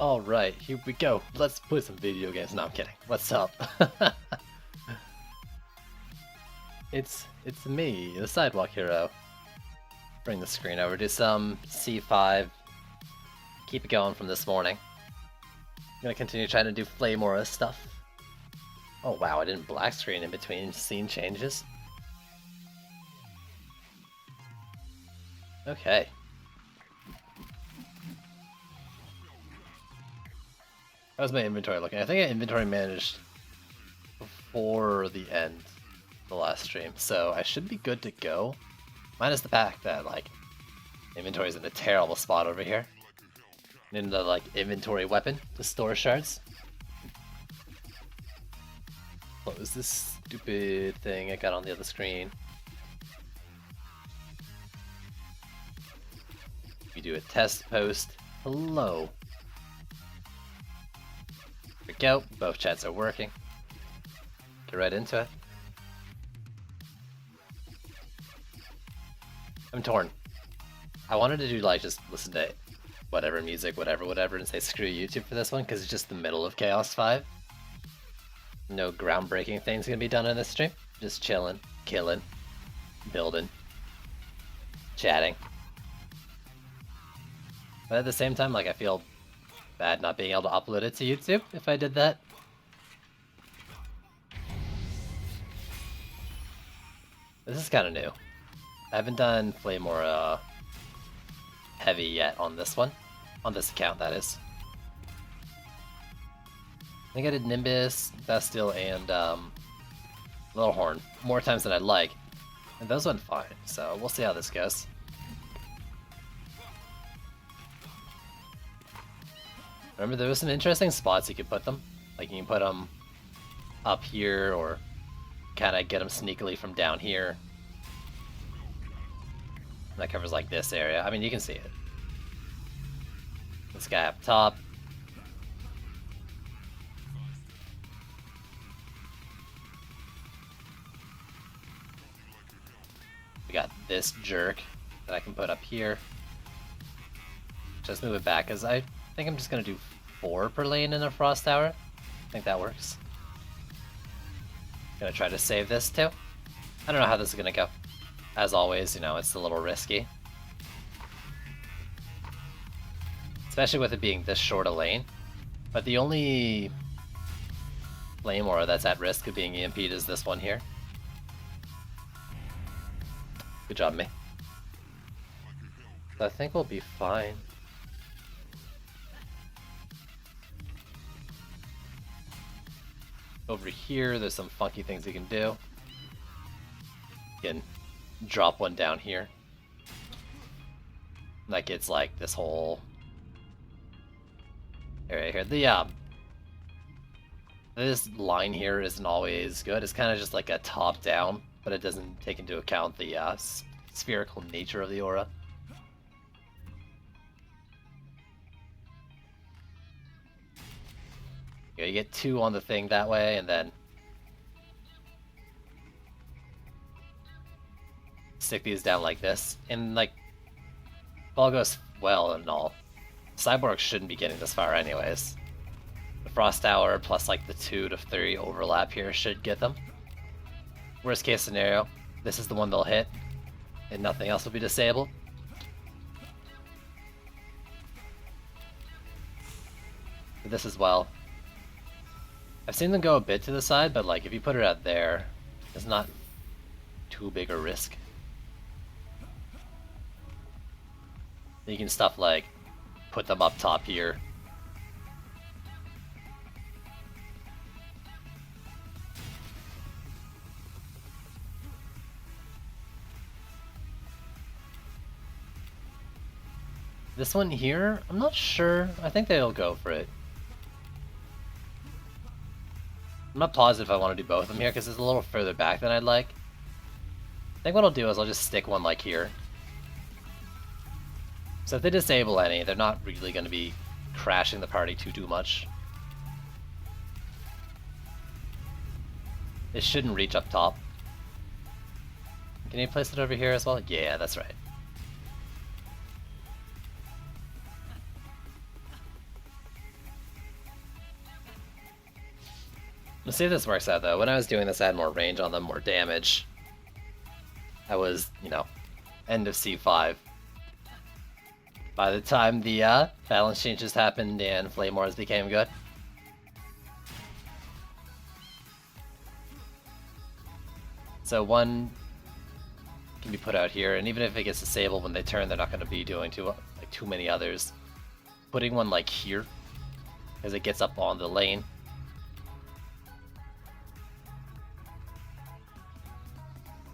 Alright, here we go. Let's play some video games. No, I'm kidding. What's up? it's me, the Sidewalk Hero. Bring the screen over, do some C5. Keep it going from this morning. I'm gonna continue trying to do Flaymora stuff. Oh wow, I didn't black screen in between scene changes. Okay. How's my inventory looking? I think I inventory managed before the end of the last stream, so I should be good to go. Minus the fact that, like, inventory's in a terrible spot over here. Need another, like, inventory weapon to store shards. Close this stupid thing I got on the other screen. We do a test post. Hello. Here we go. Both chats are working. Get right into it. I'm torn. I wanted to do, like, just listen to whatever music, whatever, and say screw YouTube for this one, because it's just the middle of Chaos 5. No groundbreaking things gonna be done in this stream. Just chilling, killing, building, chatting. But at the same time, like, I feel bad not being able to upload it to YouTube if I did that. This is kind of new. I haven't done Flaymora heavy yet on this one. On this account, that is. I think I did Nimbus, Bestial, and Little Horn more times than I'd like. And those went fine, so we'll see how this goes. Remember, there was some interesting spots you could put them. Like, you can put them up here, or kind of get them sneakily from down here. That covers, like, this area. I mean, you can see it. This guy up top. We got this jerk that I can put up here. Just move it back, because I think I'm just going to do 4 per lane in a Frost Tower. I think that works. Gonna try to save this too. I don't know how this is gonna go. As always, you know, it's a little risky. Especially with it being this short a lane. But the only Flaymora that's at risk of being EMP'd is this one here. Good job, me. So I think we'll be fine. Over here, there's some funky things you can do. You can drop one down here. That gets, like, this whole area here. This line here isn't always good. It's kind of just like a top-down, but it doesn't take into account the spherical nature of the aura. You get 2 on the thing that way, and then stick these down like this. And, like, if all goes well and all, Cyborg shouldn't be getting this far anyways. The Frost Tower plus, like, the 2 to 3 overlap here should get them. Worst case scenario, this is the one they'll hit, and nothing else will be disabled. This as well. I've seen them go a bit to the side, but, like, if you put it out there, it's not too big a risk. You can stuff like put them up top here. This one here, I'm not sure. I think they'll go for it. I'm not positive I want to do both of them here because it's a little further back than I'd like. I think what I'll do is I'll just stick one like here. So if they disable any, they're not really going to be crashing the party too much. It shouldn't reach up top. Can you place it over here as well? Yeah, that's right. Let's see if this works out though. When I was doing this, I had more range on them, more damage. I was, you know, end of C5. By the time the balance changes happened and Flame Wars became good. So one can be put out here, and even if it gets disabled when they turn, they're not going to be doing too many others. Putting one like here, as it gets up on the lane.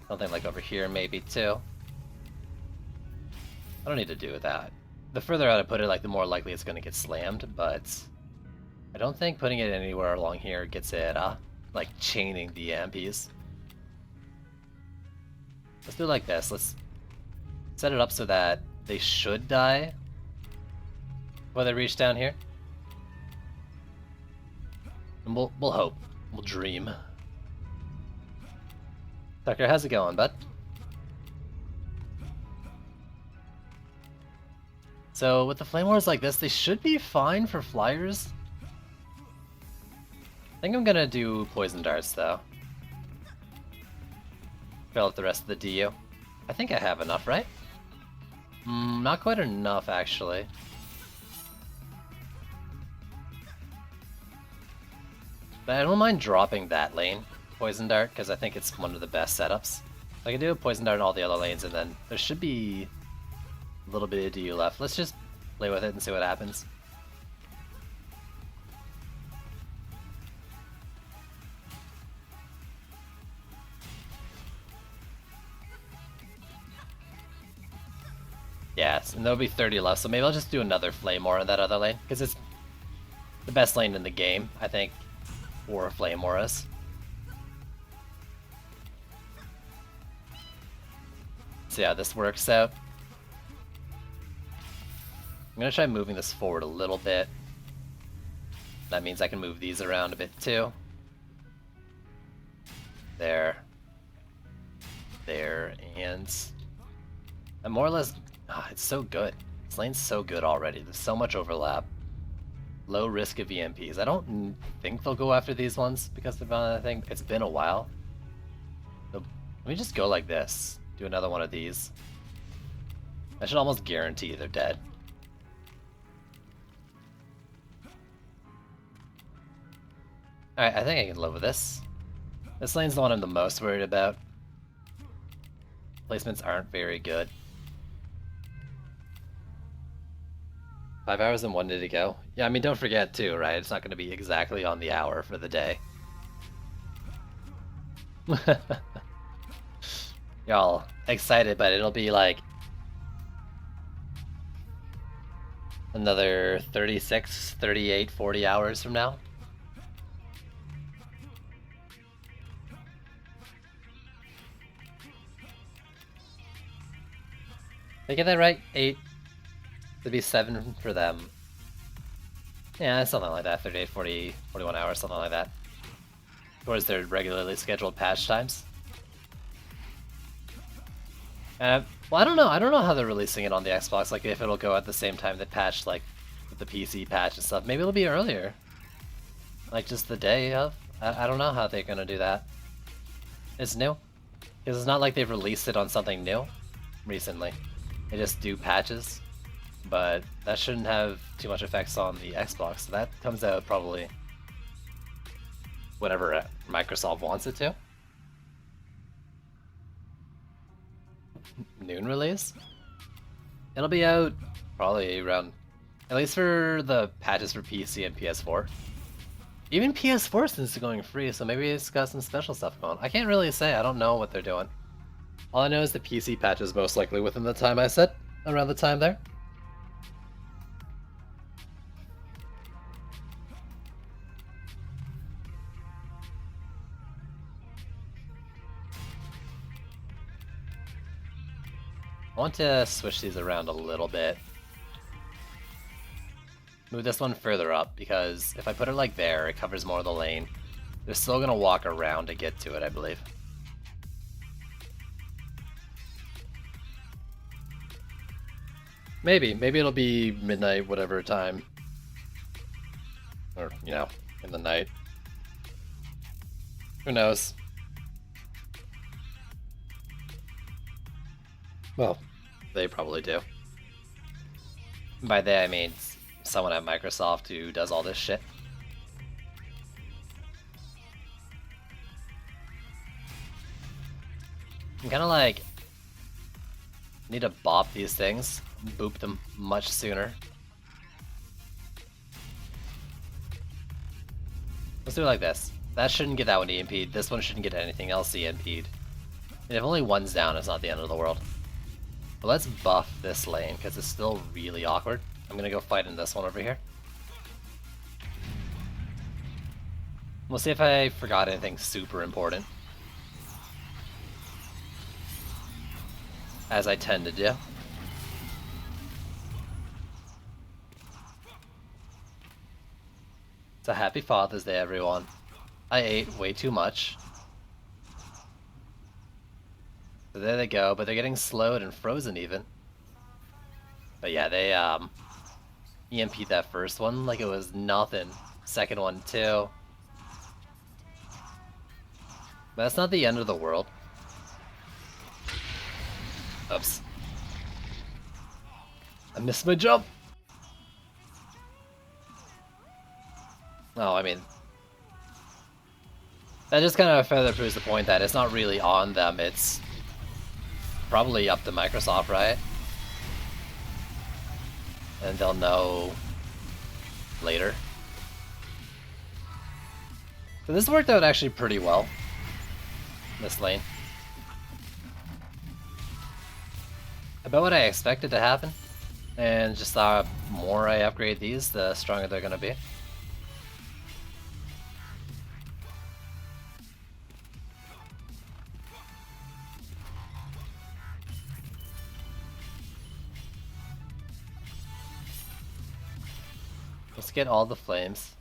Something like over here maybe too. I don't need to do that. The further out I put it, like the more likely it's going to get slammed, but I don't think putting it anywhere along here gets it, like chaining the EMPs. Let's do it like this. Let's set it up so that they should die when they reach down here. And we'll hope. We'll dream. Tucker, how's it going, bud? So with the Flame Wars like this, they should be fine for flyers. I think I'm gonna do Poison Darts though. Fill out the rest of the DU. I think I have enough, right? Not quite enough actually. But I don't mind dropping that lane. Poison Dart, because I think it's one of the best setups. I can do a Poison Dart in all the other lanes, and then there should be a little bit of DU left. Let's just play with it and see what happens. Yes, and there'll be 30 left, so maybe I'll just do another Flame War in that other lane, because it's the best lane in the game, I think, for Flame Wars. See how this works out. I'm gonna try moving this forward a little bit. That means I can move these around a bit too. There. There, and I'm more or less... it's so good. This lane's so good already. There's so much overlap. Low risk of EMPs. I don't think they'll go after these ones because they've done anything. It's been a while. So let me just go like this. Do another one of these. I should almost guarantee they're dead. Alright, I think I can live with this. This lane's the one I'm the most worried about. Placements aren't very good. 5 hours and 1 day to go. Yeah, I mean, don't forget too, right? It's not going to be exactly on the hour for the day. Y'all excited, but it'll be like another 36, 38, 40 hours from now. Did I get that right? 8. It'd be 7 for them. Yeah, something like that. 38, 40, 41 hours, something like that. Towards their regularly scheduled patch times. Well, I don't know. I don't know how they're releasing it on the Xbox. Like, if it'll go at the same time that patch, like, with the PC patch and stuff. Maybe it'll be earlier. Like, just the day of. I don't know how they're gonna do that. It's new. Because it's not like they've released it on something new recently. They just do patches. But that shouldn't have too much effects on the Xbox. So that comes out probably whenever Microsoft wants it to. Noon release? It'll be out probably around, at least for the patches for PC and PS4. Even PS4 since it's going free, so maybe it's got some special stuff going. I can't really say, I don't know what they're doing. All I know is the PC patch is most likely within the time I set, around the time there. I want to switch these around a little bit. Move this one further up, because if I put it like there, it covers more of the lane. They're still going to walk around to get to it, I believe. Maybe it'll be midnight, whatever time. Or, you know, in the night. Who knows? Well, they probably do. By they, I mean someone at Microsoft who does all this shit. I'm kind of like, need to bop these things, boop them much sooner. Let's do it like this. That shouldn't get that one EMP'd, this one shouldn't get anything else EMP'd. And if only one's down, it's not the end of the world. But let's buff this lane, because it's still really awkward. I'm gonna go fight in this one over here. We'll see if I forgot anything super important. As I tend to do. It's a happy Father's Day, everyone. I ate way too much. So there they go, but they're getting slowed and frozen even. But yeah, they EMP'd that first one like it was nothing. Second one too. But that's not the end of the world. Oops. I missed my jump! Oh, I mean... that just kind of further proves the point that it's not really on them, it's probably up to Microsoft, right? And they'll know later. So this worked out actually pretty well. This lane. About what I expected to happen. And just the more I upgrade these, the stronger they're gonna be. Let's get all the flames.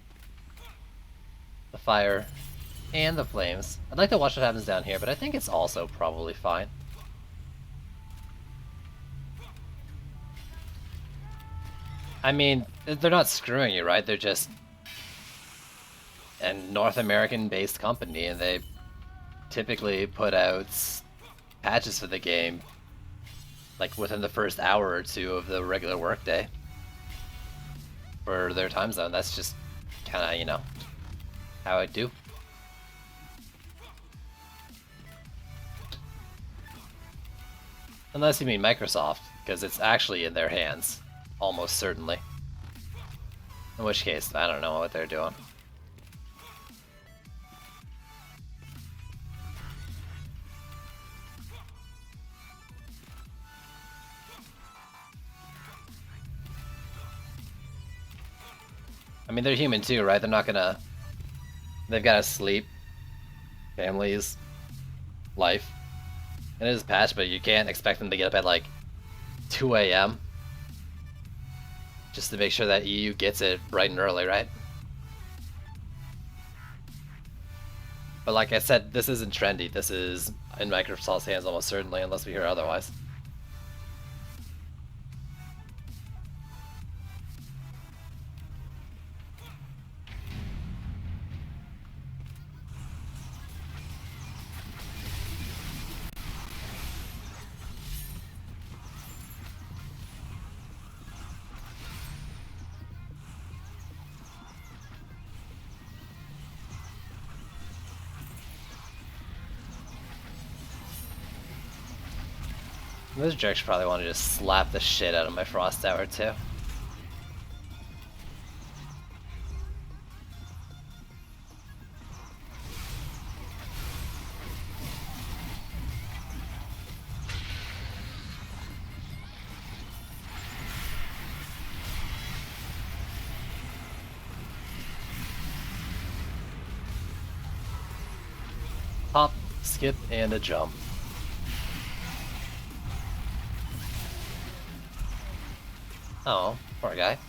The fire and the flames. I'd like to watch what happens down here, but I think it's also probably fine. I mean, they're not screwing you, right? They're just a North American-based company, and they typically put out patches for the game like within the first hour or two of the regular workday for their time zone. That's just kind of, you know, how I do. Unless you mean Microsoft, because it's actually in their hands, almost certainly. In which case, I don't know what they're doing. I mean, they're human too, right? They're not gonna... they've gotta sleep. Families. Life. It is patched, but you can't expect them to get up at like 2 AM. Just to make sure that EU gets it bright and early, right? But like I said, this isn't trendy. This is in Microsoft's hands almost certainly, unless we hear otherwise. Those jerks probably want to just slap the shit out of my Frost Tower too. Hop, skip, and a jump. Oh, poor guy.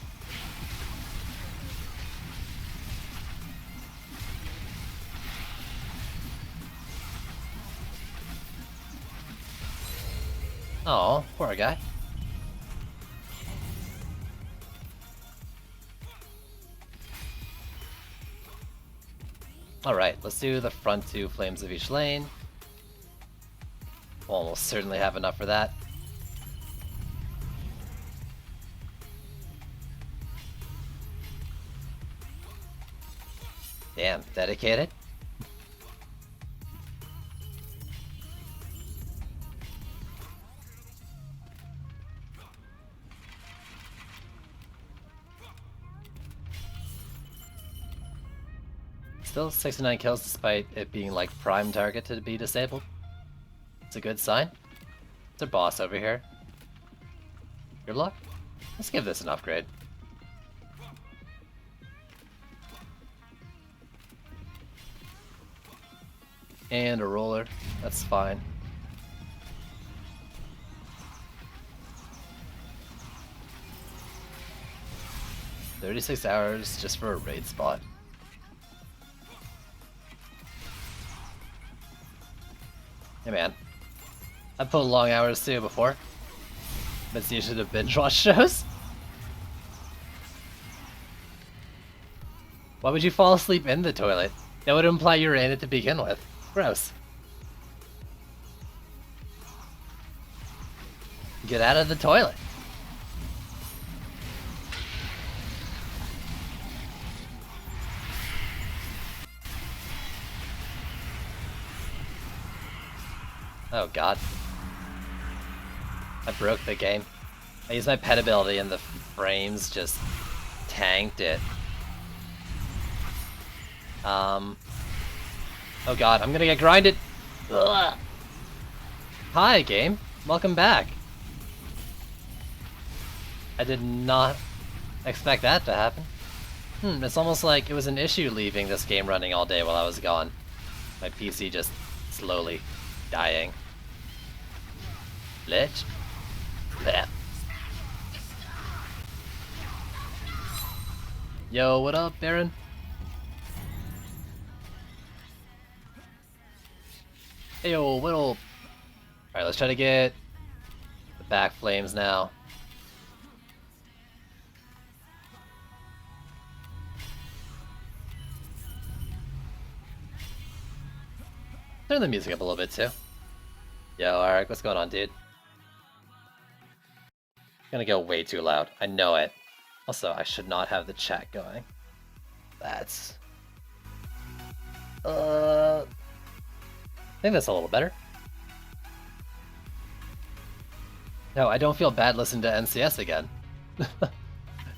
Oh, poor guy. Alright, let's do the front 2 flames of each lane. We'll almost certainly have enough for that. Damn, dedicated. Still 69 kills despite it being like prime target to be disabled. It's a good sign. It's a boss over here. Good luck. Let's give this an upgrade. And a roller. That's fine. $36 hours just for a raid spot. Hey man, I've put long hours too before. But it's usually the binge watch shows. Why would you fall asleep in the toilet? That would imply you were in it to begin with. Gross. Get out of the toilet. Oh god. I broke the game. I used my pet ability and the frames just tanked it. Oh god, I'm gonna get grinded! Ugh. Hi, game. Welcome back. I did not expect that to happen. It's almost like it was an issue leaving this game running all day while I was gone. My PC just slowly dying. Lich? Blech. Yo, what up, Baron? Heyo, what up? Alright, let's try to get the back flames now. Turn the music up a little bit too. Yo, Arik, what's going on, dude? Gonna go way too loud. I know it. Also, I should not have the chat going. That's... I think that's a little better. No, I don't feel bad listening to NCS again.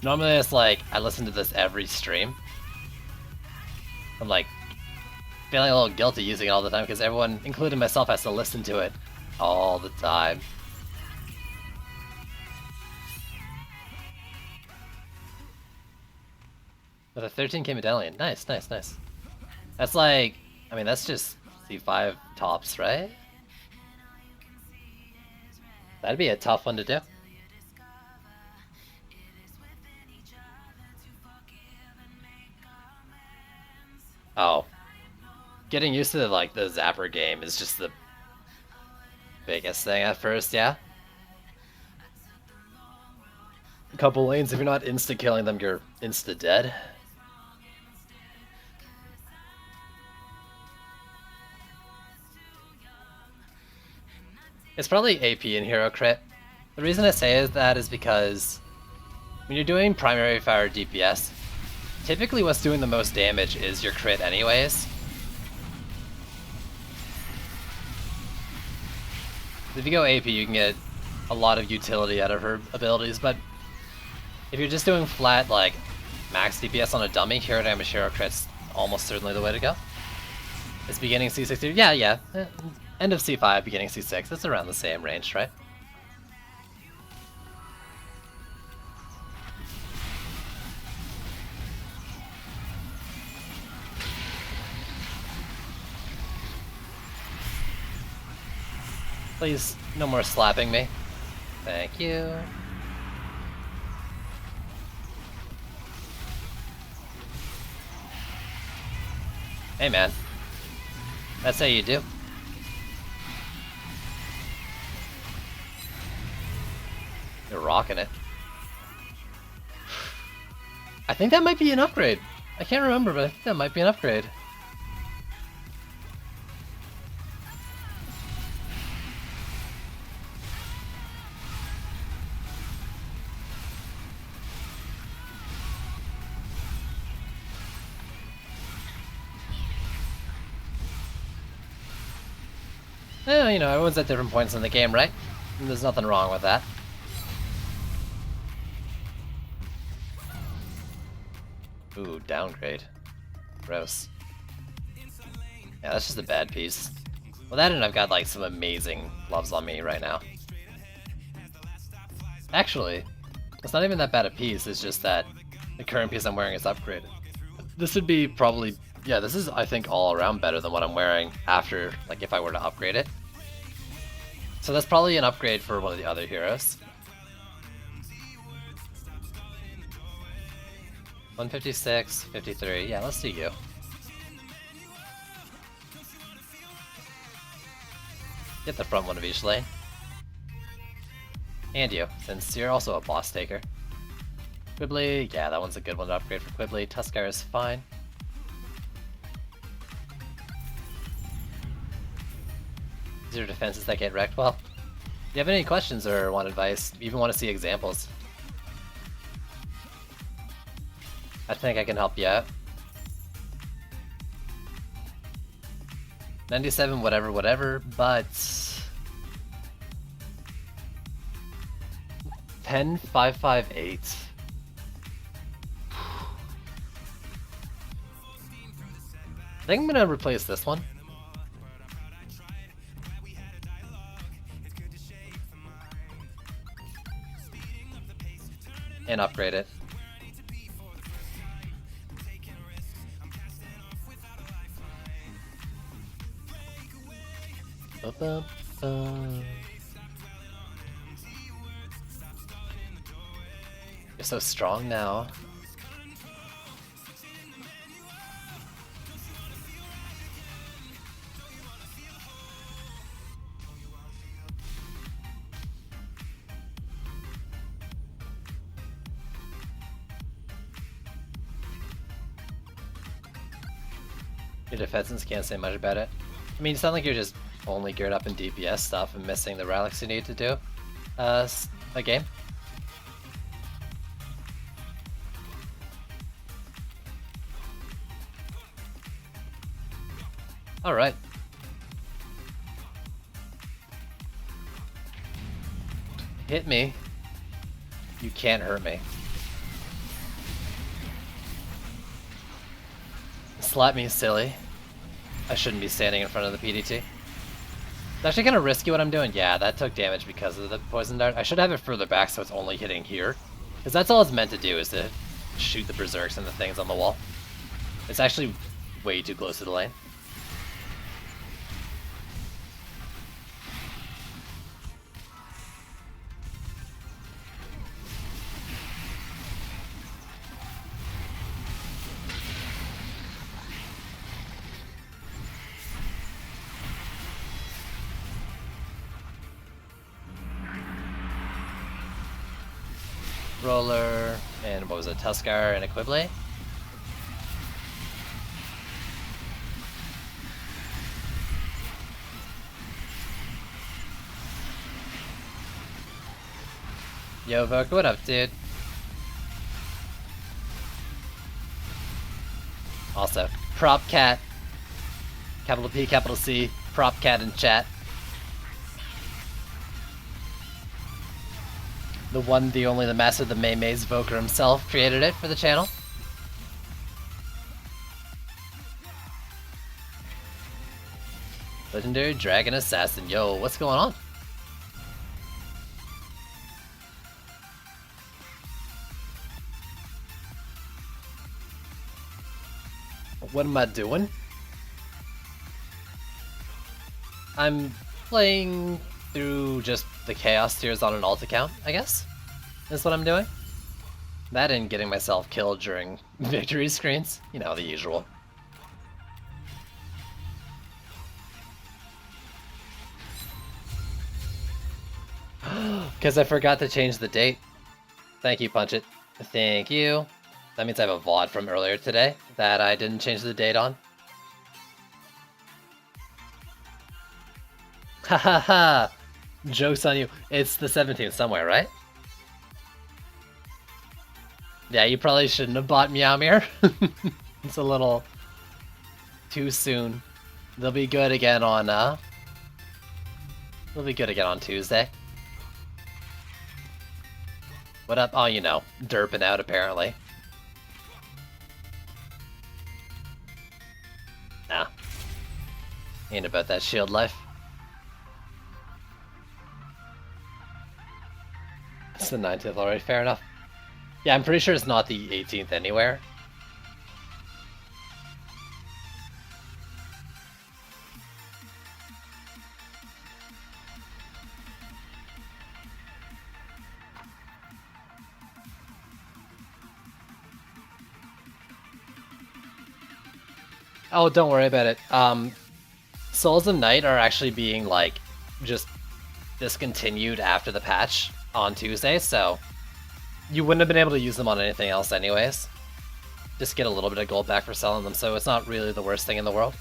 Normally it's like, I listen to this every stream. I'm like, feeling a little guilty using it all the time because everyone, including myself, has to listen to it all the time. With a 13k medallion. Nice, nice, nice. That's like, I mean, that's just C5 tops, right? That'd be a tough one to do. Oh. Getting used to like the Zapper game is just the biggest thing at first, yeah? A couple lanes, if you're not insta-killing them, you're insta-dead. It's probably AP in Hero Crit. The reason I say that is because when you're doing primary fire DPS, typically what's doing the most damage is your crit anyways. If you go AP, you can get a lot of utility out of her abilities, but if you're just doing flat, like, max DPS on a dummy, Hero Damage Hero Crit's almost certainly the way to go. It's beginning C6, yeah. End of C5, beginning C6, it's around the same range, right? Please, no more slapping me. Thank you. Hey man, that's how you do. You're rocking it. I think that might be an upgrade. I can't remember, but I think that might be an upgrade. You know, everyone's at different points in the game, right? And there's nothing wrong with that. Ooh, downgrade. Gross. Yeah, that's just a bad piece. Well, that and I've got like some amazing gloves on me right now. Actually, it's not even that bad a piece, it's just that the current piece I'm wearing is upgraded. This would be probably, yeah, this is I think all around better than what I'm wearing after, like if I were to upgrade it. So that's probably an upgrade for one of the other heroes. 156, 53, yeah, let's do you. Get the front one of each lane. And you, since you're also a boss taker. Quibbly, yeah, that one's a good one to upgrade for Quibbly. Tuskar is fine. These are defenses that get wrecked. Well, if you have any questions or want advice, even want to see examples, I think I can help you out. 97, whatever, but 10558. I think I'm gonna replace this one. And upgrade it. You're so strong now. Your defenses can't say much about it. I mean, you sound like you're just only geared up in DPS stuff and missing the relics you need to do a game. Alright. Hit me. You can't hurt me. Slap me, silly. I shouldn't be standing in front of the PDT. It's actually kind of risky what I'm doing. Yeah, that took damage because of the poison dart. I should have it further back so it's only hitting here. Because that's all it's meant to do, is to shoot the berserks and the things on the wall. It's actually way too close to the lane. Roller, and what was it, Tuskar and a Quibbly? Yo, Voka, what up, dude? Also, prop cat, capital P, capital C, prop cat in chat. The one, the only, the master, the May's Voker himself created it for the channel. Legendary Dragon Assassin. Yo, what's going on? What am I doing? I'm playing through just the Chaos tiers on an alt account, I guess, is what I'm doing. That and getting myself killed during victory screens. You know, the usual. Because I forgot to change the date. Thank you, Punch It. Thank you. That means I have a VOD from earlier today that I didn't change the date on. Ha ha ha! Joke's on you. It's the 17th somewhere, right? Yeah, you probably shouldn't have bought Meowmere. It's a little too soon. They'll be good again on It'll be good again on Tuesday. What up? Oh, you know, derping out apparently. Nah. Ain't about that shield life. It's the 19th already, fair enough. Yeah, I'm pretty sure it's not the 18th anywhere. Oh, don't worry about it. Souls of Night are actually being, like, just discontinued after the patch on Tuesday, so you wouldn't have been able to use them on anything else anyways. Just get a little bit of gold back for selling them, so it's not really the worst thing in the world.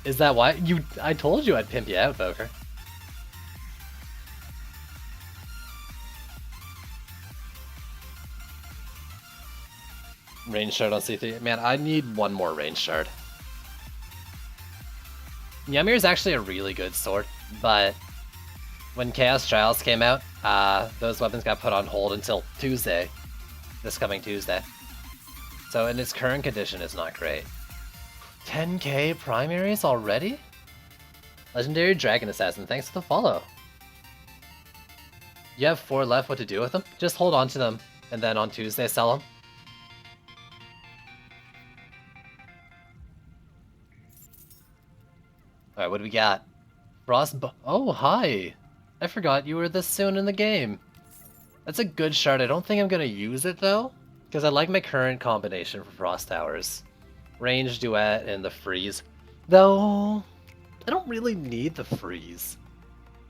Is that why? I told you I'd pimp you out, Voker. Range shard on C3. Man, I need one more range shard. Ymir is actually a really good sword, but when Chaos Trials came out, those weapons got put on hold until Tuesday. This coming Tuesday. So in its current condition, it's not great. 10k primaries already? Legendary Dragon Assassin, thanks for the follow. You have 4 left, what to do with them? Just hold on to them, and then on Tuesday sell them. Alright, what do we got? Oh, hi! I forgot you were this soon in the game. That's a good shard. I don't think I'm gonna use it, though, because I like my current combination for Frost Towers. Range, Duet, and the Freeze. Though, I don't really need the Freeze.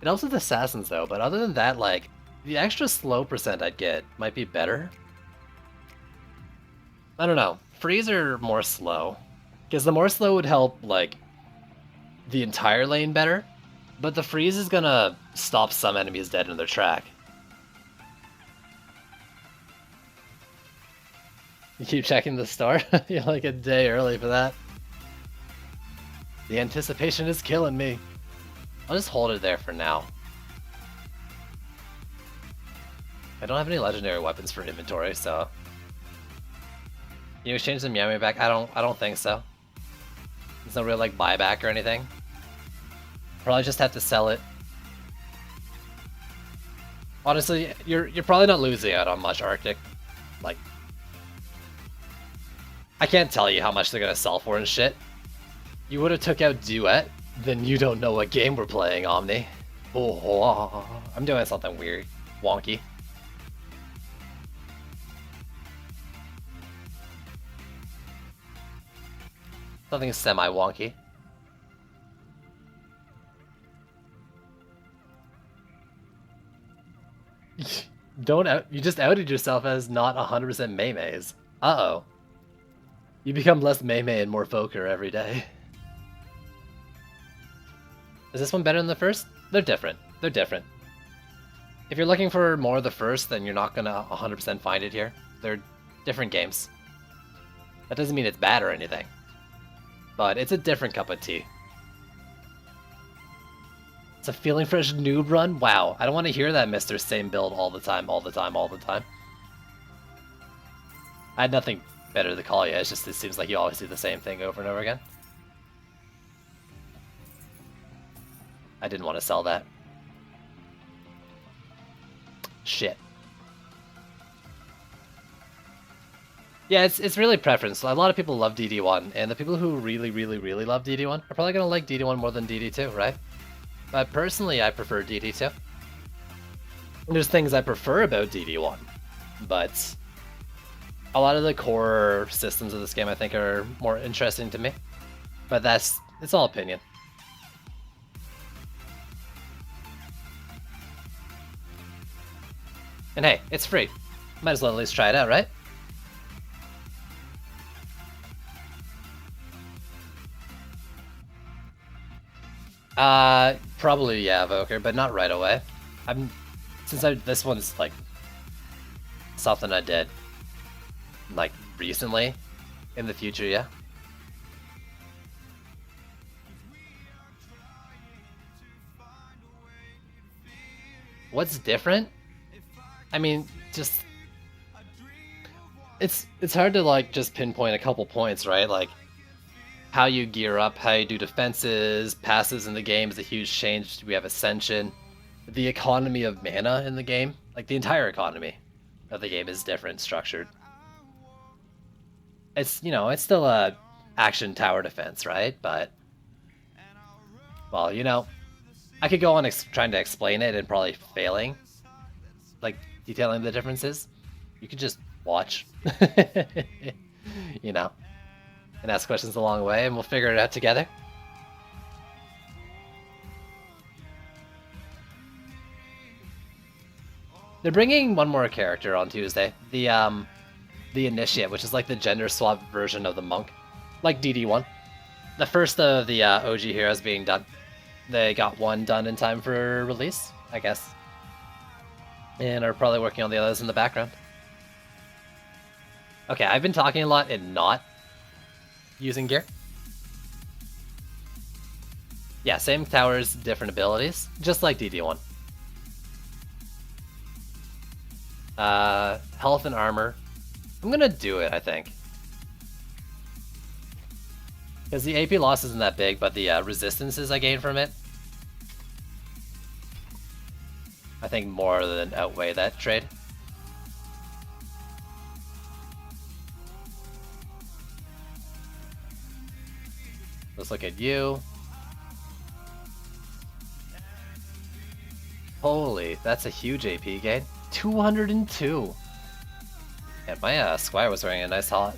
It helps with Assassins, though, but other than that, like, the extra slow percent I'd get might be better. I don't know. Freeze or more slow? Because the more slow would help, like, the entire lane better, but the freeze is gonna stop some enemies dead in their track. You keep checking the store? You're like a day early for that. The anticipation is killing me. I'll just hold it there for now. I don't have any legendary weapons for inventory, so you exchange the Meowmere back? I don't think so. There's no real like buyback or anything. Probably just have to sell it. Honestly, you're probably not losing out on much, Arctic. Like, I can't tell you how much they're gonna sell for and shit. You would have took out Duet, then you don't know what game we're playing, Omni. Oh, I'm doing something weird, wonky. Something semi-wonky. You just outed yourself as not 100% Meimeis. Uh-oh. You become less Meimei and more Voker every day. Is this one better than the first? They're different. They're different. If you're looking for more of the first, then you're not gonna 100% find it here. They're different games. That doesn't mean it's bad or anything. But it's a different cup of tea. It's a feeling fresh noob run? Wow, I don't want to hear that, Mr. Same build all the time, all the time, all the time. I had nothing better to call you, it's just it seems like you always do the same thing over and over again. I didn't want to sell that. Shit. Yeah, it's really preference. A lot of people love DD1, and the people who really, really, really love DD1 are probably going to like DD1 more than DD2, right? But personally, I prefer DD2. And there's things I prefer about DD1, but a lot of the core systems of this game I think are more interesting to me. But it's all opinion. And hey, it's free. Might as well at least try it out, right? Probably yeah, Voker, but not right away. This one's like something I did like recently. In the future, yeah. what's different? I mean, just it's hard to like just pinpoint a couple points, right? Like how you gear up, how you do defenses, passes in the game is a huge change. We have Ascension. The economy of mana in the game, like the entire economy of the game is different structured. It's, you know, it's still a action tower defense, right? But, well, you know, I could go on trying to explain it and probably failing, like detailing the differences. You could just watch, you know, and ask questions along the way, and we'll figure it out together. They're bringing one more character on Tuesday. The Initiate, which is like the gender swap version of the Monk, like DD1. The first of the OG heroes being done. They got one done in time for release, I guess, and are probably working on the others in the background. Okay, I've been talking a lot and not using gear. Yeah, same towers, different abilities, just like DD1. Health and armor. I'm gonna do it, I think. Because the AP loss isn't that big, but the resistances I gain from it, I think more than outweigh that trade. Let's look at you. Holy, that's a huge AP gain. 202. And my Squire was wearing a nice hot.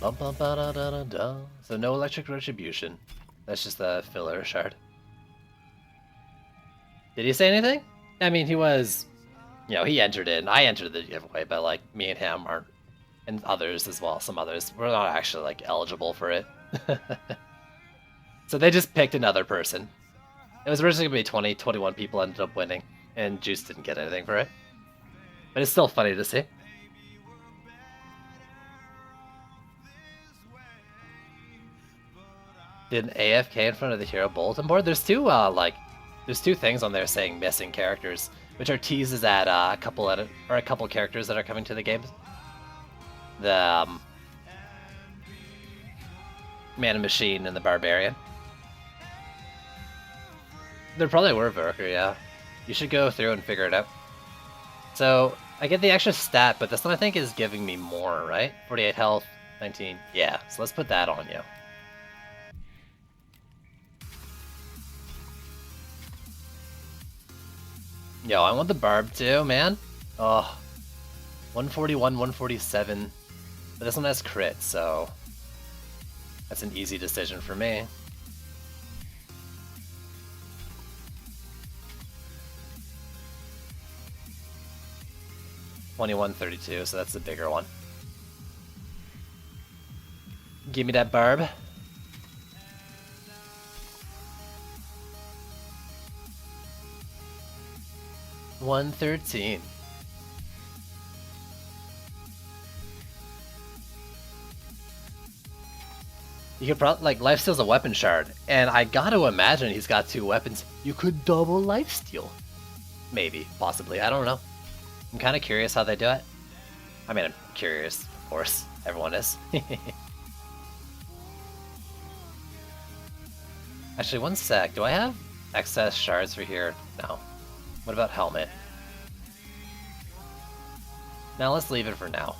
So no electric retribution. That's just a filler shard. Did he say anything? I mean, he was, you know, he entered in. I entered the giveaway, but like me and him aren't, and others as well. Some others were not actually like eligible for it. So they just picked another person. It was originally going to be 20, 21 people ended up winning, and Juice didn't get anything for it. But it's still funny to see. Did an AFK in front of the hero bulletin board? There's two there's two things on there saying missing characters, which are teases at a couple characters that are coming to the game. The Man and Machine and the Barbarian. There probably were Verker, yeah. You should go through and figure it out. So I get the extra stat, but this one I think is giving me more, right? 48 health, 19. Yeah, so let's put that on you. Yo, I want the Barb too, man. Oh, 141, 147. But this one has crit, so that's an easy decision for me. $21.32, so that's the bigger one. Give me that Barb. $113. You could probably, like, lifesteal's a weapon shard, and I gotta imagine he's got two weapons. You could double lifesteal. Maybe, possibly, I don't know. I'm kind of curious how they do it. I mean, I'm curious, of course. Everyone is. Actually, one sec. Do I have excess shards for here? No. What about helmet? Now let's leave it for now.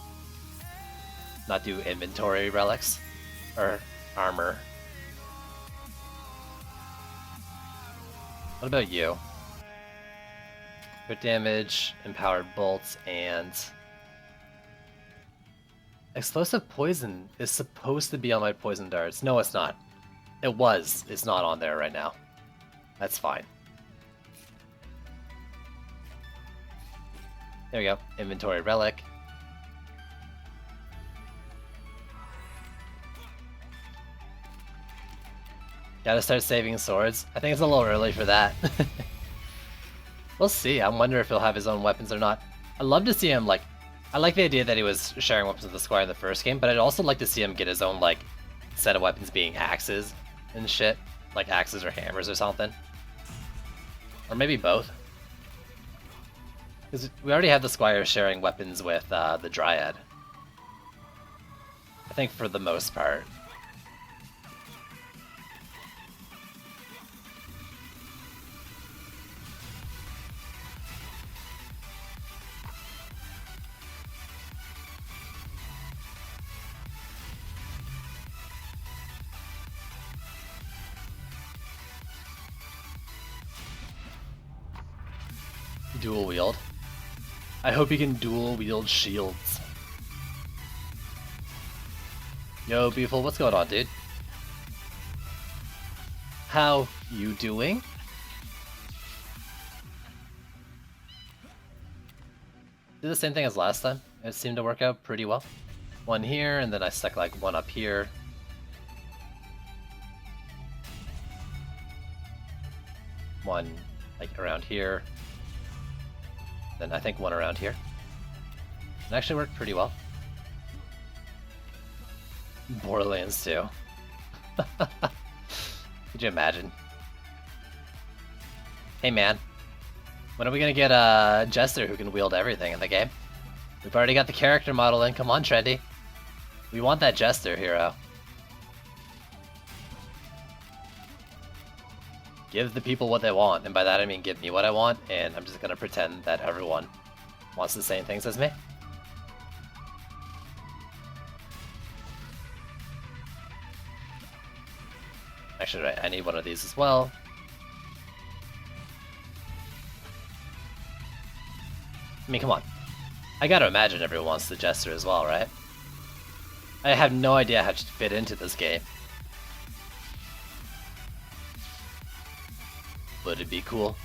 Not do inventory relics or armor. What about you? Crit damage, empowered bolts, and explosive poison is supposed to be on my poison darts. No, it's not. It was. It's not on there right now. That's fine. There we go. Inventory relic. Gotta start saving swords. I think it's a little early for that. We'll see. I wonder if he'll have his own weapons or not. I'd love to see him, like, I like the idea that he was sharing weapons with the Squire in the first game, but I'd also like to see him get his own like set of weapons being axes and shit, like axes or hammers or something, or maybe both. Because we already have the Squire sharing weapons with the Dryad. I think for the most part. Dual wield. I hope he can dual wield shields. Yo, Beautiful, what's going on, dude? How you doing? Did the same thing as last time. It seemed to work out pretty well. One here, and then I stuck like one up here. One like around here. Then I think one around here. It actually worked pretty well. Borderlands 2. Could you imagine? Hey man, when are we gonna get a Jester who can wield everything in the game? We've already got the character model in, come on Trendy. We want that Jester hero. Give the people what they want, and by that I mean give me what I want, and I'm just gonna pretend that everyone wants the same things as me. Actually, right, I need one of these as well. I mean, come on. I gotta imagine everyone wants the Jester as well, right? I have no idea how to fit into this game. But it'd be cool.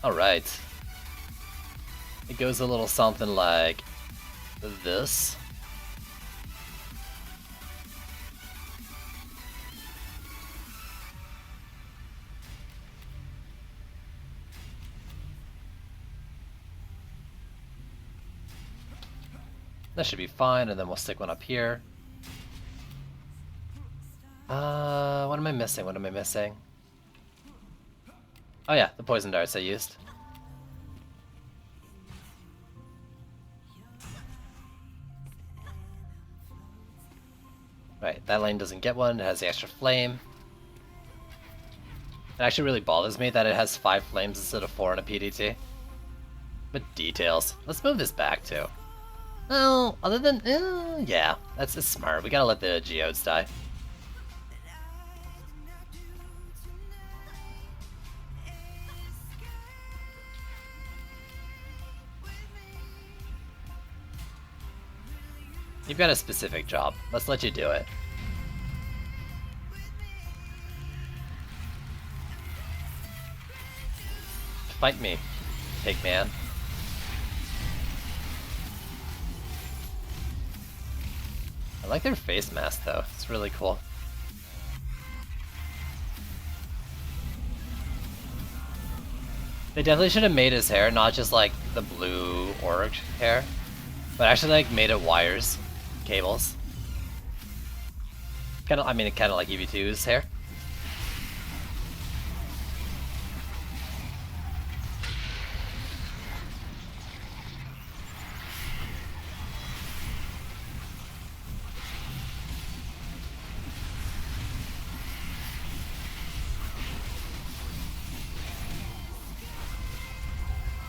Alright. It goes a little something like this. That should be fine, and then we'll stick one up here. What am I missing? What am I missing? Oh yeah, the poison darts I used. Right, that lane doesn't get one, it has the extra flame. It actually really bothers me that it has 5 flames instead of 4 in a PDT. But details. Let's move this back too. Well, other than, yeah, that's smart. We gotta let the geodes die. You've got a specific job. Let's let you do it. Fight me, Pigman. I like their face mask though. It's really cool. They definitely should have made his hair not just like the blue orc hair, but actually like made it wires. Cables. Kind of, I mean, kind of like EV2's hair.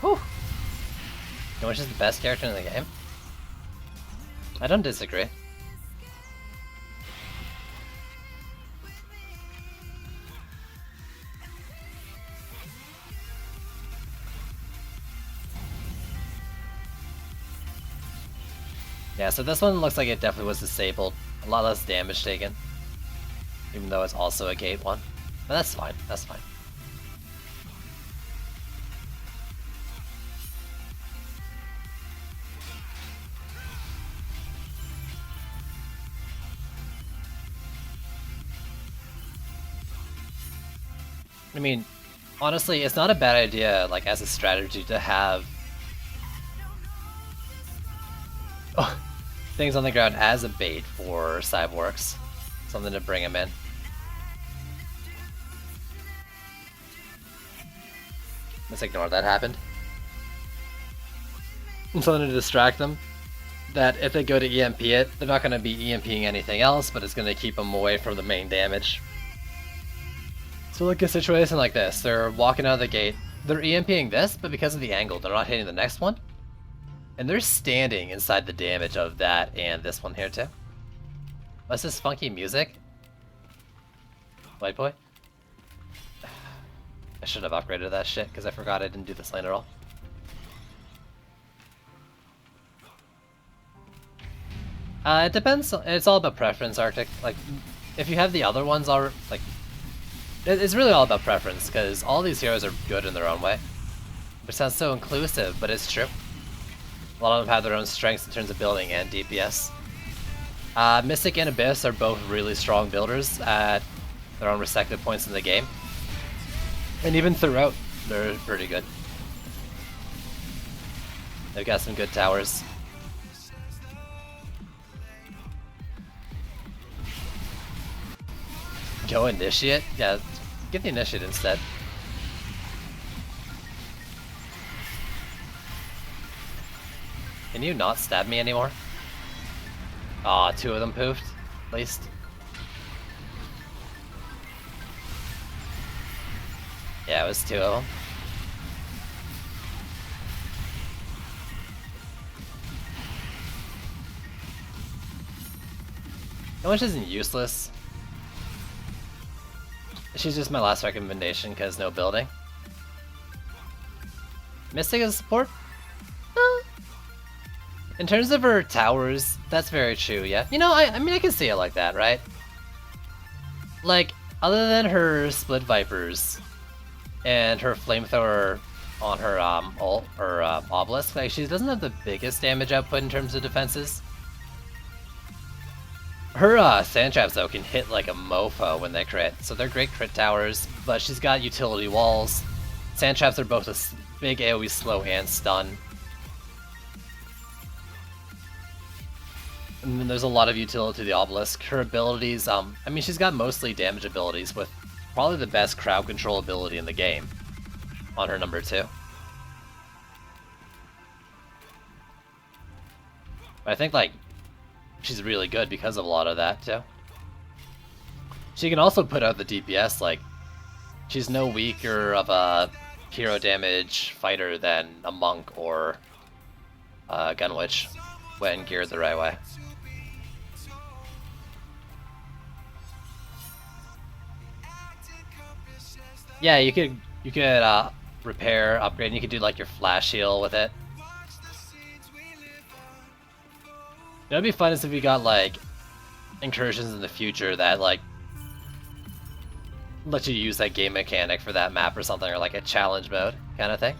Whew. You know which is the best character in the game? I don't disagree. Yeah, so this one looks like it definitely was disabled. A lot less damage taken. Even though it's also a gate one. But that's fine, that's fine. I mean, honestly, it's not a bad idea, like, as a strategy to have things on the ground as a bait for Cyborgs. Something to bring them in. Let's ignore that happened. Something to distract them. That if they go to EMP it, they're not going to be EMPing anything else, but it's going to keep them away from the main damage. So look at a situation like this. They're walking out of the gate. They're EMPing this, but because of the angle, they're not hitting the next one. And they're standing inside the damage of that and this one here too. What's this funky music? White boy? I should have upgraded that shit because I forgot I didn't do this lane at all. It depends. It's all about preference, Arctic. Like, if you have the other ones, like, it's really all about preference because all these heroes are good in their own way. Which sounds so inclusive, but it's true. A lot of them have their own strengths in terms of building and DPS. Mystic and Abyss are both really strong builders at their own respective points in the game. And even throughout, they're pretty good. They've got some good towers. Go Initiate? Yeah, get the Initiate instead. Can you not stab me anymore? Aw, 2 of them poofed, at least. Yeah, it was 2 of them. No, which isn't useless. She's just my last recommendation because no building. Mystic as support? In terms of her towers, that's very true, yeah. You know, I mean, I can see it like that, right? Like, other than her Split Vipers and her Flamethrower on her ult, or Obelisk, like, she doesn't have the biggest damage output in terms of defenses. Her Sand Traps, though, can hit like a mofo when they crit, so they're great crit towers, but she's got utility walls. Sand Traps are both a big AoE slow and stun. And then there's a lot of utility to the Obelisk. Her abilities, I mean, she's got mostly damage abilities with probably the best crowd control ability in the game on her number 2. But I think, like, she's really good because of a lot of that, too. She can also put out the DPS, like, she's no weaker of a hero damage fighter than a Monk or a Gunwitch when geared the right way. Yeah, you could repair, upgrade, and you could do like your flash heal with it. It'd be fun if we got like incursions in the future that like let you use that game mechanic for that map or something, or like a challenge mode kind of thing.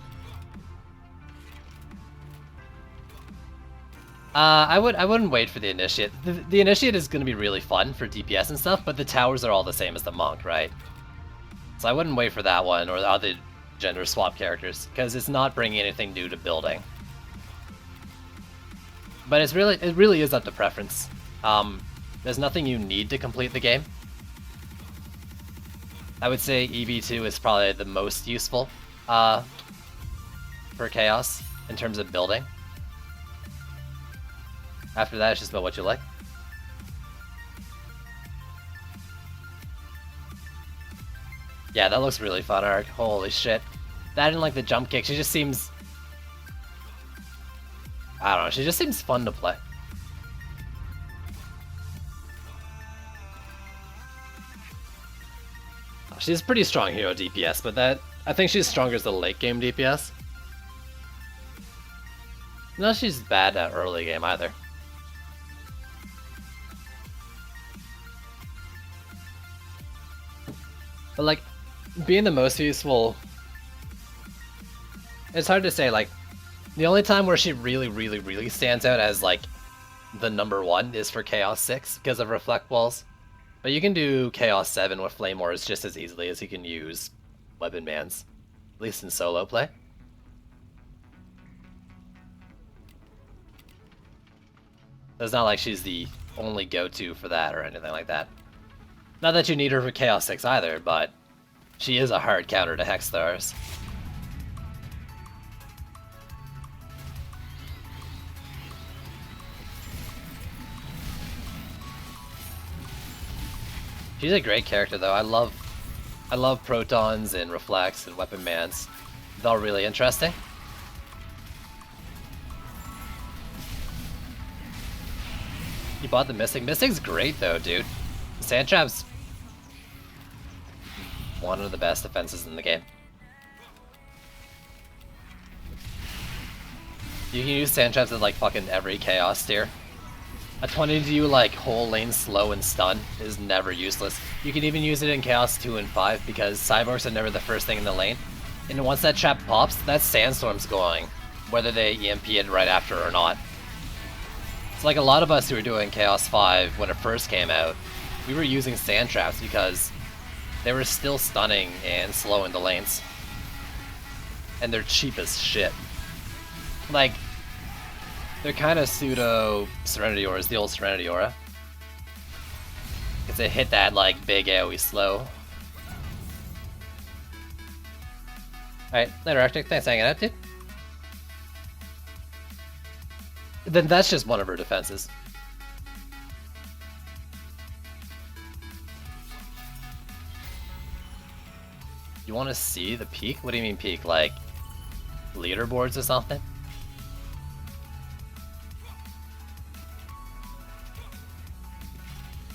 I wouldn't wait for the Initiate. The Initiate is going to be really fun for DPS and stuff, but the towers are all the same as the Monk, right? So I wouldn't wait for that one or the other gender swap characters, because it's not bringing anything new to building. But it really is up to preference. There's nothing you need to complete the game. I would say EV2 is probably the most useful for Chaos in terms of building. After that, it's just about what you like. Yeah, that looks really fun, Arc. Holy shit. That and like the jump kick, she just seems... I don't know, she just seems fun to play. She's pretty strong hero DPS, but I think she's stronger as the late game DPS. No, she's bad at early game either. But like, being the most useful, it's hard to say. Like, the only time where she really stands out as like the number 1 is for Chaos 6 because of Reflect Walls. But you can do Chaos 7 with Flame Wars just as easily as you can use Weapon Mans, at least in solo play. It's not like she's the only go-to for that or anything like that. Not that you need her for Chaos 6 either, but she is a hard counter to Hex Stars. She's a great character though. I love Protons and Reflex and Weapon Mans. They're all really interesting. You bought the Mystic. Mystic's great though, dude. Sand Trap's one of the best defenses in the game. You can use Sand Traps in like fucking every Chaos tier. A 20 like whole lane slow and stun is never useless. You can even use it in Chaos 2 and 5 because Cyborgs are never the first thing in the lane. And once that trap pops, that Sandstorm's going, whether they EMP it right after or not. It's like a lot of us who were doing Chaos 5 when it first came out, we were using Sand Traps because they were still stunning and slowing the lanes. And they're cheap as shit. Like, they're kind of pseudo Serenity Auras, the old Serenity Aura. Because they hit that like big AoE slow. Alright, later Arctic, thanks for hanging out, dude. Then that's just one of her defenses. You want to see the peak? What do you mean peak? Like leaderboards or something?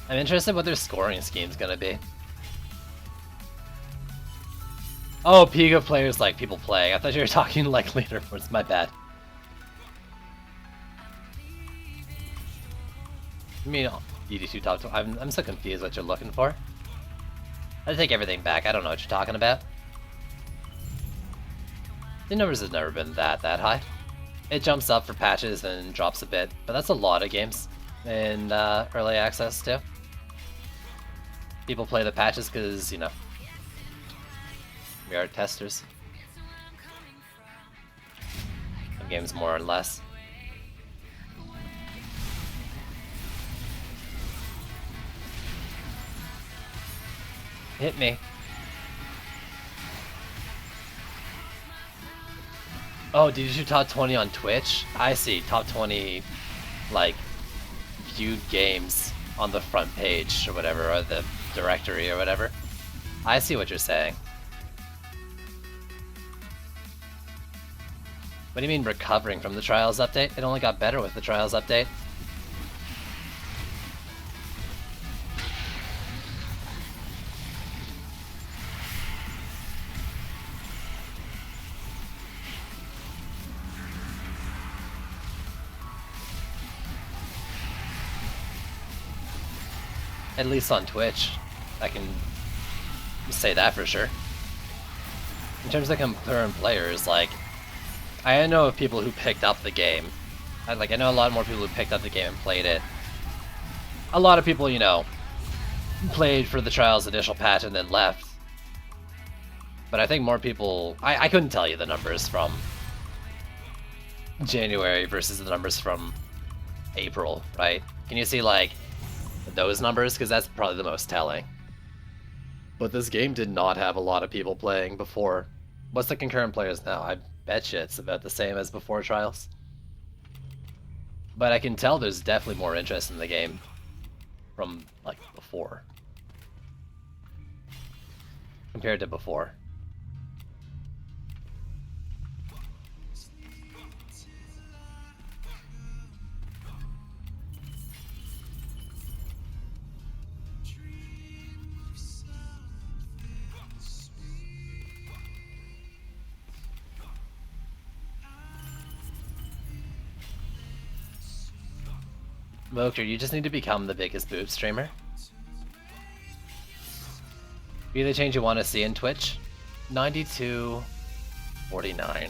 I'm interested what their scoring scheme's gonna be. Oh, peak of players like people playing. I thought you were talking like leaderboards. My bad. You mean ED2 top 2? I'm so confused what you're looking for. I take everything back. I don't know what you're talking about. The numbers have never been that high. It jumps up for patches and drops a bit, but that's a lot of games in early access too. People play the patches because, you know, we are testers. Some games more or less. Hit me. Oh, did you do top 20 on Twitch? I see, top 20, like, viewed games on the front page or whatever, or the directory or whatever. I see what you're saying. What do you mean recovering from the Trials update? It only got better with the Trials update. At least on Twitch. I can say that for sure. In terms of concurrent players, like, I know of people who picked up the game. I know a lot more people who picked up the game and played it. A lot of people, you know, played for the Trials initial patch and then left. But I think more people... I couldn't tell you the numbers from January versus the numbers from April, right? Can you see, like, those numbers? Because that's probably the most telling. But this game did not have a lot of people playing before. What's the concurrent players now? I betcha it's about the same as before Trials. But I can tell there's definitely more interest in the game from, like, before. Compared to before. Moker, you just need to become the biggest boob streamer. Be the change you want to see in Twitch. 92.49.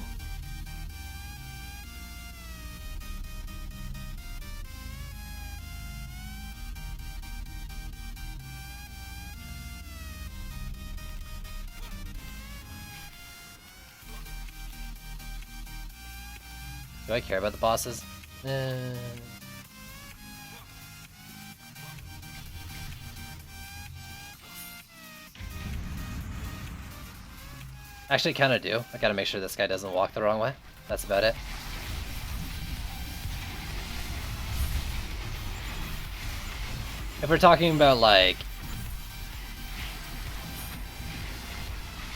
Do I care about the bosses? Actually, kind of do. I gotta make sure this guy doesn't walk the wrong way. That's about it. If we're talking about, like,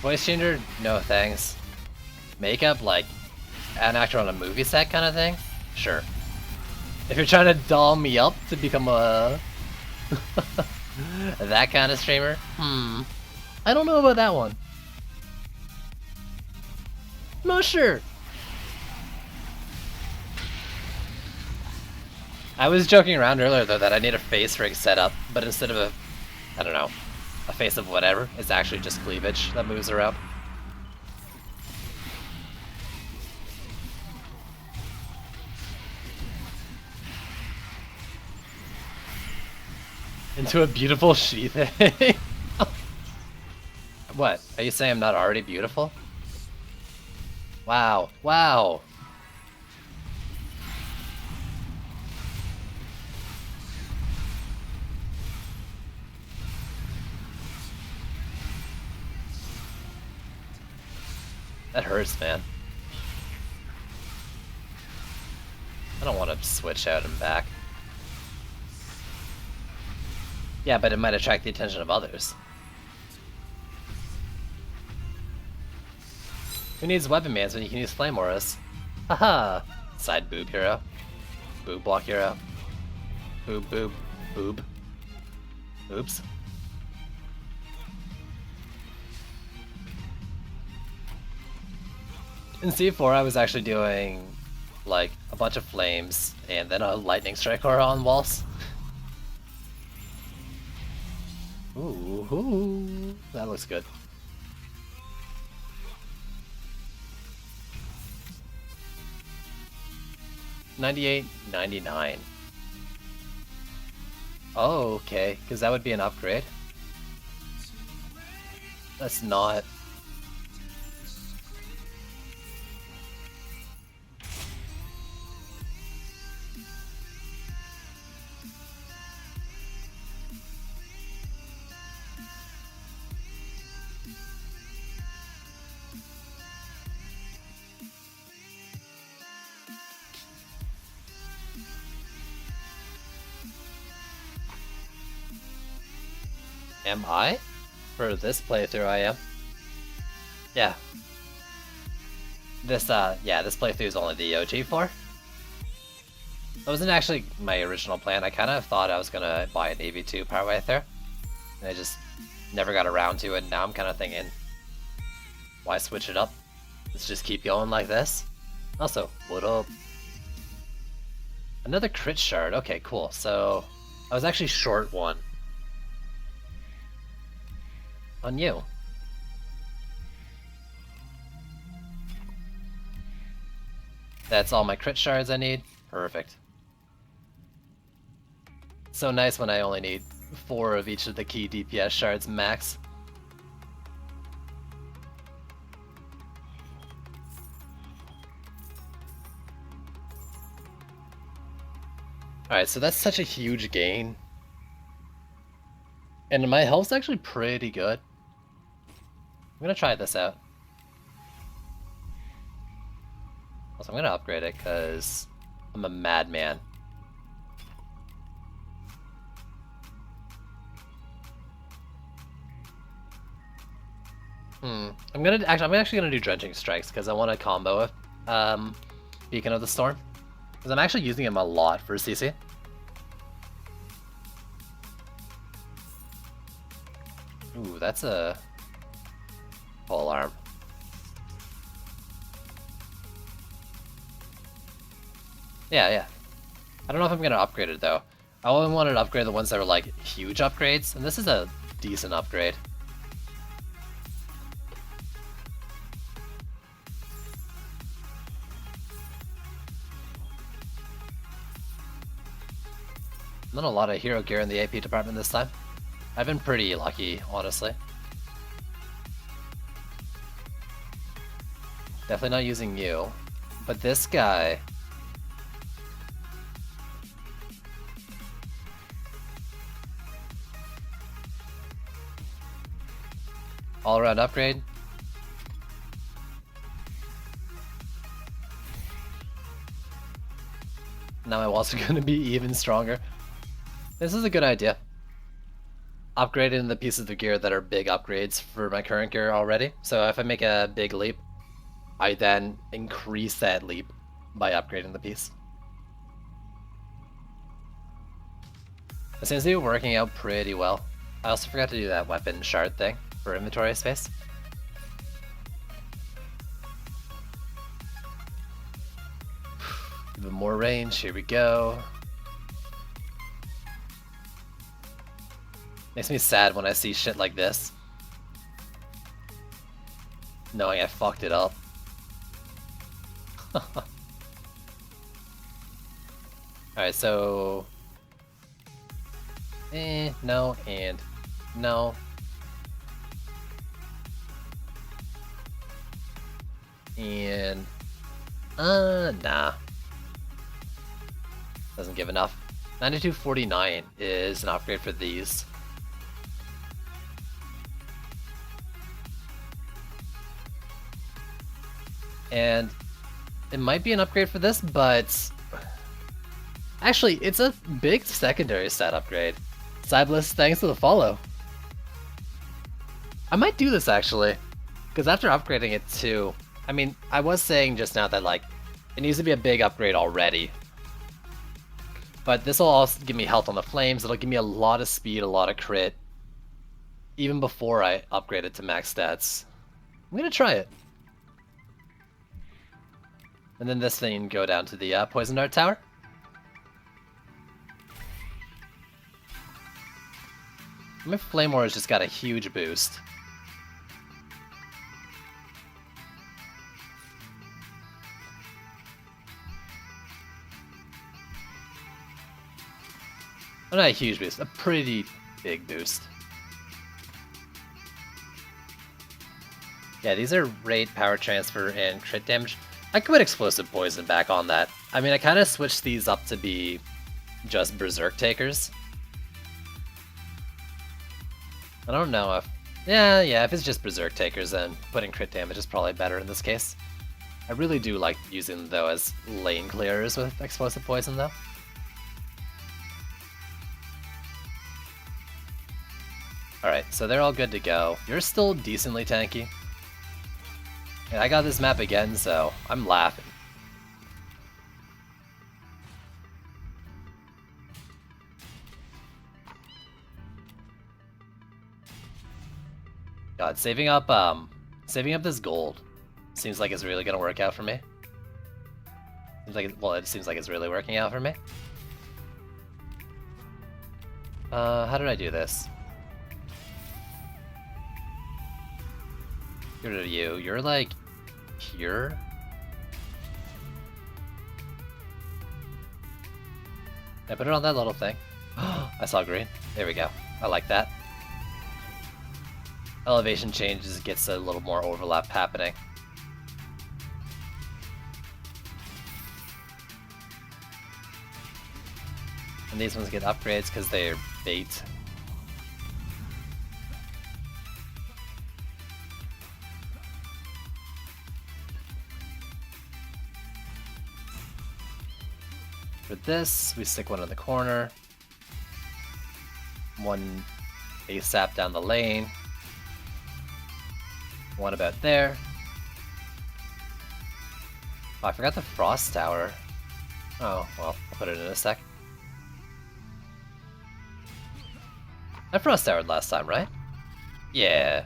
voice changer, no thanks. Makeup, like, an actor on a movie set kind of thing? Sure. If you're trying to doll me up to become a... that kind of streamer? I don't know about that one. I'm not sure. I was joking around earlier though that I need a face rig setup, but instead of a, I don't know, a face of whatever, it's actually just cleavage that moves around. Into a beautiful she thing? What? Are you saying I'm not already beautiful? Wow. Wow. That hurts, man. I don't want to switch out and back. Yeah, but it might attract the attention of others. Who needs weapon bans when you can use flame auras? Haha! Side boob hero. Boob block hero. Boob boob. Boob. Oops. In C4 I was actually doing like a bunch of flames and then a lightning strike aura on walls. Ooh, that looks good. $98, $99. Oh, okay, because that would be an upgrade. That's not. Am I? For this playthrough I am. Yeah. This playthrough is only the OG for. That wasn't actually my original plan. I kind of thought I was gonna buy an AV2 partway through. And I just never got around to it, and now I'm kind of thinking, why switch it up? Let's just keep going like this. Also, what up? Another crit shard. Okay, cool. So, I was actually short one. On you. That's all my crit shards I need. Perfect. So nice when I only need 4 of each of the key DPS shards max. Alright, so that's such a huge gain. And my health's actually pretty good. I'm gonna try this out. Also, I'm gonna upgrade it because I'm a madman. I'm actually gonna do drenching strikes because I want to combo with Beacon of the Storm because I'm actually using him a lot for CC. Ooh, that's a pole arm. Yeah. I don't know if I'm gonna upgrade it though. I only wanted to upgrade the ones that were like huge upgrades, and this is a decent upgrade. Not a lot of hero gear in the AP department this time. I've been pretty lucky, honestly. Definitely not using you. But this guy, All-around upgrade. Now my walls are going to be even stronger. This is a good idea. Upgrading the pieces of gear that are big upgrades for my current gear already. So if I make a big leap, I then increase that leap by upgrading the piece. It seems to be working out pretty well. I also forgot to do that weapon shard thing for inventory space. Even more range, here we go. Makes me sad when I see shit like this. Knowing I fucked it up. Alright, so... no, and no. And... nah. Doesn't give enough. 9249 is an upgrade for these. And it might be an upgrade for this, but actually, it's a big secondary stat upgrade. Cybliss, thanks for the follow. I might do this actually, because after upgrading it too, I mean, I was saying just now that like, it needs to be a big upgrade already. But this will also give me health on the flames, it'll give me a lot of speed, a lot of crit, even before I upgrade it to max stats. I'm gonna try it. And then this thing can go down to the Poison Dart Tower. My Flame War has just got a huge boost. Oh, not a huge boost, a pretty big boost. Yeah, these are rate, power transfer, and crit damage. I could put Explosive Poison back on that. I mean, I kind of switched these up to be just Berserk Takers. I don't know if... Yeah, if it's just Berserk Takers, then putting crit damage is probably better in this case. I really do like using them, though, as lane clearers with Explosive Poison, though. Alright, so they're all good to go. You're still decently tanky. And I got this map again, so I'm laughing. God, saving up this gold seems like it's really gonna work out for me. Seems like it seems like it's really working out for me. How did I do this? Get rid of you. You're like here. I put it on that little thing. I saw green. There we go. I like that. Elevation changes, gets a little more overlap happening. And these ones get upgrades because they're bait. For this, we stick one in the corner. One ASAP down the lane. One about there. Oh, I forgot the Frost Tower. Oh, well, I'll put it in a sec. I Frost Towered last time, right? Yeah.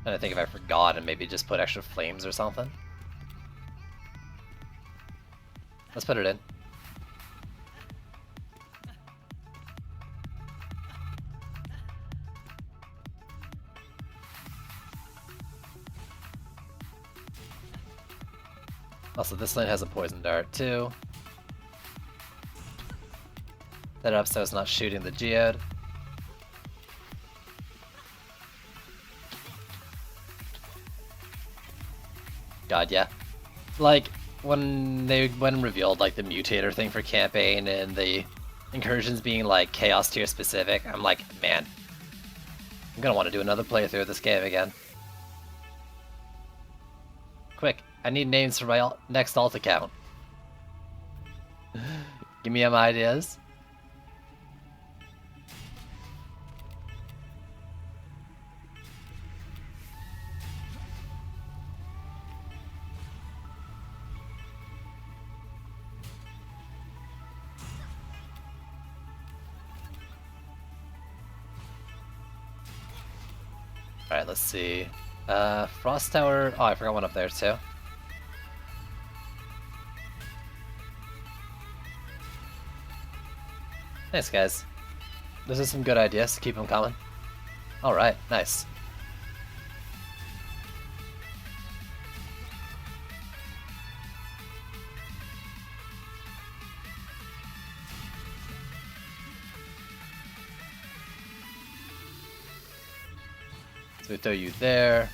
And I think if I forgot and maybe just put extra flames or something. Let's put it in. Also, this lane has a poison dart too. Set it up so it's not shooting the geode. God, yeah. Like, when revealed like the mutator thing for campaign and the incursions being like chaos tier specific, I'm like, man, I'm gonna want to do another playthrough of this game again. Quick, I need names for my next alt account. Give me some ideas. Alright, let's see. Frost Tower. Oh, I forgot one up there too. Nice, guys. Those are some good ideas. Keep them coming. Alright, nice. So we throw you there.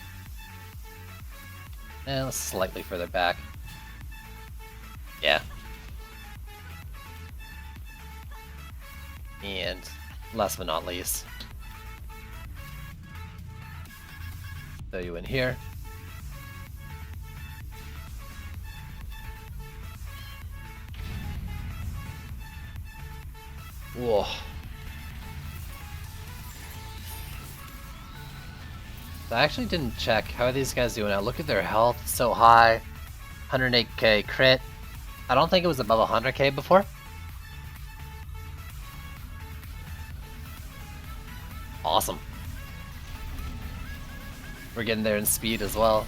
And let's slightly further back. Yeah. And last but not least, throw you in here. Whoa. I actually didn't check. How are these guys doing now? Look at their health, so high. 108k crit. I don't think it was above 100k before. Awesome. We're getting there in speed as well.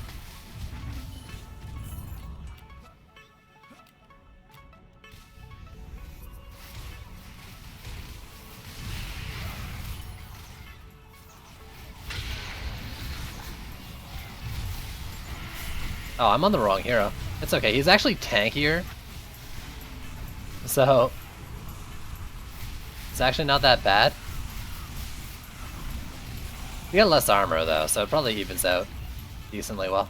Oh, I'm on the wrong hero. It's okay, he's actually tankier. So it's actually not that bad. We got less armor though, so it probably evens out decently well.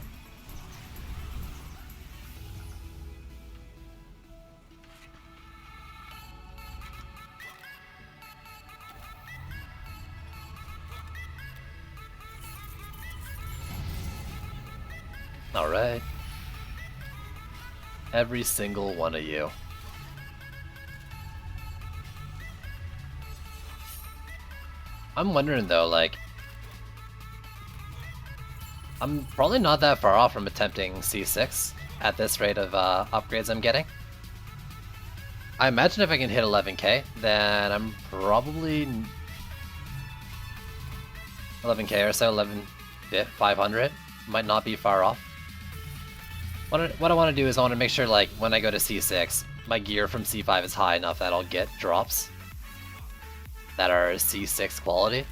Alright. Every single one of you. I'm wondering though, like, I'm probably not that far off from attempting C6 at this rate of upgrades I'm getting. I imagine if I can hit 11k, then I'm probably 11k or so, 500, might not be far off. What I want to do is I want to make sure, like, when I go to C6, my gear from C5 is high enough that I'll get drops that are C6 quality.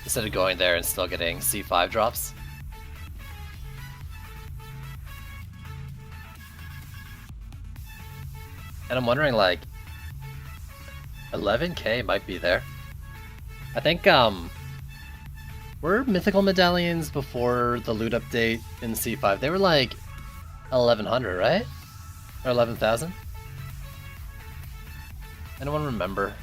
Instead of going there and still getting C5 drops. And I'm wondering, like, 11k might be there. I think, were mythical medallions before the loot update in C5? They were like 1100, right? Or 11,000? Anyone remember?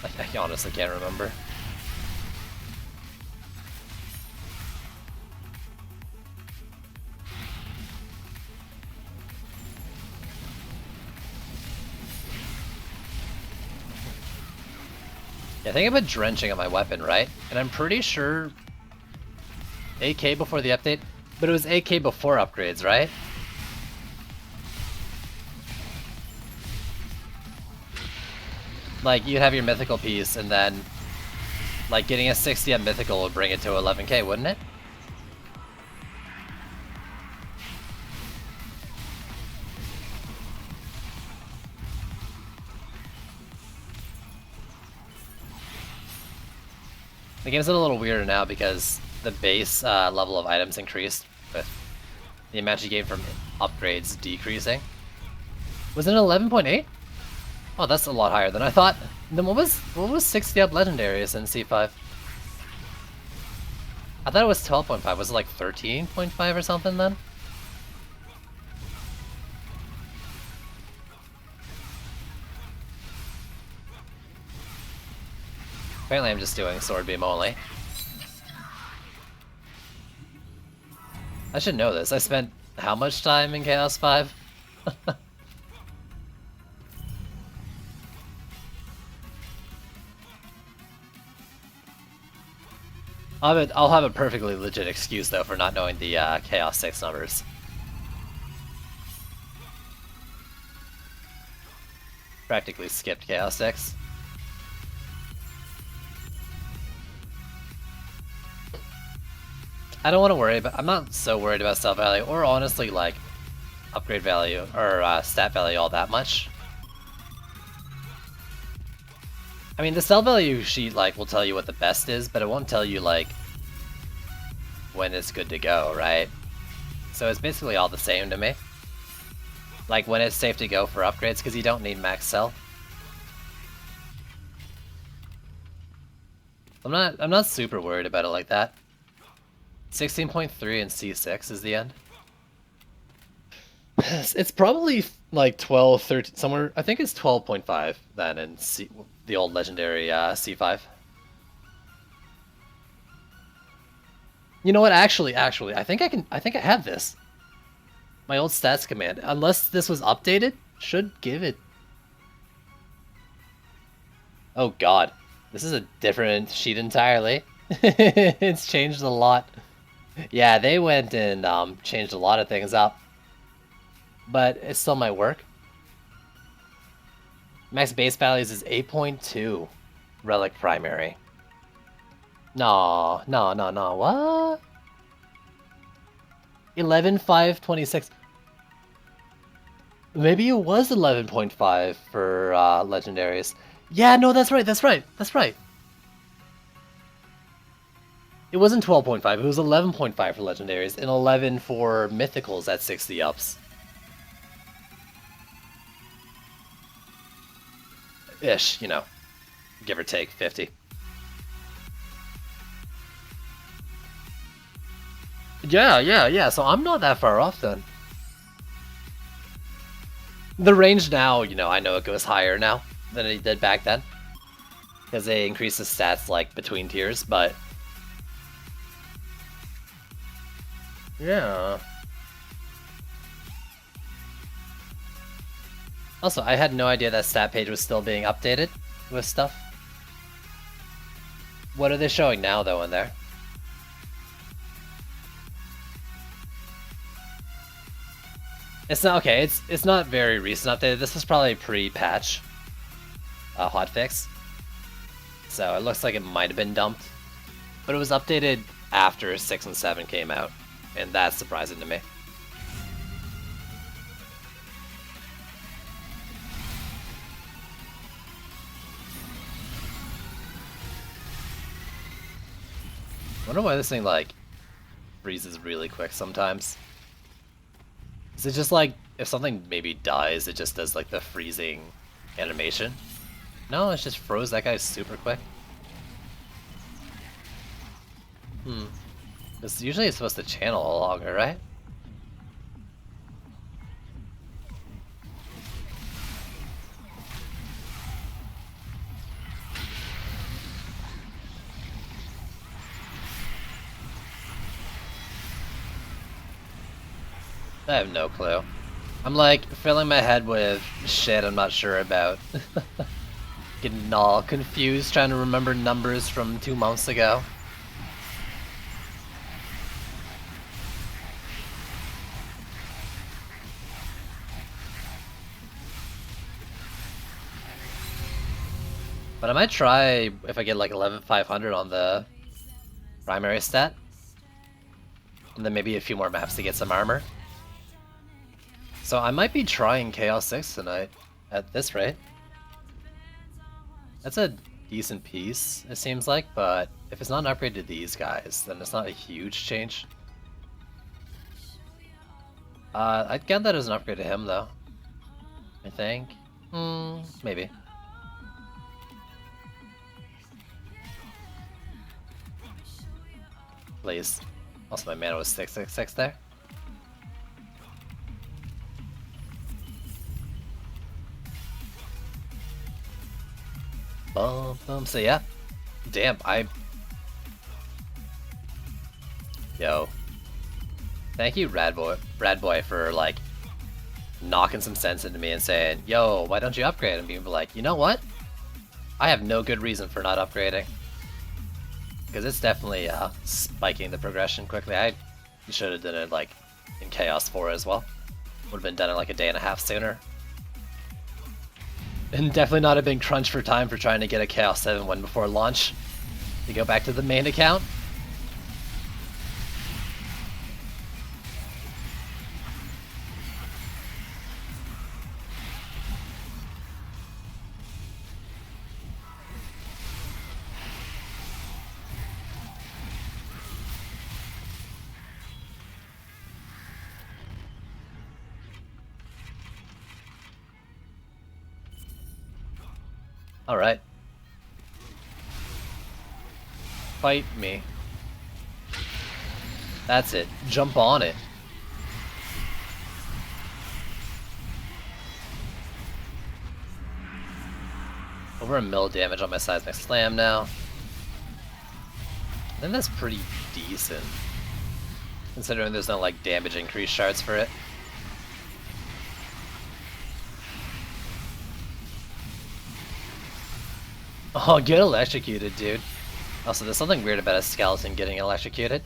I honestly can't remember. Yeah, I think I put drenching on my weapon, right? And I'm pretty sure AK before the update, but it was AK before upgrades, right? Like, you'd have your mythical piece, and then, like, getting a 60 on mythical would bring it to 11k, wouldn't it? The game's a little weirder now because the base level of items increased with the amount you gain from upgrades decreasing. Was it 11.8? Oh, that's a lot higher than I thought. Then what was 60 up legendaries in C5? I thought it was 12.5. Was it like 13.5 or something then? Apparently I'm just doing sword beam only. I should know this. I spent how much time in Chaos 5? I'll have a perfectly legit excuse though for not knowing the Chaos 6 numbers. Practically skipped Chaos 6. I don't want to worry about. I'm not so worried about stat value, or honestly like upgrade value or stat value all that much. I mean, the stat value sheet like will tell you what the best is, but it won't tell you like when it's good to go, right? So it's basically all the same to me. Like when it's safe to go for upgrades, because you don't need max cell. I'm not super worried about it like that. 16.3 and C6 is the end. It's probably like 12, 13, somewhere. I think it's 12.5 then in the old legendary C5. You know what? Actually, I think I have this. My old stats command, unless this was updated, should give it. Oh God, this is a different sheet entirely. It's changed a lot. Yeah, they went and changed a lot of things up. But it still might work. Max base values is 8.2. Relic primary. No, what? 11.526. Maybe it was 11.5 for legendaries. Yeah, no, that's right. It wasn't 12.5, it was 11.5 for legendaries, and 11 for mythicals at 60 ups. Ish, you know, give or take 50. Yeah, so I'm not that far off then. The range now, you know, I know it goes higher now than it did back then. Because they increase the stats, like, between tiers, but... yeah. Also, I had no idea that stat page was still being updated with stuff. What are they showing now, though, in there? It's not okay. It's not very recent updated. This was probably pre-patch hotfix, so it looks like it might have been dumped, but it was updated after 6 and 7 came out, and that's surprising to me. I wonder why this thing like freezes really quick sometimes. Is it just like if something maybe dies, it just does like the freezing animation? No, it just froze that guy super quick. Because usually it's supposed to channel longer, right? I have no clue. I'm like filling my head with shit I'm not sure about. Getting all confused trying to remember numbers from 2 months ago. But I might try if I get like 11,500 on the primary stat. And then maybe a few more maps to get some armor. So I might be trying Chaos 6 tonight at this rate. That's a decent piece, it seems like, but if it's not an upgrade to these guys, then it's not a huge change. I'd get that as an upgrade to him, though. I think. Maybe. Please. Also, my mana was 666 there. Boom, boom. So yeah. Damn, Yo. Thank you, Radboy, for, like, knocking some sense into me and saying, yo, why don't you upgrade? And being like, you know what? I have no good reason for not upgrading. Because it's definitely spiking the progression quickly. I should have done it, like, in Chaos 4 as well. Would have been done in, like, a day and a half sooner. And definitely not have been crunched for time for trying to get a Chaos 7 win before launch. To go back to the main account. Alright. Fight me. That's it. Jump on it. Over 1 mil damage on my Seismic Slam now. I think that's pretty decent. Considering there's no, like, damage increase shards for it. Oh, get electrocuted, dude. Also, there's something weird about a skeleton getting electrocuted.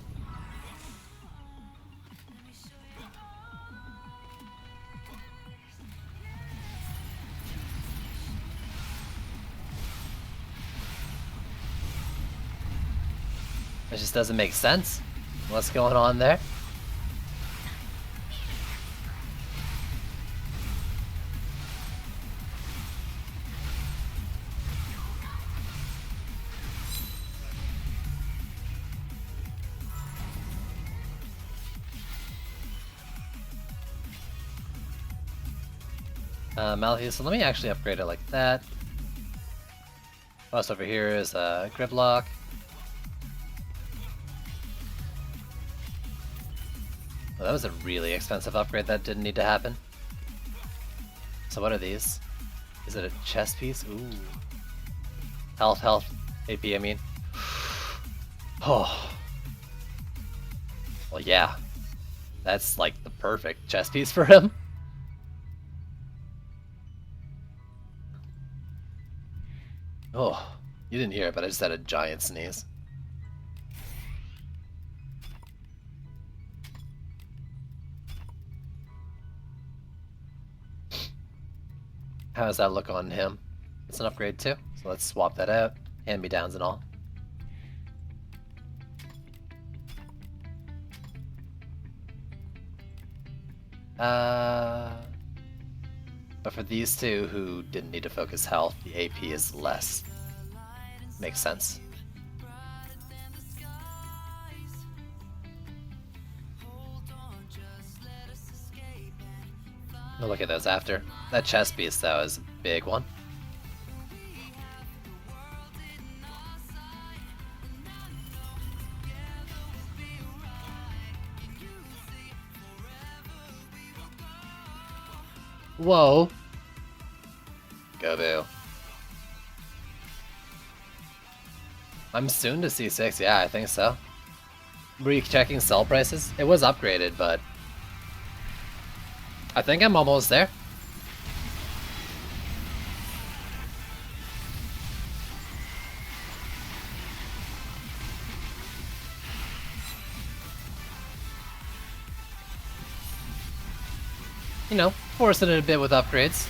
It just doesn't make sense. What's going on there? Malphite, so let me actually upgrade it like that. Plus over here is Gridlock. Well, that was a really expensive upgrade that didn't need to happen. So what are these? Is it a chest piece? Ooh. Health, AP, I mean. Oh. Well, yeah. That's like the perfect chest piece for him. Oh, you didn't hear it, but I just had a giant sneeze. How does that look on him? It's an upgrade too, so let's swap that out. Hand-me-downs and all. But for these two who didn't need to focus health, the AP is less. Makes sense. We'll look at those after. That chest piece, though, is a big one. Whoa. Go boo. I'm soon to C6, yeah, I think so. Were you checking sell prices? It was upgraded, but I think I'm almost there. You know, forcing it a bit with upgrades.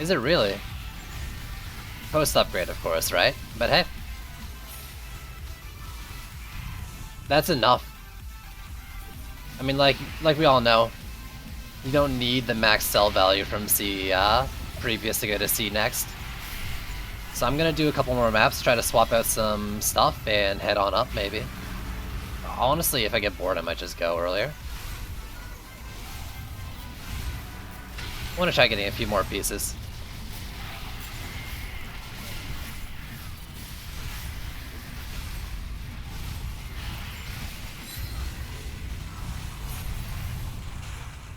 Is it really? Post upgrade, of course, right? But hey. That's enough. I mean, like we all know, you don't need the max sell value from C previous to go to C next. So I'm gonna do a couple more maps, try to swap out some stuff, and head on up, maybe. Honestly, if I get bored, I might just go earlier. I want to try getting a few more pieces.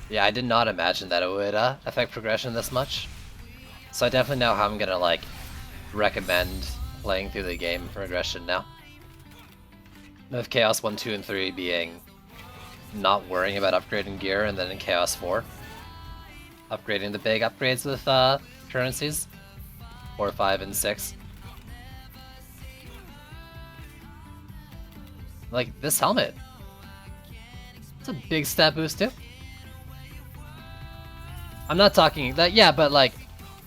Yeah, I did not imagine that it would affect progression this much. So I definitely know how I'm gonna like recommend playing through the game progression now. With Chaos 1, 2, and 3 being not worrying about upgrading gear, and then in Chaos 4, upgrading the big upgrades with currencies, 4, 5, and 6. Like, this helmet. It's a big stat boost too. I'm not talking that, yeah, but like,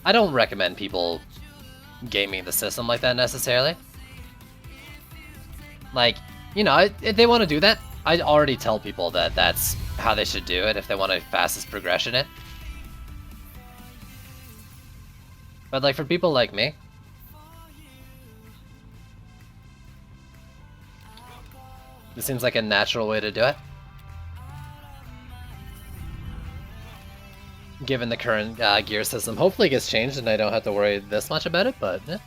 I don't recommend people gaming the system like that necessarily. Like, you know, if they want to do that, I'd already tell people that that's how they should do it if they want a fastest progression in. But like for people like me, this seems like a natural way to do it. Given the current gear system, hopefully it gets changed and I don't have to worry this much about it, but eh.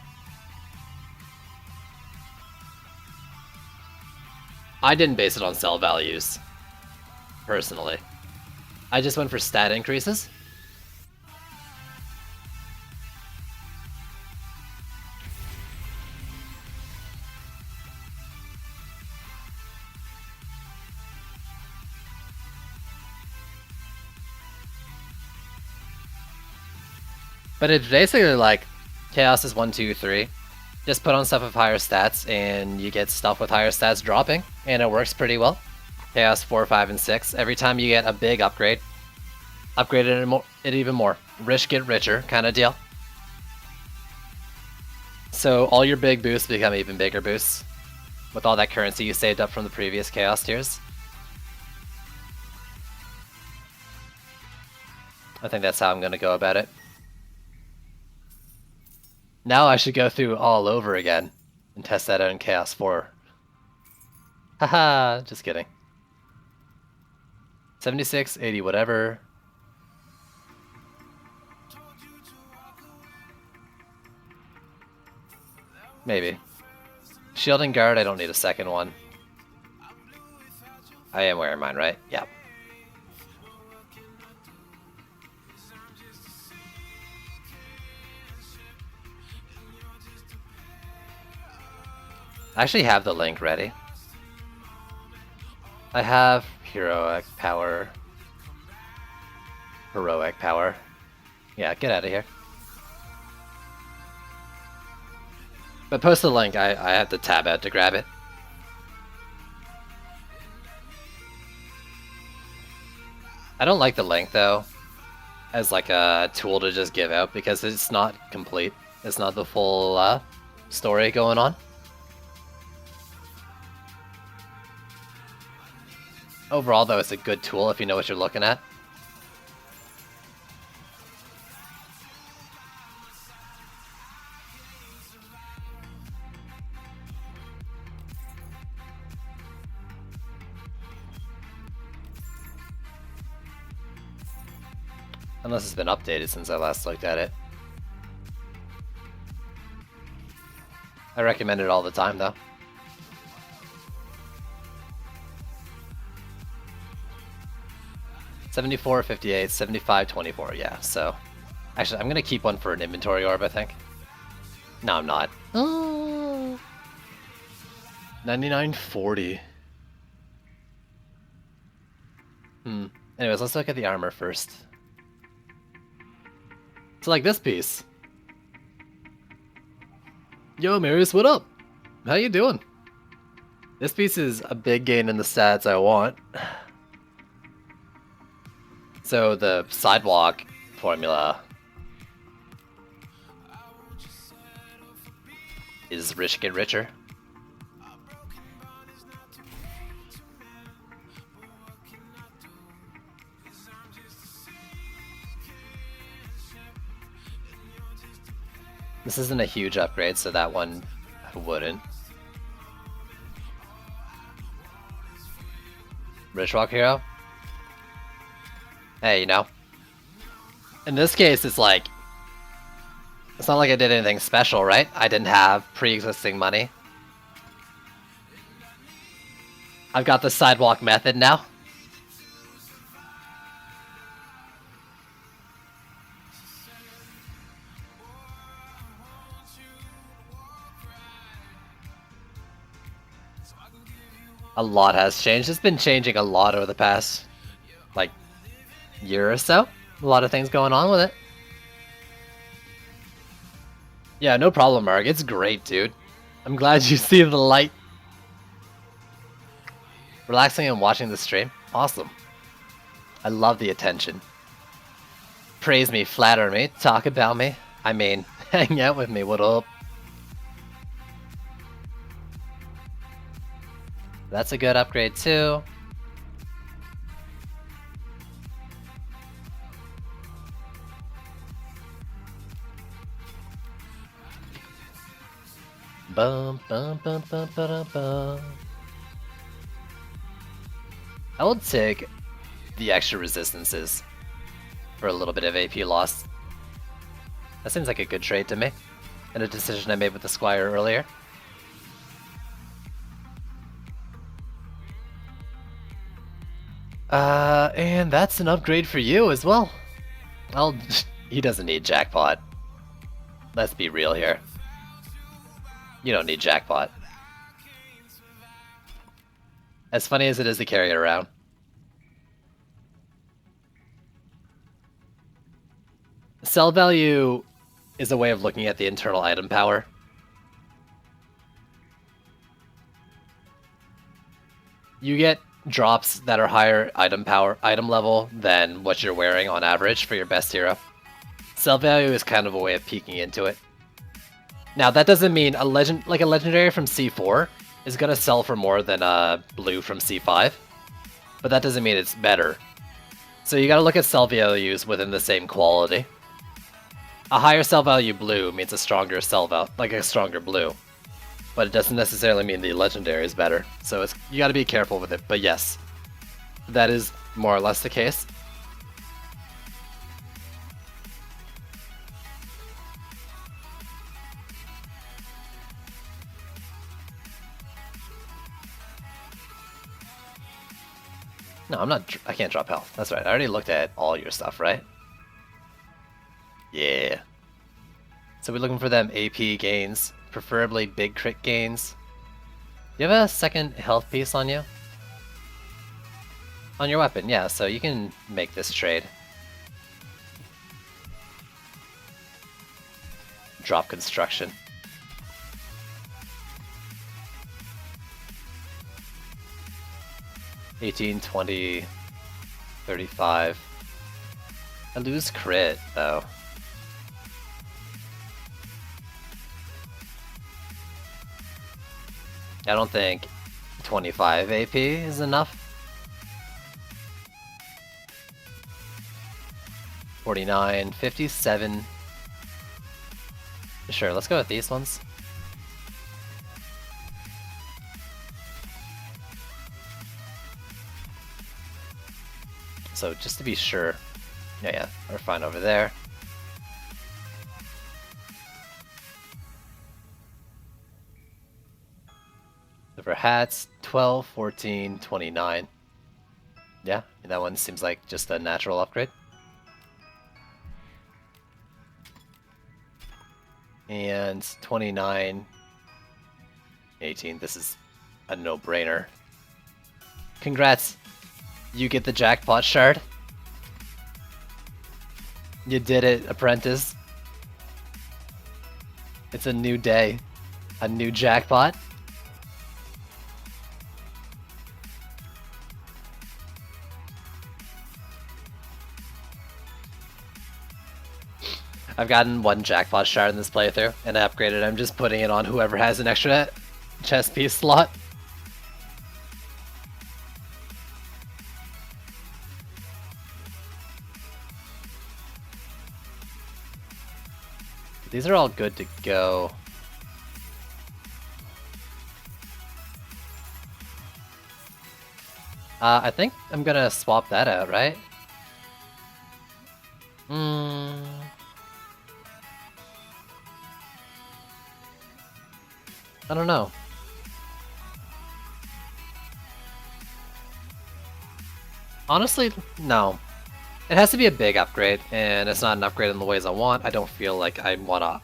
I didn't base it on cell values, personally. I just went for stat increases. But it's basically like Chaos is 1, 2, 3. Just put on stuff with higher stats and you get stuff with higher stats dropping, and it works pretty well. Chaos 4, 5, and 6. Every time you get a big upgrade, upgrade it even more. Rich get richer kind of deal. So all your big boosts become even bigger boosts with all that currency you saved up from the previous Chaos tiers. I think that's how I'm going to go about it. Now I should go through all over again and test that out in Chaos 4. Haha, just kidding. 76, 80, whatever. Maybe. Shield and guard, I don't need a second one. I am wearing mine, right? Yeah. I actually have the link ready. I have heroic power. Heroic power. Yeah, get out of here. But post the link, I have to tab out to grab it. I don't like the link though, as like a tool to just give out because it's not complete. It's not the full story going on. Overall though, it's a good tool if you know what you're looking at. Unless it's been updated since I last looked at it. I recommend it all the time though. $74, $58, $75, $24, yeah, so... Actually, I'm gonna keep one for an inventory orb, I think. No, I'm not. Oh. 99.40. Anyways, let's look at the armor first. So like this piece. Yo, Marius, what up? How you doing? This piece is a big gain in the stats I want. So the sidewalk formula is rich get richer. This isn't a huge upgrade, so that one I wouldn't. Rich Rock Hero? Hey, you know. In this case, it's like... It's not like I did anything special, right? I didn't have pre-existing money. I've got the sidewalk method now. A lot has changed. It's been changing a lot over the past, like, year or so. A lot of things going on with it. Yeah, no problem, Mark. It's great, dude. I'm glad you see the light. Relaxing and watching the stream. Awesome. I love the attention. Praise me, flatter me, talk about me. I mean, hang out with me, what up? That's a good upgrade too. Bum bum bum bum bum bum. I will take the extra resistances for a little bit of AP loss. That seems like a good trade to me, and a decision I made with the Squire earlier. And that's an upgrade for you as well. He doesn't need Jackpot. Let's be real here. You don't need Jackpot. As funny as it is to carry it around. Sell value is a way of looking at the internal item power. You get drops that are higher item level than what you're wearing on average for your best hero. Sell value is kind of a way of peeking into it. Now that doesn't mean a legendary from C4 is gonna sell for more than a blue from C5, but that doesn't mean it's better. So you gotta look at sell values within the same quality. A higher sell value blue means a stronger stronger blue, but it doesn't necessarily mean the legendary is better. So you gotta be careful with it. But yes, that is more or less the case. No, I can't drop health. That's right. I already looked at all your stuff, right? Yeah. So we're looking for them AP gains, preferably big crit gains. Do you have a second health piece on you? On your weapon, yeah, so you can make this trade. Drop construction. $18, $20, $35. I lose crit, though. I don't think 25 AP is enough. 49, 57. Sure, let's go with these ones. So just to be sure, yeah, we're fine over there. So for hats, 12, 14, 29. Yeah, that one seems like just a natural upgrade. And 29, 18, this is a no-brainer. Congrats! You get the jackpot shard. You did it, apprentice. It's a new day. A new jackpot. I've gotten one jackpot shard in this playthrough, and I upgraded. I'm just putting it on whoever has an extra chest piece slot. These are all good to go. I think I'm gonna swap that out, right? I don't know. Honestly, no. It has to be a big upgrade, and it's not an upgrade in the ways I want. I don't feel like I wanna...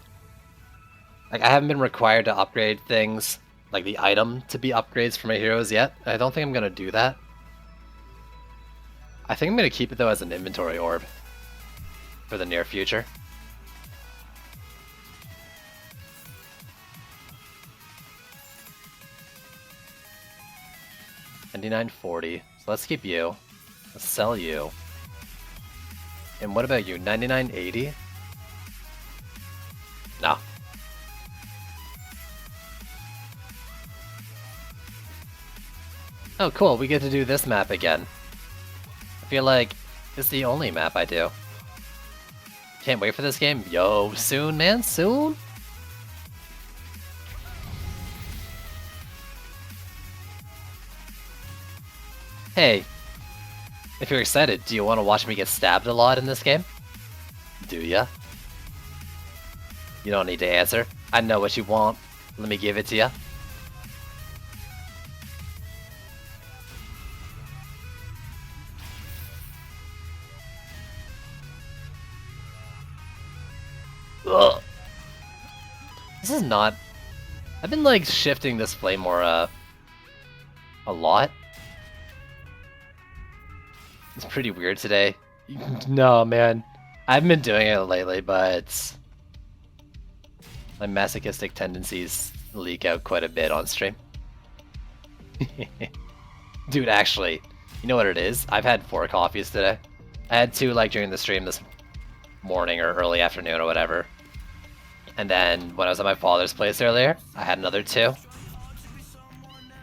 Like, I haven't been required to upgrade things like the item to be upgrades for my heroes yet. I don't think I'm gonna do that. I think I'm gonna keep it though as an inventory orb for the near future. $99.40. So let's keep you. Let's sell you. And what about you? $99.80? No. Oh, cool. We get to do this map again. I feel like it's the only map I do. Can't wait for this game. Yo, soon, man. Soon. Hey, if you're excited, do you want to watch me get stabbed a lot in this game? Do ya? You don't need to answer. I know what you want. Let me give it to ya. Ugh. This is not... I've been like shifting this Flamewar a lot. It's pretty weird today. No, man. I haven't been doing it lately, but my masochistic tendencies leak out quite a bit on stream. Dude, actually, you know what it is? I've had 4 coffees today. I had 2 like during the stream this morning or early afternoon or whatever. And then when I was at my father's place earlier, I had another 2.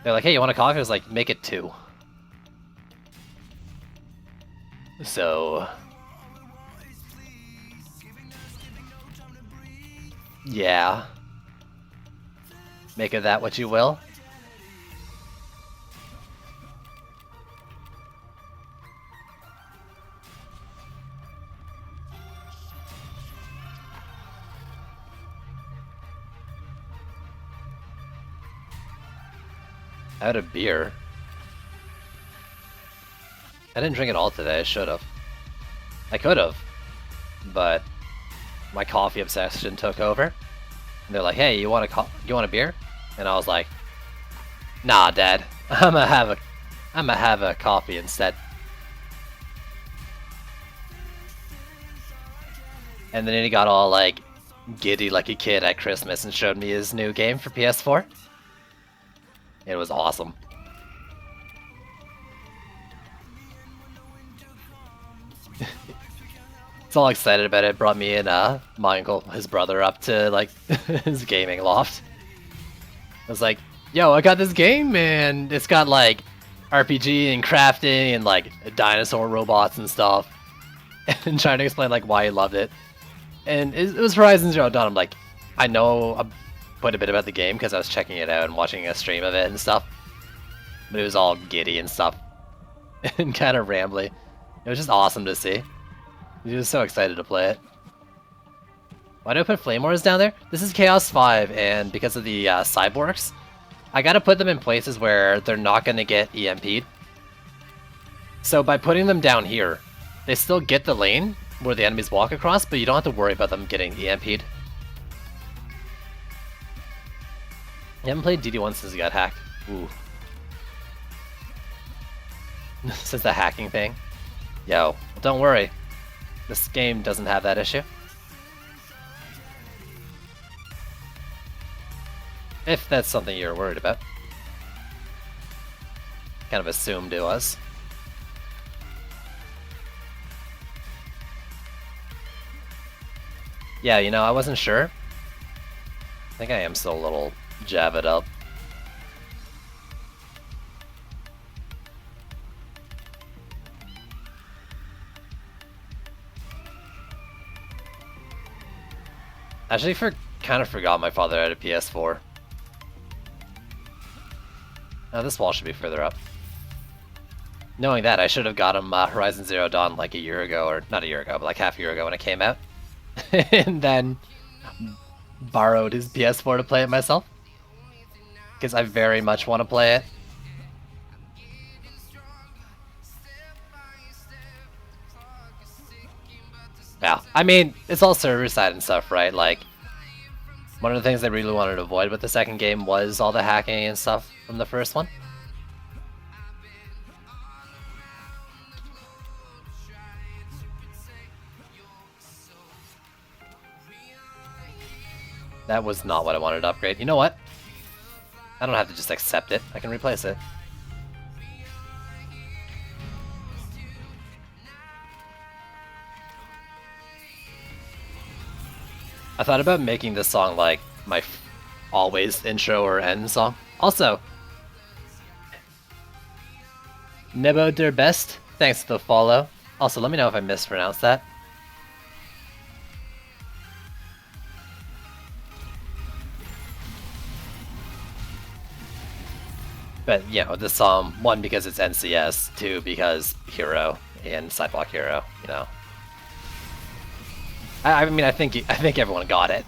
They're like, hey, you want a coffee? I was like, make it 2. So... yeah. Make of that what you will. I had a beer. I didn't drink it all today, I should have. I could have, but my coffee obsession took over. And they're like, hey, you want a beer? And I was like, nah, Dad. I'm gonna have a coffee instead. And then he got all like giddy like a kid at Christmas and showed me his new game for PS4. It was awesome. It's all excited about it. Brought me and my uncle, his brother, up to like his gaming loft. I was like, yo, I got this game and it's got like RPG and crafting and like dinosaur robots and stuff. And trying to explain like why he loved it. And it was Horizon Zero Dawn. I'm like, I know quite a bit about the game because I was checking it out and watching a stream of it and stuff. But it was all giddy and stuff. And kind of rambly. It was just awesome to see. He was so excited to play it. Why do I put Flame Wars down there? This is Chaos 5, and because of the cyborgs, I gotta put them in places where they're not gonna get EMP'd. So by putting them down here, they still get the lane where the enemies walk across, but you don't have to worry about them getting EMP'd. You haven't played DD1 since you got hacked. Ooh. Since the hacking thing. Yo, don't worry. This game doesn't have that issue. If that's something you're worried about. Kind of assumed it was. Yeah, you know, I wasn't sure. I think I am still a little jabbed up. Actually, kind of forgot my father had a PS4. Now this wall should be further up. Knowing that, I should have got him Horizon Zero Dawn like a year ago, or not a year ago, but like half a year ago when it came out. And then borrowed his PS4 to play it myself. Because I very much want to play it. Yeah, I mean, it's all server side and stuff, right? Like, One of the things they really wanted to avoid with the second game was all the hacking and stuff from the first one. That was not what I wanted to upgrade. You know what? I don't have to just accept it. I can replace it. I thought about making this song like my always intro or end song. Also, Nebo der Best, thanks for the follow. Also, let me know if I mispronounced that. But, you know, this song, one, because it's NCS, two, because Hero and Sidewalk Hero, you know. I mean, I think everyone got it.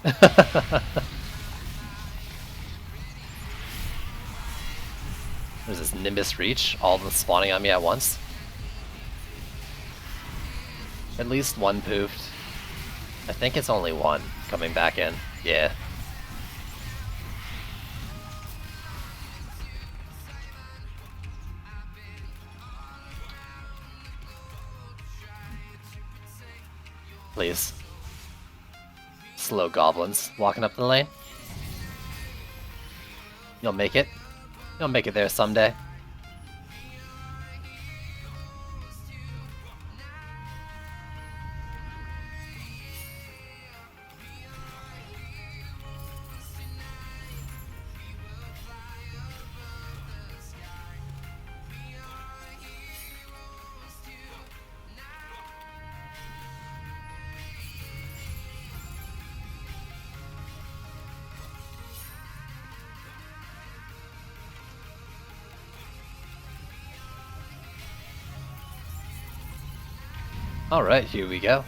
There's this Nimbus Reach, all of them spawning on me at once. At least one poofed. I think it's only one coming back in. Yeah. Please. Slow goblins walking up the lane. You'll make it. You'll make it there someday. Alright, here we go.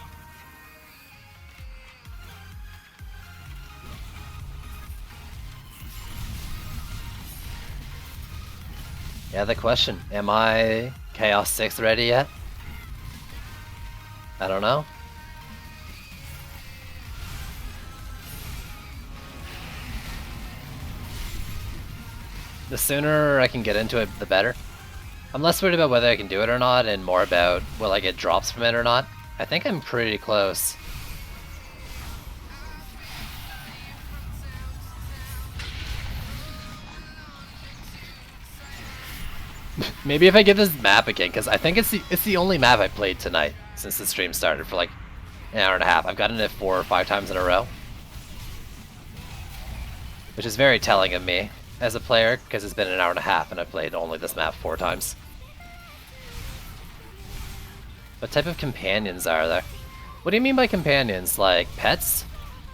Yeah, the question, am I Chaos 6 ready yet? I don't know. The sooner I can get into it, the better. I'm less worried about whether I can do it or not, and more about will I get drops from it or not. I think I'm pretty close. Maybe if I get this map again, because I think it's the only map I played tonight since the stream started for like an hour and a half. I've gotten it 4 or 5 times in a row, which is very telling of me as a player, because it's been an hour and a half and I've played only this map 4 times. What type of companions are there? What do you mean by companions? Like pets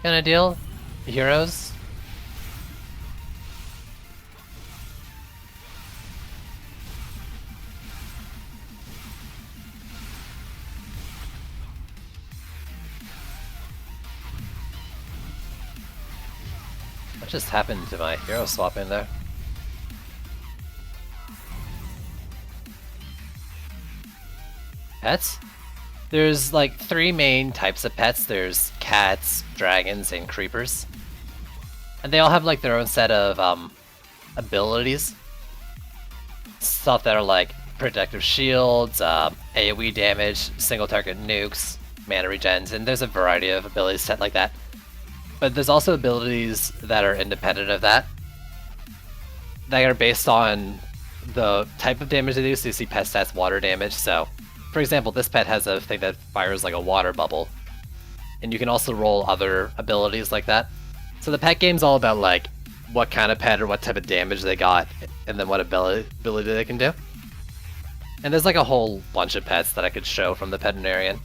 kind of deal? Heroes? What just happened to my hero swapping there? Pets? There's like 3 main types of pets. There's cats, dragons, and creepers. And they all have like their own set of abilities. Stuff that are like protective shields, AoE damage, single target nukes, mana regens, and there's a variety of abilities set like that. But there's also abilities that are independent of that. That are based on the type of damage they do. So you see pet stats, water damage. So, for example, this pet has a thing that fires like a water bubble. And you can also roll other abilities like that. So the pet game's all about like what kind of pet or what type of damage they got, and then what ability they can do. And there's like a whole bunch of pets that I could show from the Peterinarian,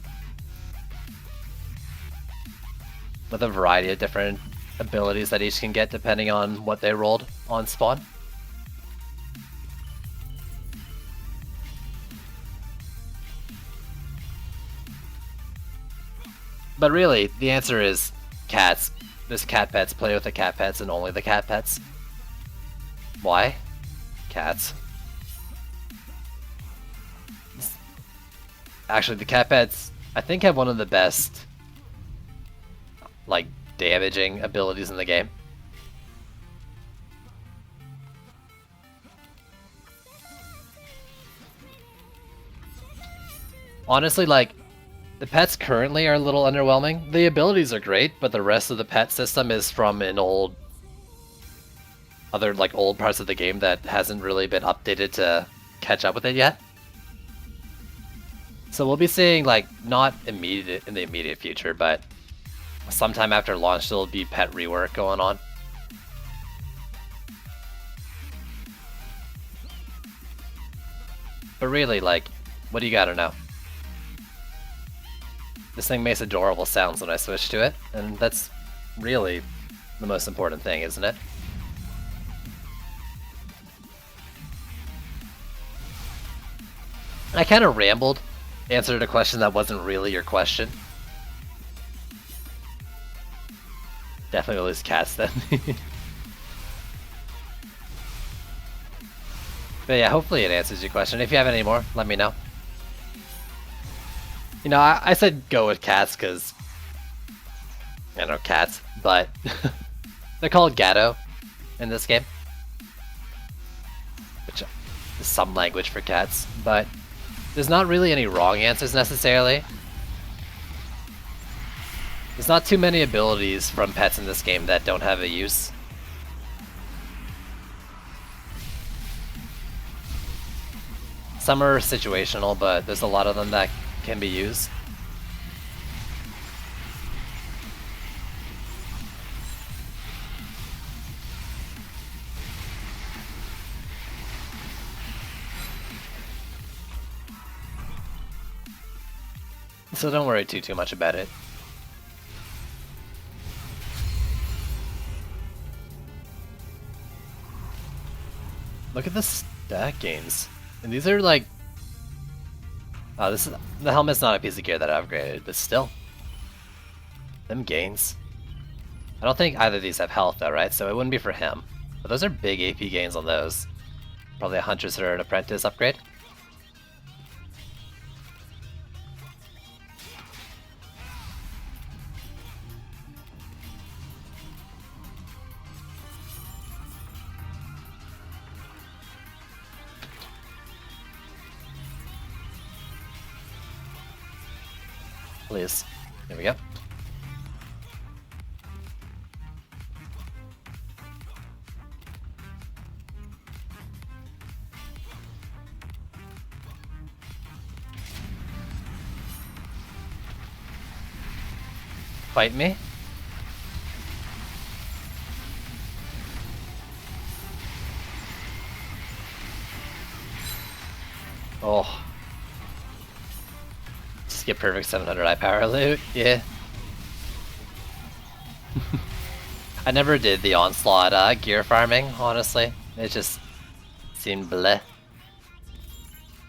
with a variety of different abilities that each can get depending on what they rolled on spawn. But really, the answer is cats. There's cat pets, play with the cat pets, and only the cat pets. Why? Cats. Actually, the cat pets, I think, have one of the best like damaging abilities in the game. honestly, like, the pets currently are a little underwhelming. The abilities are great, but the rest of the pet system is from an old parts of the game that hasn't really been updated to catch up with it yet. So we'll be seeing, like, not immediate in the immediate future, but sometime after launch there'll be pet rework going on. But really, like, what do you gotta know? This thing makes adorable sounds when I switch to it, and that's really the most important thing, isn't it? I kind of rambled, answered a question that wasn't really your question. Definitely lose cats then. But yeah, hopefully it answers your question. If you have any more, let me know. You know, I said go with cats because, I don't know, cats, but they're called Gato in this game. Which is some language for cats, but there's not really any wrong answers necessarily. There's not too many abilities from pets in this game that don't have a use. Some are situational, but there's a lot of them that can be used. So don't worry too much about it. Look at the stat gains. And these are like... Oh, the helmet's not a piece of gear that I upgraded, but still. Them gains. I don't think either of these have health though, right? So it wouldn't be for him. But those are big AP gains on those. Probably a Huntress or an Apprentice upgrade. Please. There we go. Fight me? Oh. Just get perfect 700 eye power loot, yeah. I never did the Onslaught gear farming, honestly. It just seemed bleh.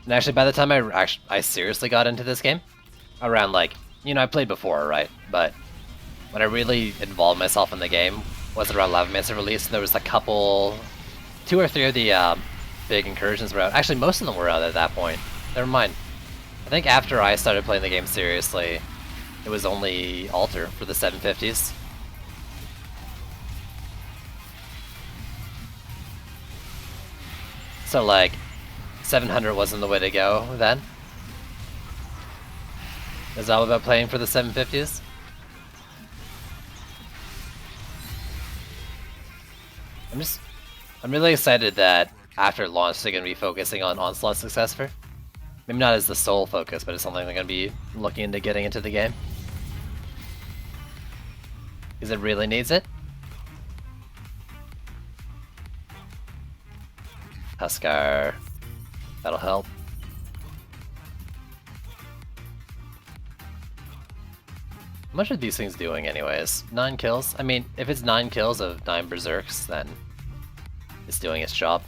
And actually, by the time I seriously got into this game, around like, you know, I played before, right? But when I really involved myself in the game was around Lavamancer release, and there was a couple, 2 or 3 of the big incursions were out. Actually, most of them were out at that point. Never mind. I think after I started playing the game seriously, it was only Alter for the 750s. So like, 700 wasn't the way to go then. Is all about playing for the 750s? I'm really excited that after launch they're going to be focusing on Onslaught Successor. Maybe not as the sole focus, but it's something they're going to be looking into getting into the game. Because it really needs it. Huskar. That'll help. How much are these things doing anyways? 9 kills? I mean, if it's 9 kills of 9 Berserks, then it's doing its job.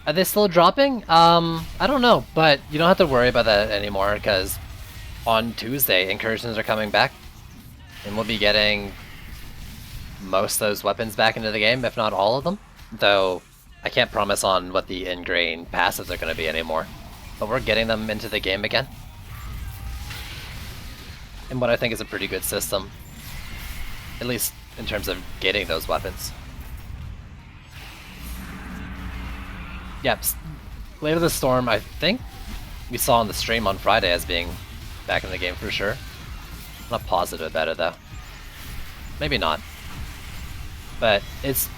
Are they still dropping? I don't know, but you don't have to worry about that anymore because on Tuesday, incursions are coming back, and we'll be getting most of those weapons back into the game, if not all of them. Though I can't promise on what the ingrained passives are going to be anymore, but we're getting them into the game again. And what I think is a pretty good system, at least in terms of getting those weapons. Yep, Blade of the Storm, I think we saw on the stream on Friday as being back in the game for sure. I'm not positive about it though. Maybe not. But it's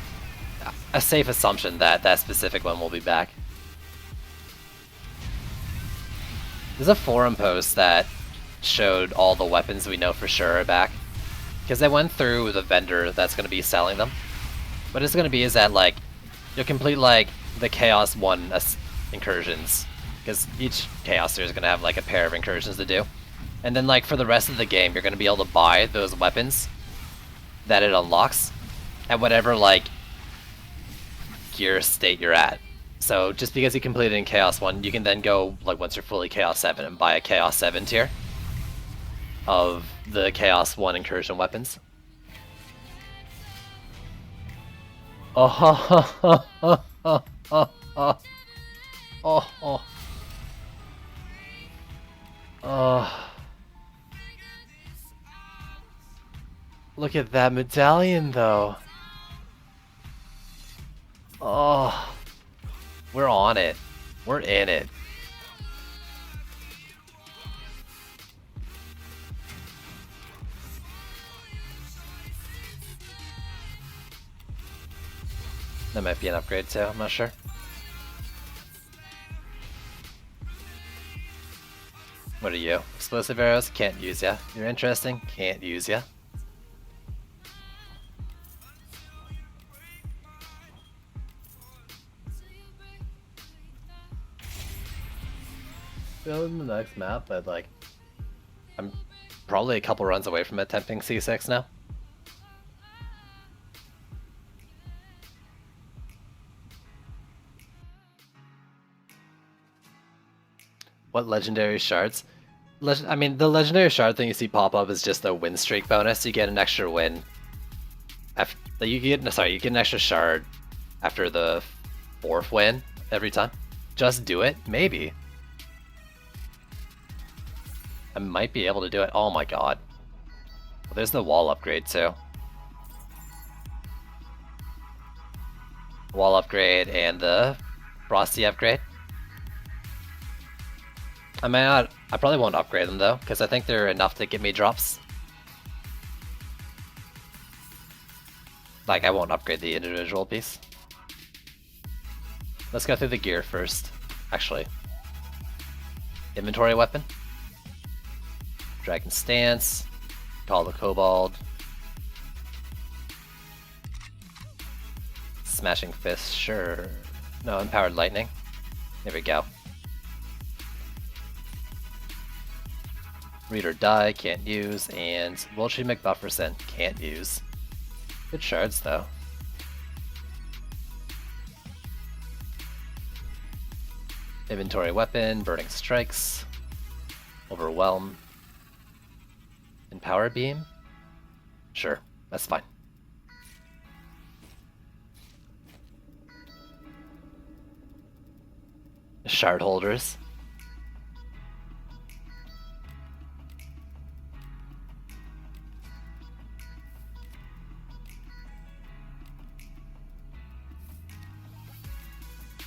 a safe assumption that that specific one will be back. There's a forum post that showed all the weapons we know for sure are back. Because they went through the vendor that's going to be selling them. What it's going to be is that, like, you'll complete, like, the Chaos 1 incursions. Because each Chaoser is going to have, like, a pair of incursions to do. And then, like, for the rest of the game, you're going to be able to buy those weapons that it unlocks at whatever, like, gear state you're at. So just because you completed in Chaos 1, you can then go, like, once you're fully Chaos 7 and buy a Chaos 7 tier of the Chaos 1 incursion weapons. Look at that medallion though. Oh, we're on it. We're in it. That might be an upgrade too, I'm not sure. What are you? Explosive arrows? Can't use ya. You're interesting? Can't use ya. Building the next map, but like, I'm probably a couple runs away from attempting C6 now. What legendary shards? I mean, the legendary shard thing you see pop up is just a win streak bonus. You get an extra win. You get an extra shard after the 4th win every time. Just do it, maybe. I might be able to do it. Oh my god. Well, there's the wall upgrade too. Wall upgrade and the Frosty upgrade. I probably won't upgrade them though, because I think they're enough to get me drops. Like, I won't upgrade the individual piece. Let's go through the gear first. Actually. Inventory weapon. Dragon Stance. Call the Kobold. Smashing Fist, sure. No, Empowered Lightning. There we go. Read or Die, can't use, and Wiltshire McBufferson, can't use. Good shards, though. Inventory weapon, Burning Strikes, Overwhelm, and Power Beam? Sure, that's fine. Shard holders.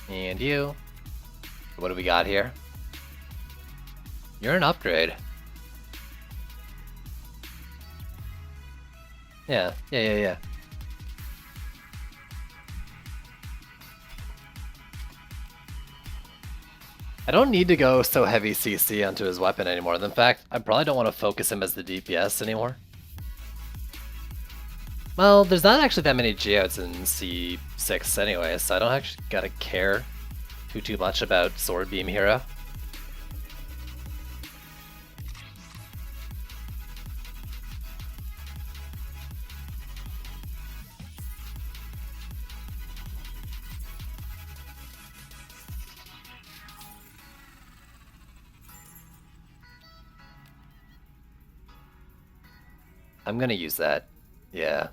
And you. What do we got here? You're an upgrade. Yeah. I don't need to go so heavy CC onto his weapon anymore. In fact, I probably don't want to focus him as the DPS anymore. Well, there's not actually that many geodes in C6 anyway, so I don't actually gotta care too much about Sword Beam Hero. I'm gonna use that. Yeah.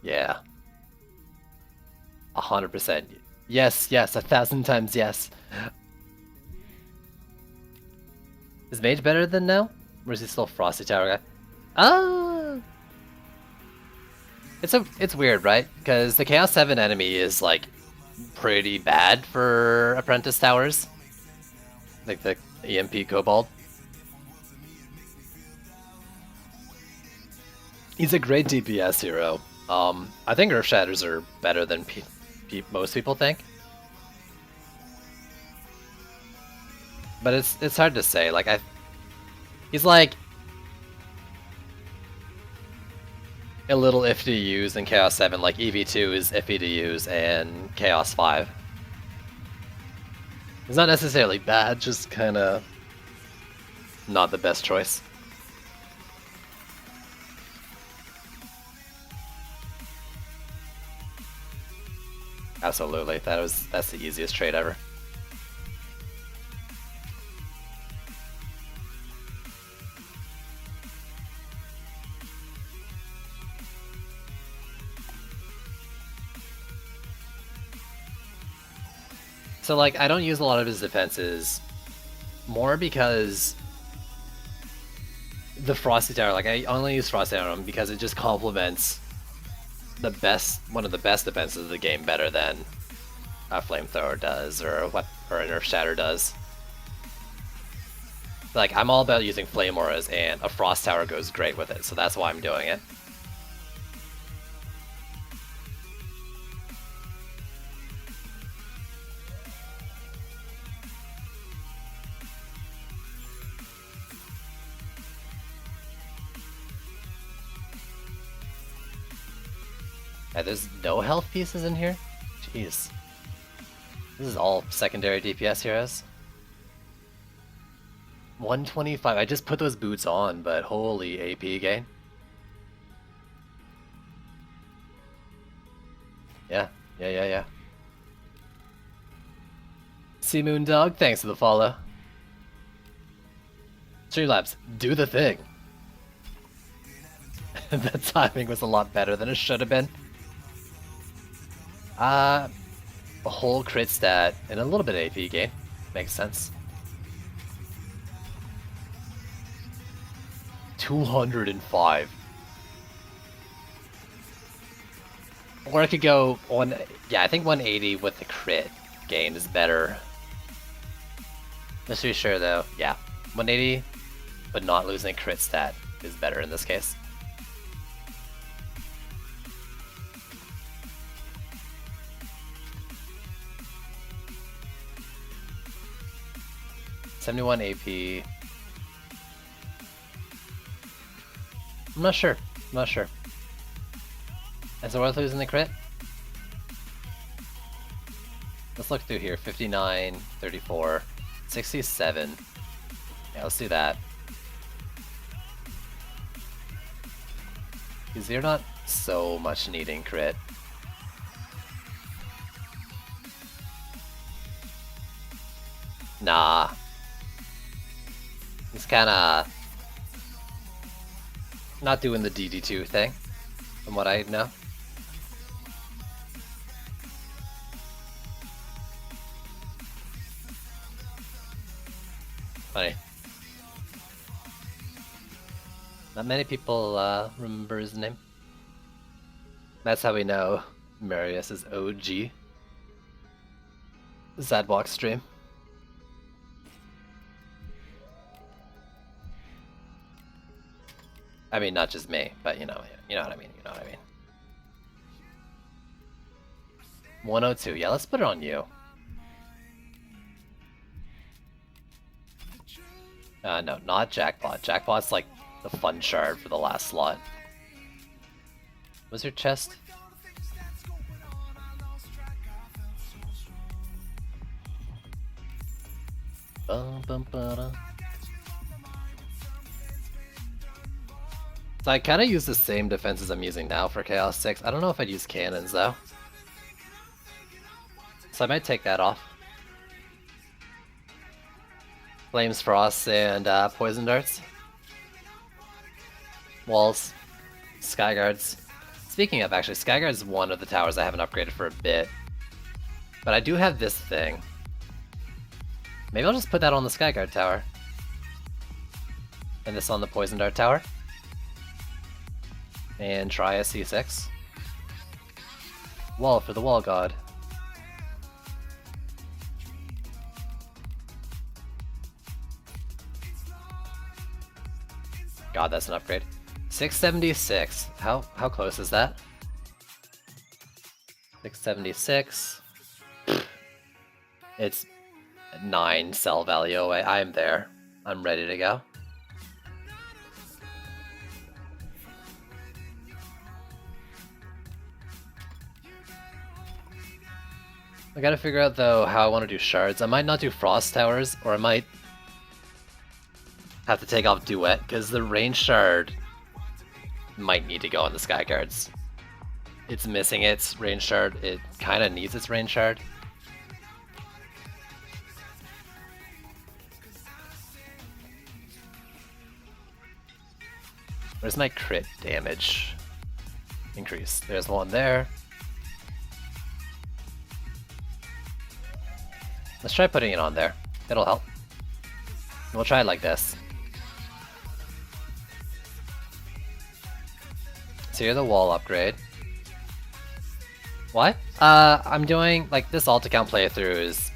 Yeah. 100%. Yes, yes, 1,000 times yes. Is Mage better than now? Or is he still Frosty Tower guy? Ah! It's weird, right? Because the Chaos 7 enemy is like pretty bad for Apprentice Towers. Like the EMP Kobold. He's a great DPS hero. I think Earth Shatters are better than most people think. But it's hard to say. Like he's like a little iffy to use in Chaos 7, like EV2 is iffy to use in Chaos 5. It's not necessarily bad, just kinda not the best choice. Absolutely, that's the easiest trade ever. So like, I don't use a lot of his defenses, more because the Frosty Tower, like I only use Frosty Tower on him because it just complements one of the best defenses of the game better than a Flamethrower does or an Earth Shatter does. Like, I'm all about using Flame Auras, and a Frost Tower goes great with it, so that's why I'm doing it. Yeah, there's no health pieces in here? Jeez. This is all secondary DPS heroes. 125, I just put those boots on, but holy AP gain. Yeah. Sea Moon Dog, thanks for the follow. Streamlabs, do the thing. The timing was a lot better than it should have been. A whole crit stat and a little bit of AP gain. Makes sense. 205. Or I could go on. Yeah, I think 180 with the crit gain is better. Just to be sure though, yeah, 180, but not losing a crit stat is better in this case. $71 AP. I'm not sure. Is it worth losing the crit? Let's look through here. 59, 34, 67. Yeah, let's do that. Because you're not so much needing crit. Nah. He's kinda not doing the DD2 thing, from what I know. Funny. Not many people remember his name. That's how we know Marius is OG. Zadbox stream. I mean, not just me, but you know what I mean. 102. Yeah, let's put it on you. No, not Jackpot. Jackpot's like the fun shard for the last slot. Was your chest? So I kind of use the same defenses I'm using now for Chaos 6. I don't know if I'd use cannons though. So I might take that off. Flames, Frost, and Poison Darts. walls, Skyguards. Speaking of, actually, Skyguard's one of the towers I haven't upgraded for a bit. But I do have this thing. Maybe I'll just put that on the Skyguard tower. And this on the Poison Dart tower. And try a C6. Wall for the Wall God. God, that's an upgrade. 676. How close is that? 676. It's 9 cell value away. I'm there. I'm ready to go. I gotta figure out though how I want to do shards. I might not do frost towers, or I might have to take off duet, because the range shard might need to go on the Skyguards. It's missing its range shard. It kind of needs its range shard. Where's my crit damage increase? There's one there. Let's try putting it on there. It'll help. We'll try it like this. So you're the wall upgrade. What? I'm doing, like, this alt account playthrough is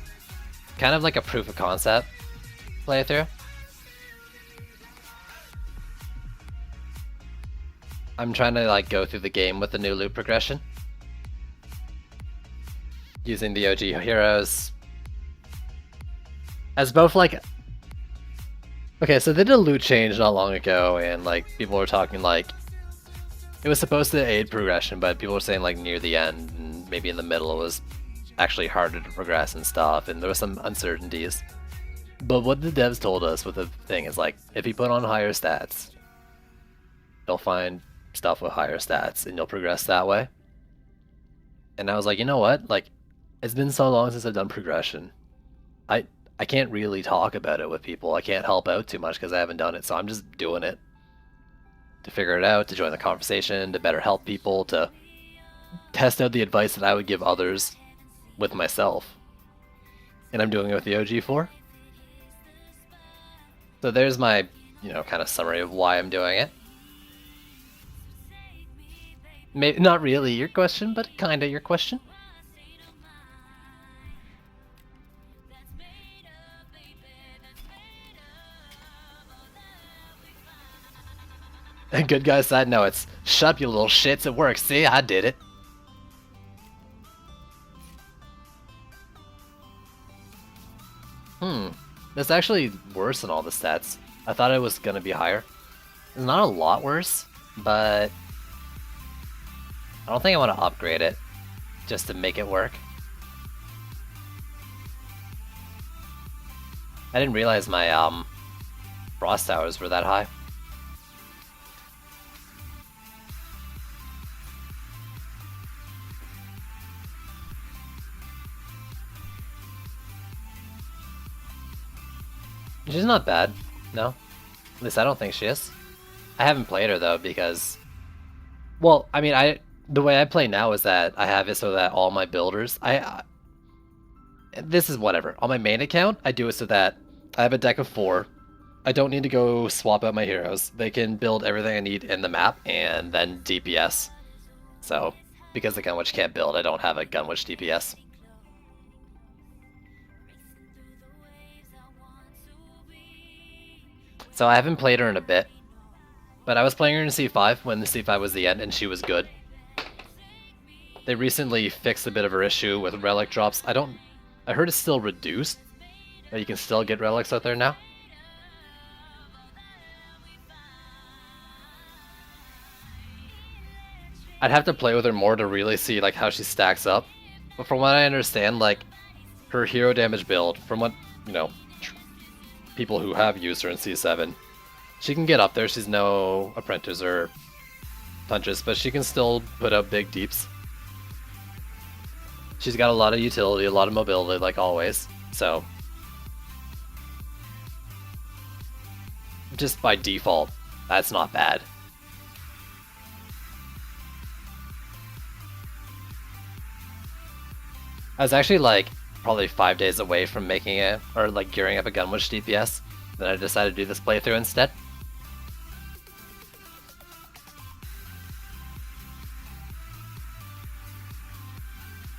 kind of like a proof of concept playthrough. I'm trying to, like, go through the game with the new loot progression. Using the OG heroes. As both, like... Okay, so they did a loot change not long ago, and, like, people were talking, like... It was supposed to aid progression, but people were saying, like, near the end, and maybe in the middle it was actually harder to progress and stuff, and there were some uncertainties. But what the devs told us with the thing is, like, if you put on higher stats, they'll find stuff with higher stats, and you'll progress that way. And I was like, you know what? Like, it's been so long since I've done progression. I can't really talk about it with people. I can't help out too much because I haven't done it, so I'm just doing it. To figure it out, to join the conversation, to better help people, to test out the advice that I would give others with myself. And I'm doing it with the OG4. So there's my, you know, kind of summary of why I'm doing it. Maybe not really your question, but kind of your question. Good guy side, no, it's shut up you little shits, it works, see, I did it. That's actually worse than all the stats. I thought it was gonna be higher. It's not a lot worse, but I don't think I want to upgrade it just to make it work. I didn't realize my frost towers were that high. She's not bad, no. At least I don't think she is. I haven't played her though because, well, I mean, the way I play now is that I have it so that all my builders, this is whatever. On my main account, I do it so that I have a deck of 4. I don't need to go swap out my heroes. They can build everything I need in the map and then DPS. So, because the Gunwitch can't build, I don't have a Gunwitch DPS. So I haven't played her in a bit, but I was playing her in C5 when the C5 was the end, and she was good. They recently fixed a bit of her issue with relic drops. I heard it's still reduced, but you can still get relics out there now. I'd have to play with her more to really see like how she stacks up, but from what I understand, like her hero damage build, from what, you know, people who have used her in C7, she can get up there. She's no apprentice or punches, but she can still put up big deeps. She's got a lot of utility, a lot of mobility, like always, so just by default, that's not bad. I was actually like probably 5 days away from making it, or like gearing up a Gunwitch DPS. Then I decided to do this playthrough instead.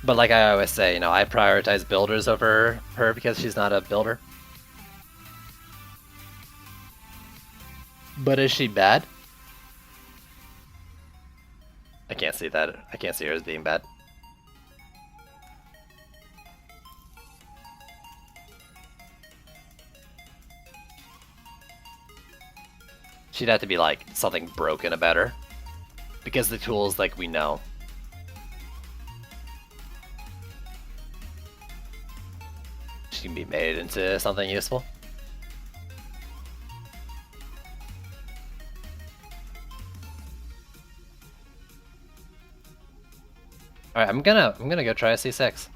But like I always say, you know, I prioritize builders over her because she's not a builder. But is she bad? I can't see that. I can't see her as being bad. She'd have to be like something broken about her. Because the tools, like, we know. She can be made into something useful. Alright, I'm gonna go try a C6.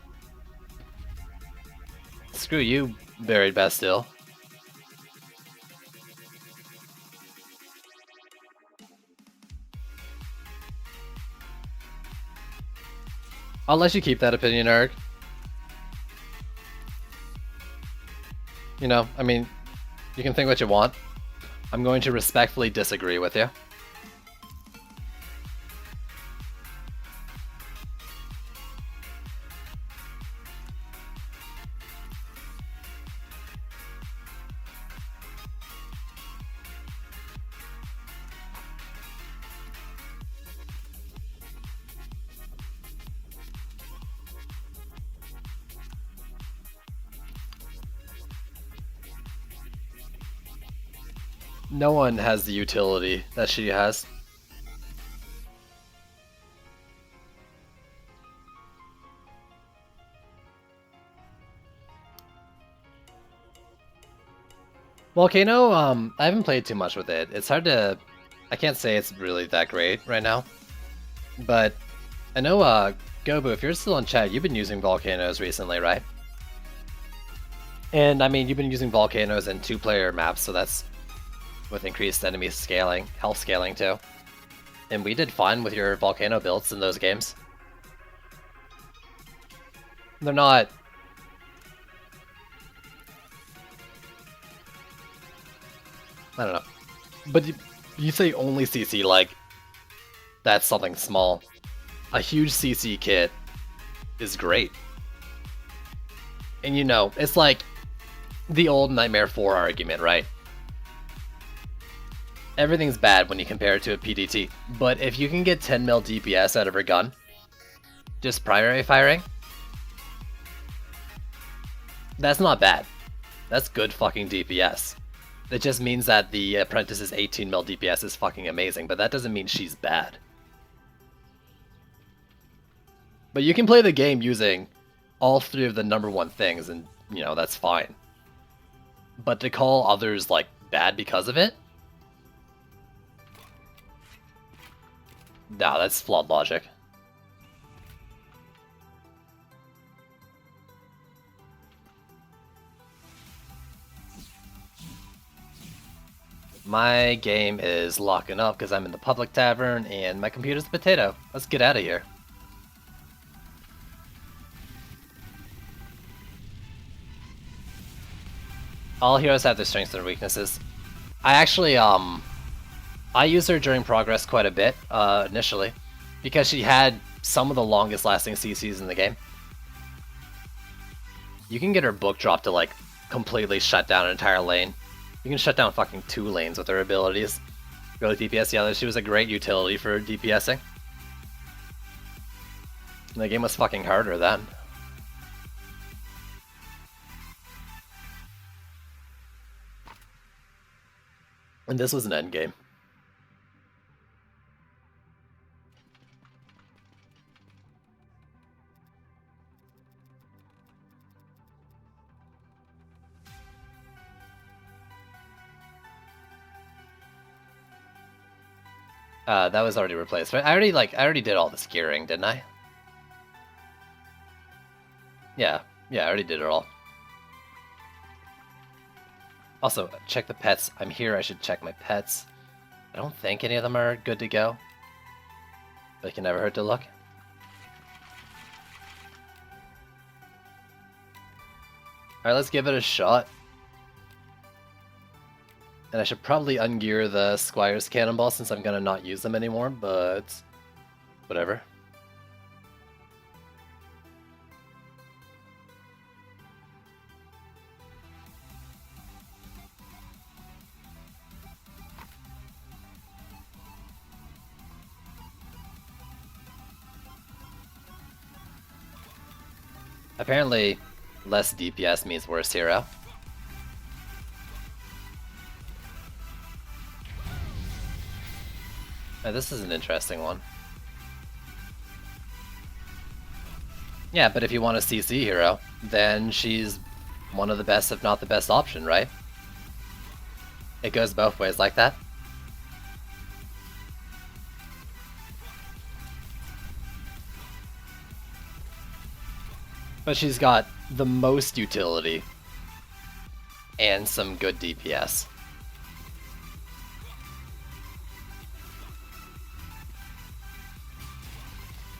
Screw you, Buried Bastille. I'll let you keep that opinion, Eric. You know, I mean, you can think what you want. I'm going to respectfully disagree with you. No one has the utility that she has. Volcano, I haven't played too much with it. It's hard to... I can't say it's really that great right now. But I know, Gobu, if you're still in chat, you've been using volcanoes recently, right? And I mean, you've been using volcanoes in 2-player maps, so that's with increased enemy scaling, health scaling too. And we did fine with your volcano builds in those games. They're not... I don't know. But you say only CC, like, that's something small. A huge CC kit is great. And you know, it's like the old Nightmare 4 argument, right? Everything's bad when you compare it to a PDT, but if you can get 10 mil DPS out of her gun, just primary firing, that's not bad. That's good fucking DPS. It just means that the Apprentice's 18 mil DPS is fucking amazing, but that doesn't mean she's bad. But you can play the game using all 3 of the #1 things, and, you know, that's fine. But to call others, like, bad because of it? Nah, that's flawed logic. My game is locking up because I'm in the public tavern and my computer's a potato. Let's get out of here. All heroes have their strengths and weaknesses. I actually, I used her during progress quite a bit, initially, because she had some of the longest lasting CCs in the game. You can get her book drop to, like, completely shut down an entire lane. You can shut down fucking 2 lanes with her abilities. Go to DPS the other. She was a great utility for DPSing. And the game was fucking harder then. And this was an endgame. That was already replaced, right? I already did all the gearing, didn't I? Yeah, I already did it all. Also, check the pets. I'm here, I should check my pets. I don't think any of them are good to go. But it can never hurt to look. Alright, let's give it a shot. And I should probably ungear the Squire's Cannonball since I'm gonna not use them anymore, but whatever. Apparently, less DPS means worse hero. Now, this is an interesting one. Yeah, but if you want a CC hero, then she's one of the best, if not the best option, right? It goes both ways like that. But she's got the most utility and some good DPS.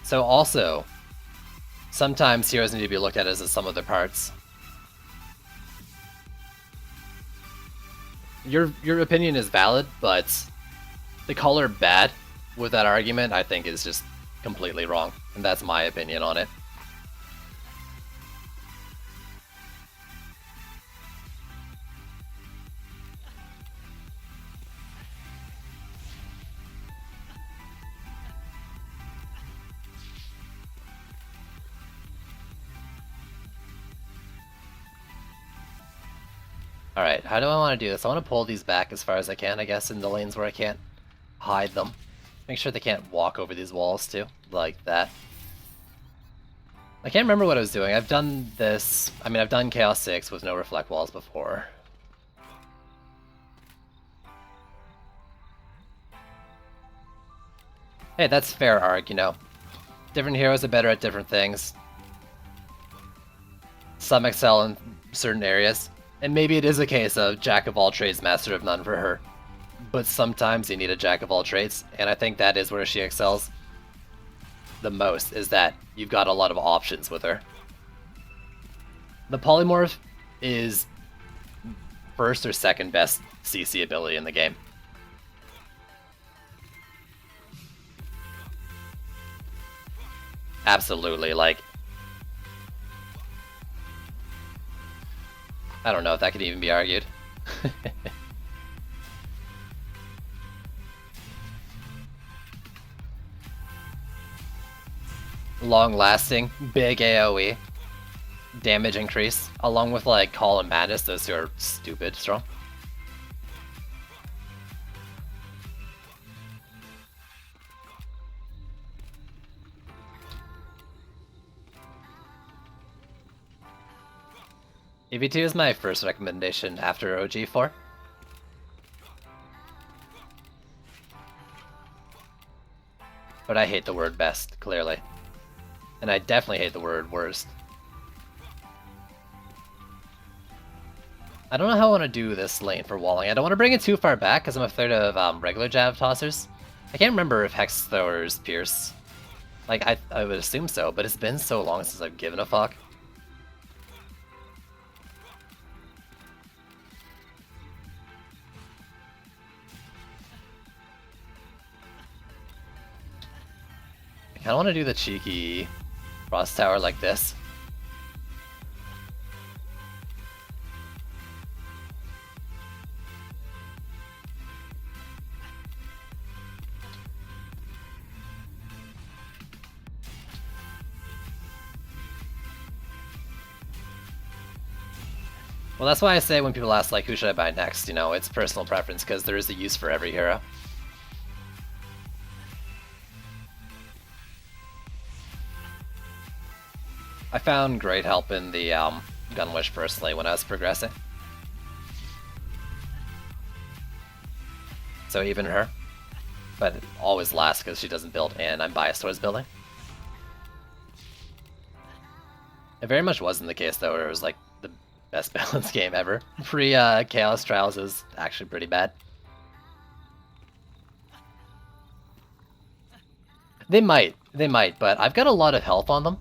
So also, sometimes heroes need to be looked at as a sum of their parts. Your opinion is valid, but to call her bad with that argument, I think is just completely wrong, and that's my opinion on it. Alright, how do I want to do this? I want to pull these back as far as I can, I guess, in the lanes where I can't hide them. Make sure they can't walk over these walls, too. Like that. I can't remember what I was doing. I've done this... I mean, I've done Chaos 6 with no reflect walls before. Hey, that's fair arc, you know. Different heroes are better at different things. Some excel in certain areas. And maybe it is a case of jack of all trades, master of none for her. But sometimes you need a jack of all trades, and I think that is where she excels the most, is that you've got a lot of options with her. The Polymorph is first or second best CC ability in the game. Absolutely, like... I don't know if that could even be argued. Long-lasting, big AoE, damage increase, along with like Call and Madness, those two are stupid strong. EV2 is my first recommendation after OG4. But I hate the word best, clearly. And I definitely hate the word worst. I don't know how I want to do this lane for walling. I don't want to bring it too far back because I'm afraid of regular jab tossers. I can't remember if Hex Throwers pierce. Like, I would assume so, but it's been so long since I've given a fuck. I kinda want to do the cheeky Frost Tower like this. Well, that's why I say when people ask, like, who should I buy next, you know, it's personal preference, because there is a use for every hero. I found great help in the Gunwish personally when I was progressing. So even her. But always last because she doesn't build and I'm biased towards building. It very much wasn't the case though, where it was like the best balanced game ever. Chaos Trials is actually pretty bad. They might, but I've got a lot of health on them.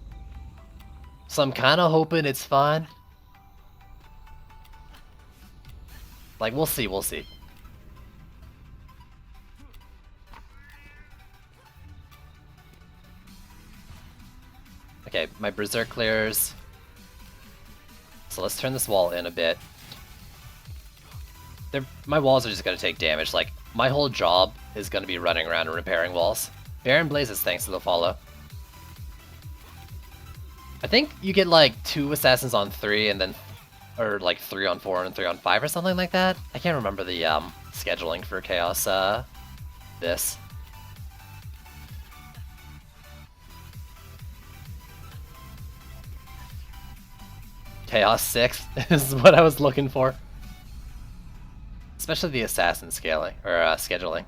So I'm kind of hoping it's fine. Like, we'll see, we'll see. Okay, my Berserk clears. So let's turn this wall in a bit. My walls are just gonna take damage. Like, my whole job is gonna be running around and repairing walls. Baron Blazes thanks to the follow. I think you get like 2 assassins on 3 and then, or like 3 on 4 and 3 on 5 or something like that. I can't remember the scheduling for Chaos this. Chaos 6 is what I was looking for. Especially the assassin scaling, or scheduling.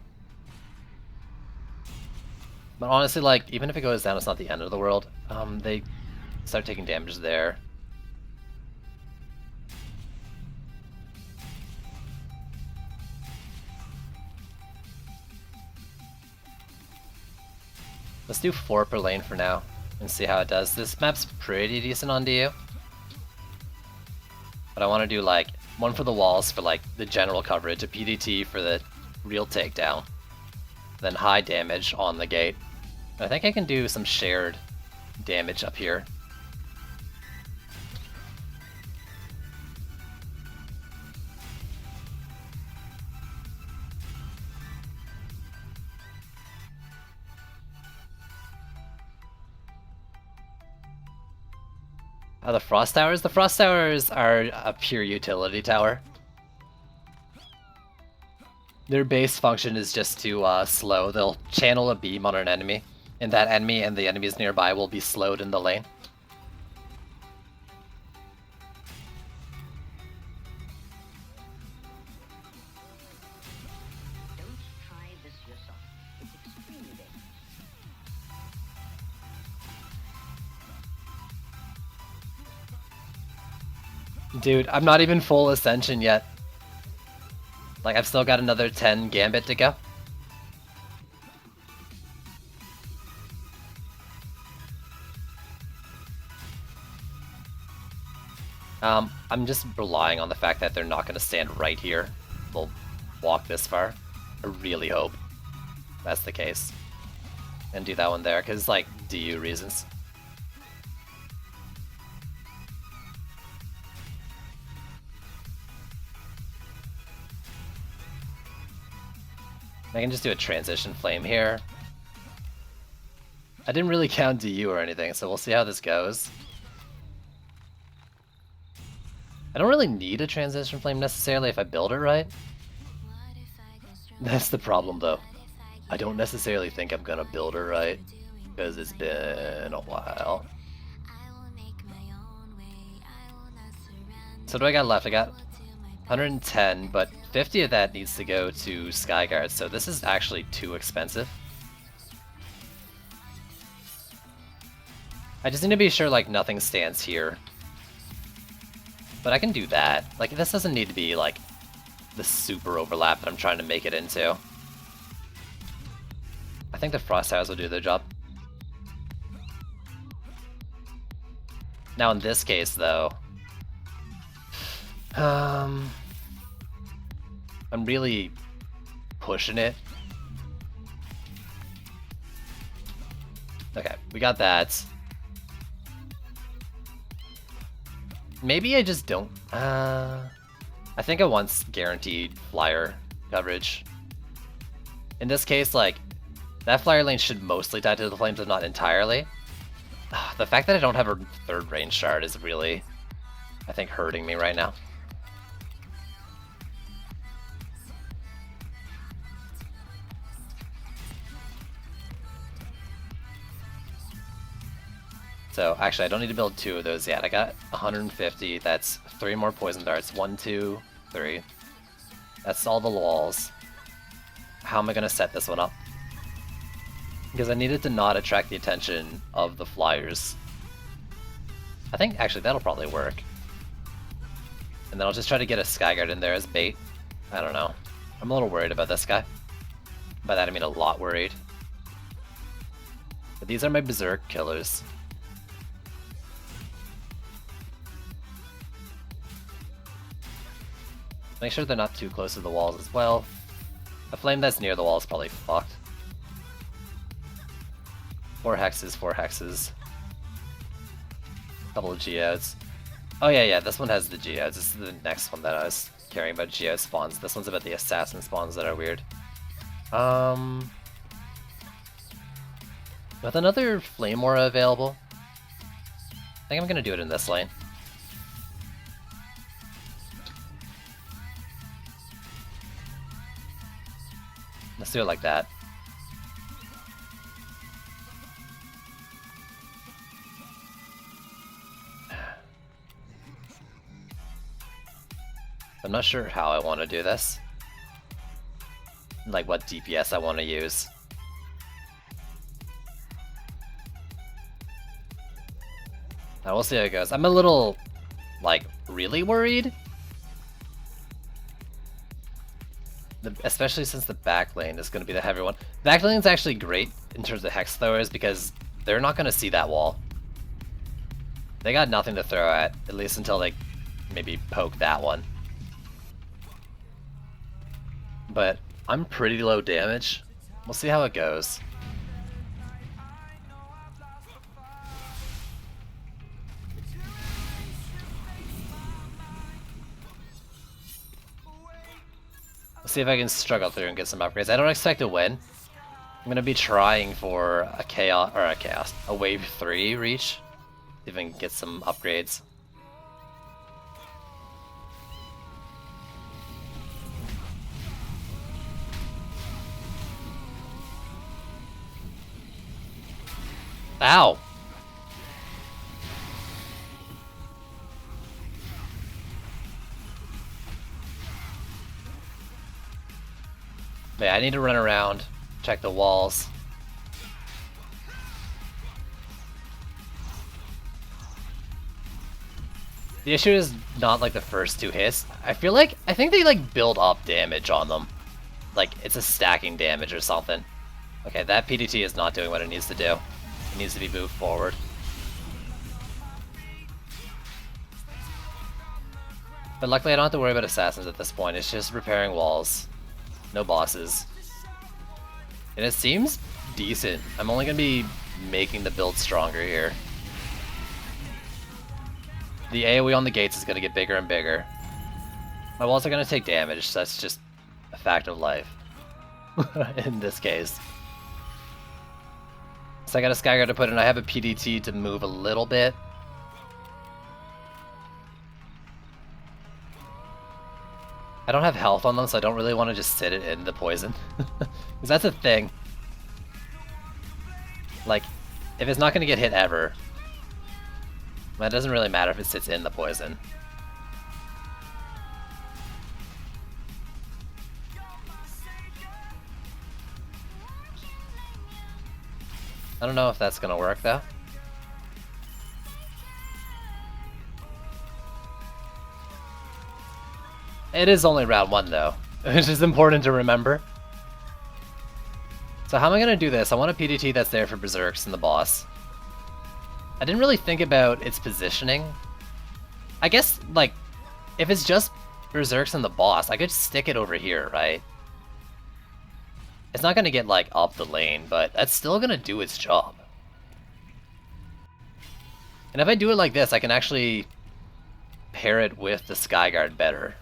But honestly, like, even if it goes down, it's not the end of the world. They start taking damage there. Let's do 4 per lane for now, and see how it does. This map's pretty decent on DU. But I want to do like 1 for the walls for like the general coverage, a PDT for the real takedown, then high damage on the gate. I think I can do some shared damage up here. The Frost Towers? The Frost Towers are a pure utility tower. Their base function is just to slow. They'll channel a beam on an enemy, and that enemy and the enemies nearby will be slowed in the lane. Don't try this yourself. It's extremely dangerous. Dude, I'm not even full Ascension yet. Like, I've still got another 10 Gambit to go. I'm just relying on the fact that they're not going to stand right here. They'll walk this far. I really hope that's the case. And do that one there, because, like, DU reasons. I can just do a transition flame here. I didn't really count DU or anything, so we'll see how this goes. I don't really need a transition flame necessarily if I build it right. That's the problem though. I don't necessarily think I'm gonna build it right, because it's been a while. So what do I got left? I got 110, but 50 of that needs to go to Skyguard, so this is actually too expensive. I just need to be sure like nothing stands here. But I can do that. Like, this doesn't need to be like the super overlap that I'm trying to make it into. I think the Frost Towers will do their job. Now in this case though, I'm really pushing it. Okay, we got that. Maybe I just don't. I think I want guaranteed flyer coverage. In this case, like, that flyer lane should mostly die to the flames, but not entirely. The fact that I don't have a 3rd range shard is really, I think, hurting me right now. So actually I don't need to build 2 of those yet. I got 150, that's 3 more poison darts. 1, 2, 3. That's all the walls. How am I gonna set this one up? Because I needed to not attract the attention of the flyers. I think actually that'll probably work. And then I'll just try to get a Skyguard in there as bait. I don't know. I'm a little worried about this guy. By that I mean a lot worried. But these are my Berserk killers. Make sure they're not too close to the walls as well. A flame that's near the wall is probably fucked. 4 hexes, 4 hexes. Couple of geodes. Oh yeah, this one has the geodes. This is the next one that I was caring about, geode spawns. This one's about the assassin spawns that are weird. With another flame aura available, I think I'm gonna do it in this lane. Let's do it like that. I'm not sure how I want to do this. Like what DPS I want to use. Now we'll see how it goes. I'm a little, like, really worried. Especially since the back lane is going to be the heavy one. Back lane is actually great in terms of hex throwers because they're not going to see that wall. They got nothing to throw at least until they maybe poke that one. But I'm pretty low damage. We'll see how it goes. Let's see if I can struggle through and get some upgrades. I don't expect to win. I'm gonna be trying for a wave 3 reach. See if I can get some upgrades. Ow! Yeah, I need to run around, check the walls. The issue is not like the first 2 hits. I think they like build up damage on them. Like it's a stacking damage or something. Okay, that PDT is not doing what it needs to do. It needs to be moved forward. But luckily I don't have to worry about assassins at this point. It's just repairing walls. No bosses. And it seems decent. I'm only going to be making the build stronger here. The AoE on the gates is going to get bigger and bigger. My walls are going to take damage, so that's just a fact of life. In this case. So I got a Skyguard to put in. I have a PDT to move a little bit. I don't have health on them, so I don't really want to just sit it in the poison. Because that's a thing. Like, if it's not going to get hit ever, it doesn't really matter if it sits in the poison. I don't know if that's going to work, though. It is only round 1, though, which is important to remember. So how am I going to do this? I want a PDT that's there for Berserks and the boss. I didn't really think about its positioning. I guess, like, if it's just Berserks and the boss, I could stick it over here, right? It's not going to get, like, up the lane, but that's still going to do its job. And if I do it like this, I can actually pair it with the Skyguard better.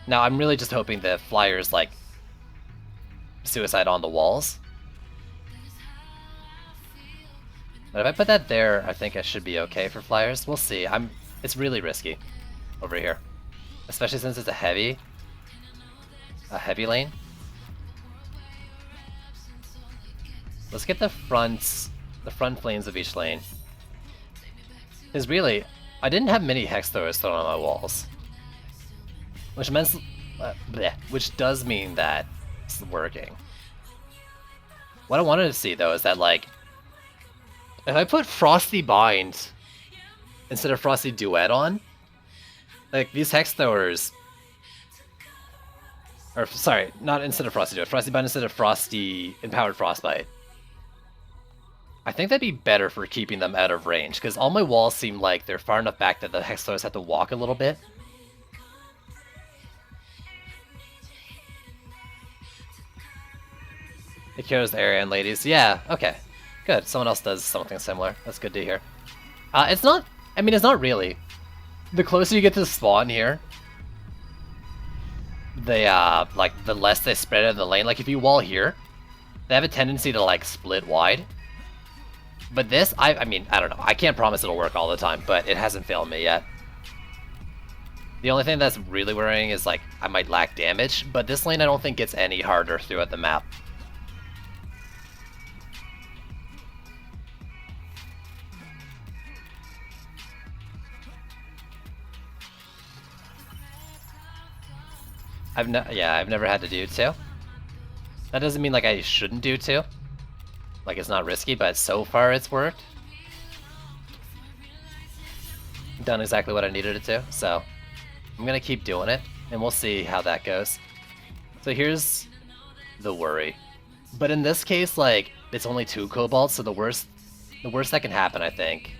Now, I'm really just hoping the Flyers, like, suicide on the walls. But if I put that there, I think I should be okay for Flyers. We'll see. It's really risky over here. Especially since it's a heavy lane. Let's get the front flames of each lane. Because really, I didn't have many hex throwers thrown on my walls. Which does mean that it's working. What I wanted to see, though, is that, like, if I put Frosty Bind instead of Frosty Duet on, like, these hex throwers... Or, sorry, not instead of Frosty Duet. Frosty Bind instead of Frosty Empowered Frostbite. I think that'd be better for keeping them out of range, because all my walls seem like they're far enough back that the Hex Throwers have to walk a little bit. It kills the area and ladies. Yeah, okay. Good. Someone else does something similar. That's good to hear. It's not... I mean, it's not really. The closer you get to the spawn here, like, the less they spread out in the lane. Like, if you wall here, they have a tendency to, like, split wide. But this, I mean, I don't know. I can't promise it'll work all the time, but it hasn't failed me yet. The only thing that's really worrying is, like, I might lack damage, but this lane I don't think gets any harder throughout the map. I've never had to do 2. That doesn't mean like I shouldn't do 2. Like it's not risky, but so far it's worked. Done exactly what I needed it to, so I'm gonna keep doing it, and we'll see how that goes. So here's the worry. But in this case, like, it's only 2 kobolds, so the worst that can happen, I think.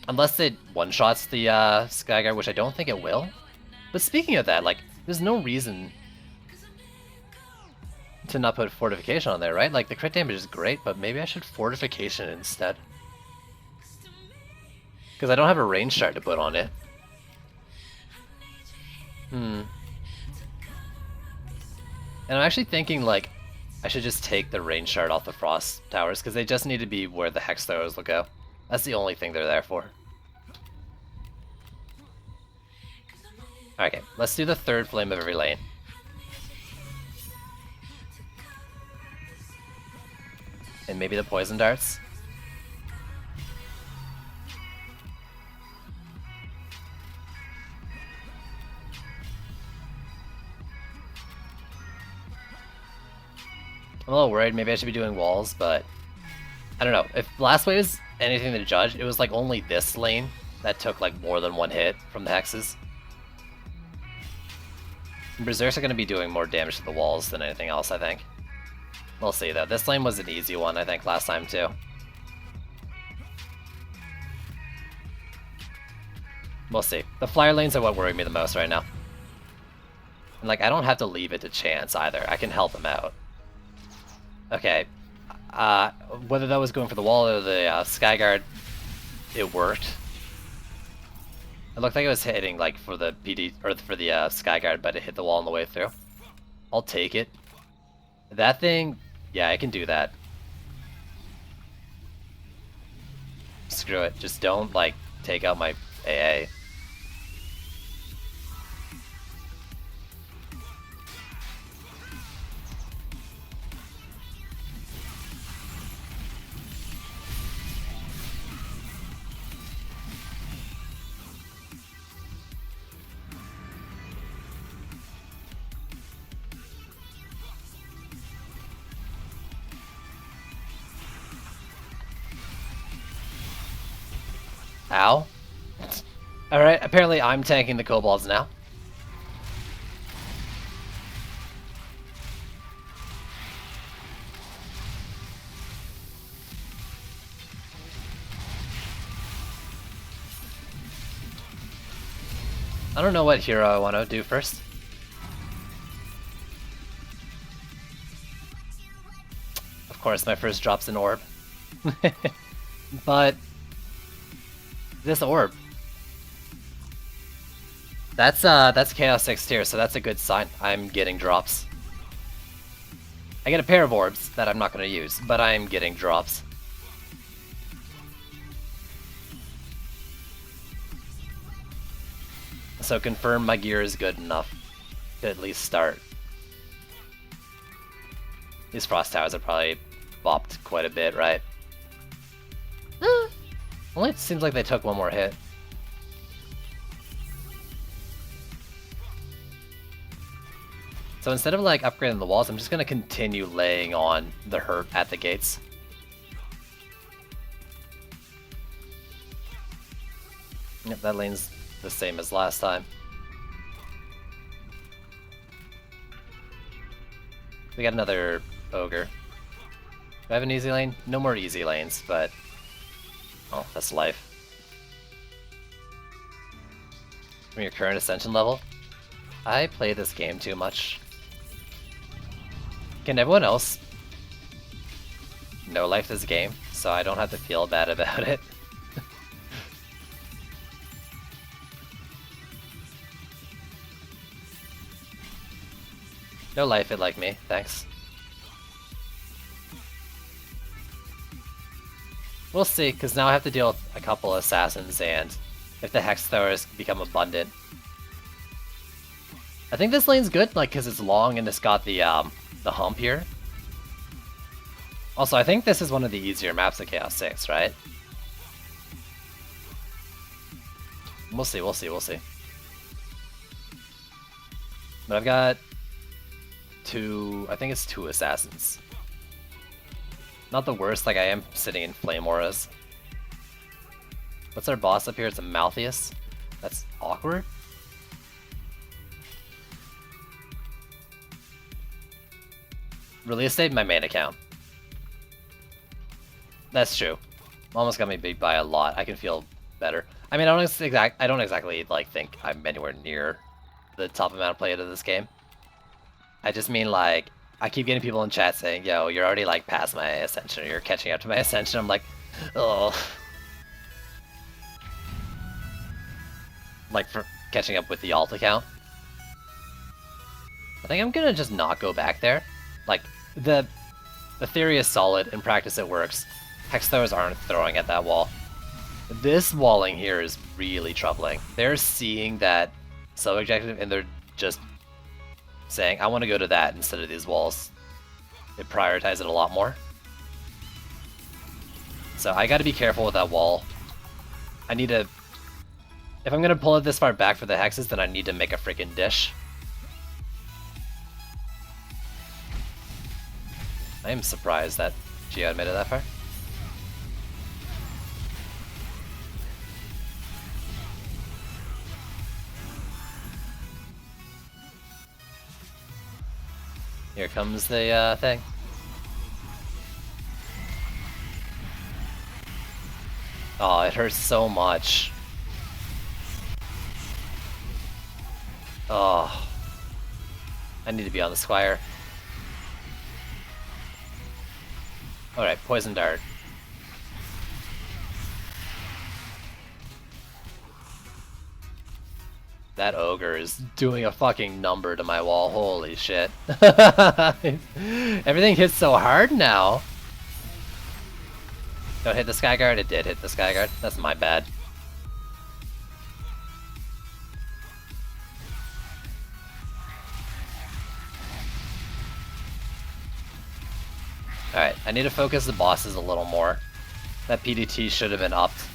Unless it one-shots the Skyguard, which I don't think it will. But speaking of that, like, there's no reason to not put Fortification on there, right? Like, the crit damage is great, but maybe I should Fortification instead. Because I don't have a range shard to put on it. And I'm actually thinking, like, I should just take the range shard off the Frost Towers, because they just need to be where the Hex Throwers will go. That's the only thing they're there for. Okay, let's do the 3rd Flame of every lane. And maybe the Poison Darts. I'm a little worried, maybe I should be doing walls, but I don't know. If last wave is anything to judge, it was like only this lane that took like more than 1 hit from the hexes. Berserks are going to be doing more damage to the walls than anything else, I think. We'll see, though. This lane was an easy one, I think, last time, too. We'll see. The flyer lanes are what worry me the most right now. And, like, I don't have to leave it to chance, either. I can help them out. Okay. Whether that was going for the wall or the Skyguard, it worked. It looked like it was hitting like for the PD or for the Skyguard, but it hit the wall on the way through. I'll take it. That thing, yeah, I can do that. Screw it. Just don't like take out my AA. Ow. Alright, apparently I'm tanking the kobolds now. I don't know what hero I want to do first. Of course, my first drop's an orb. But this orb, that's Chaos 6 tier, so that's a good sign. I'm getting drops. I get a pair of orbs that I'm not going to use, but I'm getting drops. So confirm my gear is good enough to at least start. These Frost Towers are probably bopped quite a bit, right? Only it seems like they took one more hit. So instead of like upgrading the walls, I'm just gonna continue laying on the hurt at the gates. Yep, that lane's the same as last time. We got another ogre. I have an easy lane? No more easy lanes, but... Oh, that's life. From your current Ascension level? I play this game too much. Can everyone else no life this game, so I don't have to feel bad about it? No life it like me, thanks. We'll see, because now I have to deal with a couple of assassins, and if the Hex Throwers become abundant. I think this lane's good, like, because it's long and it's got the hump here. Also, I think this is one of the easier maps of Chaos 6, right? We'll see, we'll see, we'll see. But I've got I think it's 2 assassins. Not the worst, like I am sitting in Flame Auras. What's our boss up here? It's a Malthius? That's awkward. Release date, my main account. That's true. Almost got me beat by a lot. I can feel better. I mean, I don't exactly like think I'm anywhere near the top amount of play of this game. I just mean like I keep getting people in chat saying, "Yo, you're already like past my Ascension, or you're catching up to my Ascension." I'm like, oh, like for catching up with the alt account. I think I'm gonna just not go back there. Like the theory is solid, in practice it works. Hex throwers aren't throwing at that wall. This walling here is really troubling. They're seeing that sub-objective and they're just saying, I want to go to that instead of these walls. They prioritize it a lot more. So I gotta be careful with that wall. I need to... If I'm gonna pull it this far back for the hexes, then I need to make a freaking dish. I am surprised that Geode made it that far. Here comes the thing. Oh, it hurts so much. Oh. I need to be on the Squire. Alright, Poison Dart. That ogre is doing a fucking number to my wall, holy shit. Everything hits so hard now. Don't hit the Skyguard? It did hit the Skyguard. That's my bad. Alright, I need to focus the bosses a little more. That PDT should have been upped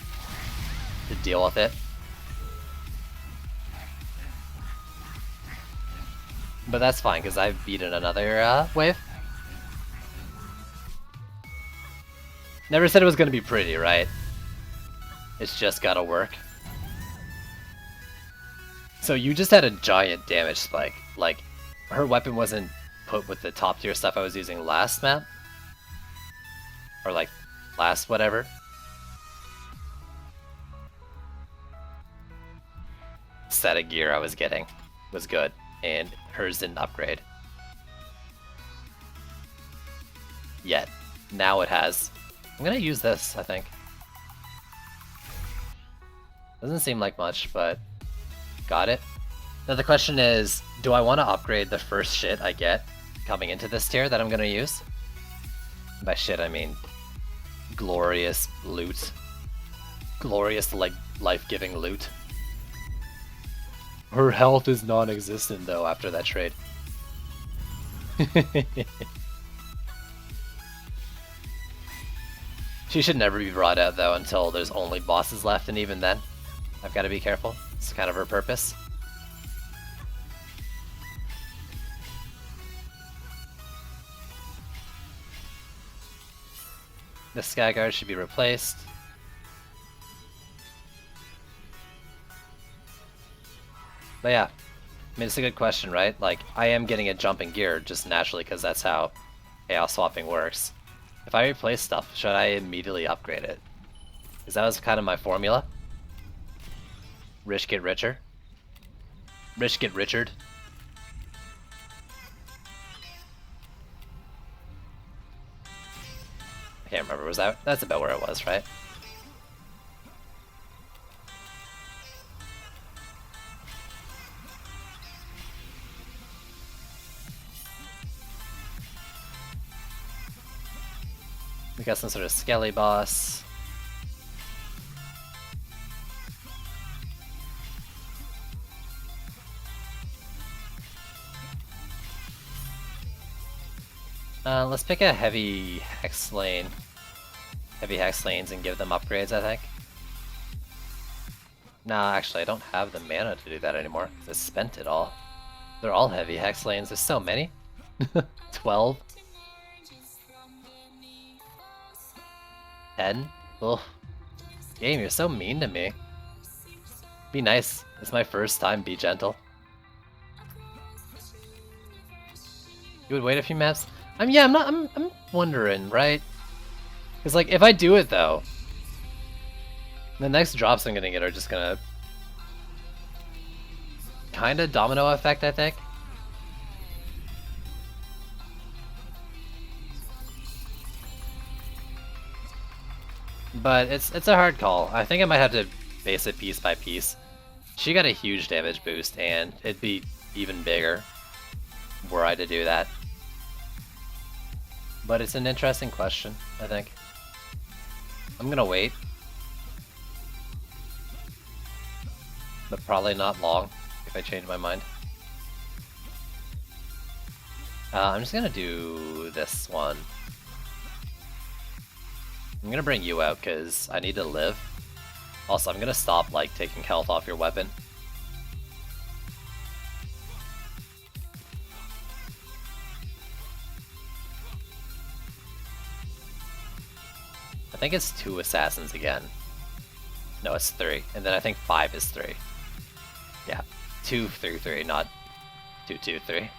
to deal with it. But that's fine, because I've beaten another wave. Never said it was going to be pretty, right? It's just gotta work. So you just had a giant damage spike. Like, her weapon wasn't put with the top tier stuff I was using last map. Or like, last whatever. Set of gear I was getting was good. And hers didn't upgrade. Yet. Now it has. I'm gonna use this, I think. Doesn't seem like much, but got it. Now the question is, do I want to upgrade the first shit I get coming into this tier that I'm gonna use? By shit I mean glorious loot. Glorious, like, life-giving loot. Her health is non-existent though after that trade. She should never be brought out though until there's only bosses left, and even then, I've got to be careful. It's kind of her purpose. The Skyguard should be replaced. But yeah, I mean, it's a good question, right? Like, I am getting a jump in gear just naturally because that's how Chaos swapping works. If I replace stuff, should I immediately upgrade it? Because that was kind of my formula. Rich get richer. Rich get Richard. I can't remember, was that's about where it was, right? We got some sort of skelly boss. Let's pick a heavy hex lane. Heavy hex lanes and give them upgrades, I think. Nah, actually, I don't have the mana to do that anymore, because I spent it all. They're all heavy hex lanes. There's so many. 12. 10? Ugh. Game, you're so mean to me. Be nice. It's my first time, be gentle. You would wait a few maps? Yeah, I'm wondering, right? Because, like, if I do it, though, the next drops I'm gonna get are just gonna kinda domino effect, I think. But it's a hard call. I think I might have to base it piece by piece. She got a huge damage boost, and it'd be even bigger were I to do that. But it's an interesting question, I think. I'm gonna wait. But probably not long, if I change my mind. I'm just gonna do this one. I'm gonna bring you out, because I need to live. Also, I'm gonna stop, like, taking health off your weapon. I think it's 2 assassins again. No, it's 3. And then I think 5 is 3. Yeah, 2, 3, 3, not 2, 2, 3.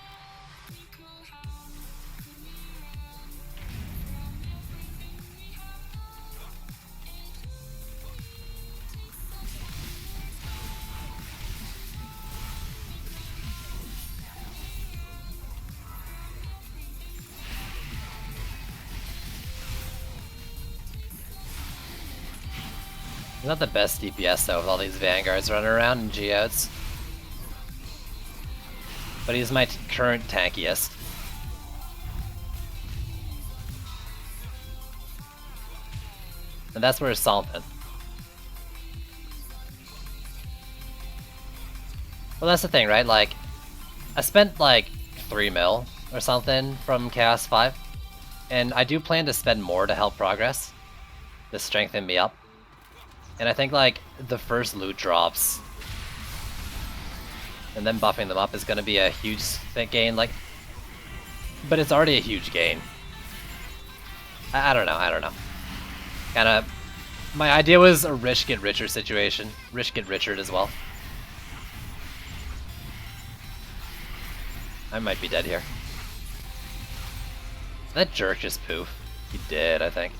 He's not the best DPS though, with all these Vanguards running around and Geodes. But he's my current tankiest. And that's where it's something. Well, that's the thing, right? Like, I spent like 3 mil or something from Chaos 5. And I do plan to spend more to help progress. To strengthen me up. And I think, like, the first loot drops and then buffing them up is going to be a huge gain, like, but it's already a huge gain. I don't know. Kind of, my idea was a rich get richer situation. Rich get Richard as well. I might be dead here. That jerk just poof. He did, I think.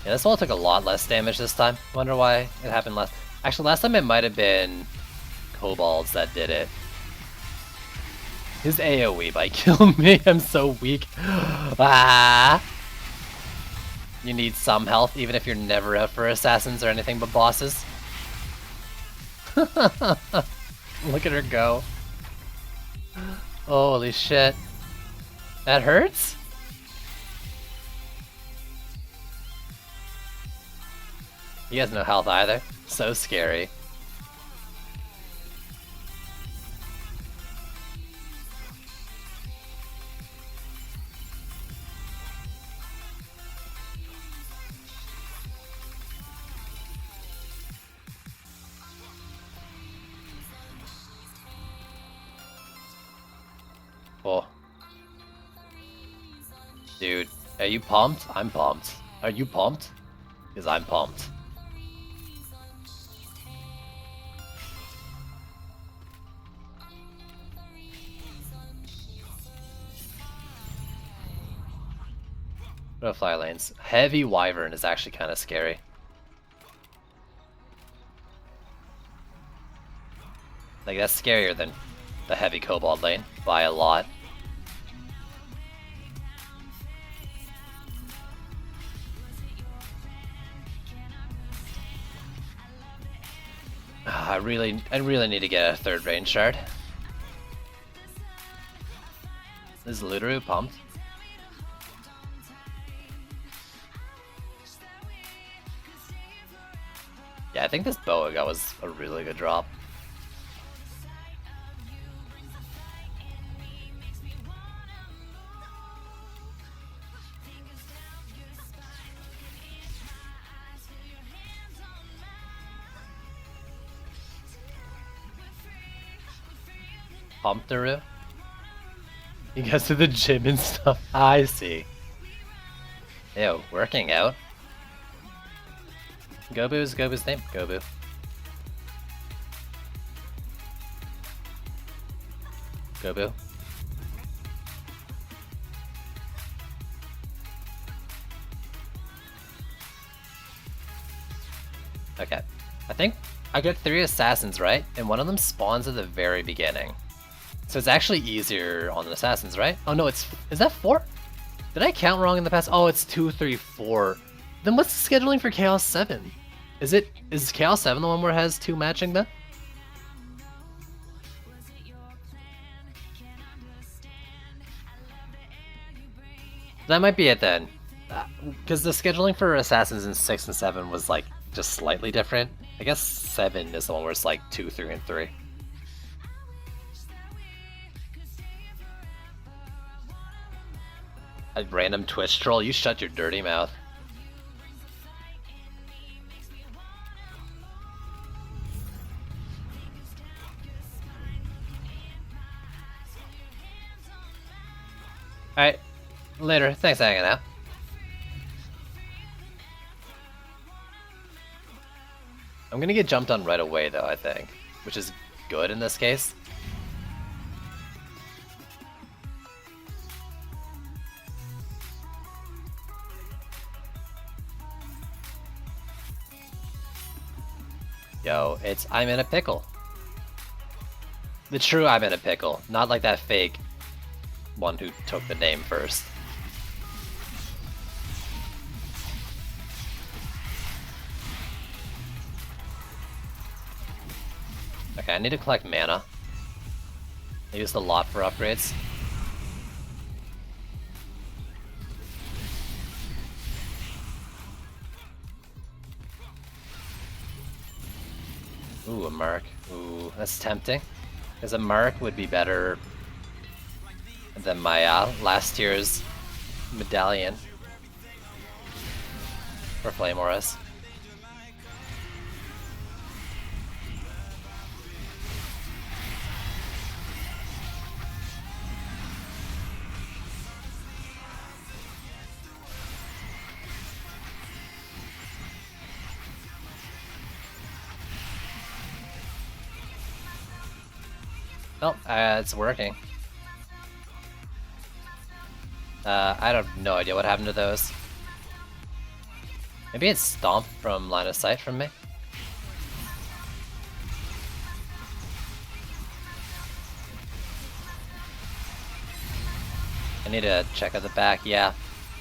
Yeah, this wall took a lot less damage this time. Wonder why it happened less. Actually, last time it might have been Kobolds that did it. His AoE might kill me. I'm so weak. Ah! You need some health, even if you're never out for assassins or anything but bosses. Look at her go. Holy shit. That hurts? He has no health either. So scary. Oh. Dude, Are you pumped? I'm pumped. Are you pumped? Because I'm pumped. Butterfly lanes. Heavy Wyvern is actually kind of scary. Like, that's scarier than the heavy Kobold lane by a lot. I really need to get a third range shard. Is Luderu pumped? Yeah, I think this Boaga was a really good drop. Pumptaru? You guys to the gym and stuff. I see. Ew, working out. Gobu's name. Gobu. Gobu. Okay. I think I get 3 assassins, right? And one of them spawns at the very beginning. So it's actually easier on the assassins, right? Oh no, is that 4? Did I count wrong in the past? Oh, it's 2, 3, 4. Then what's the scheduling for Chaos 7? Is Chaos 7 the one where it has 2 matching then? That might be it then. Because the scheduling for assassins in 6 and 7 was like just slightly different. I guess 7 is the one where it's like 2, 3, and 3. A random Twitch troll, you shut your dirty mouth. Alright, later. Thanks for hanging out. I'm gonna get jumped on right away though, I think. Which is good in this case. Yo, it's I'm in a pickle. The true I'm in a pickle, not like that fake one who took the name first. Okay, I need to collect mana. I used a lot for upgrades. Ooh, a Mark. Ooh, that's tempting. Because a Mark would be better than my last year's medallion for Flame Auras. Oh, it's working. I have no idea what happened to those. Maybe it's stomped from line of sight from me. I need to check out the back. Yeah,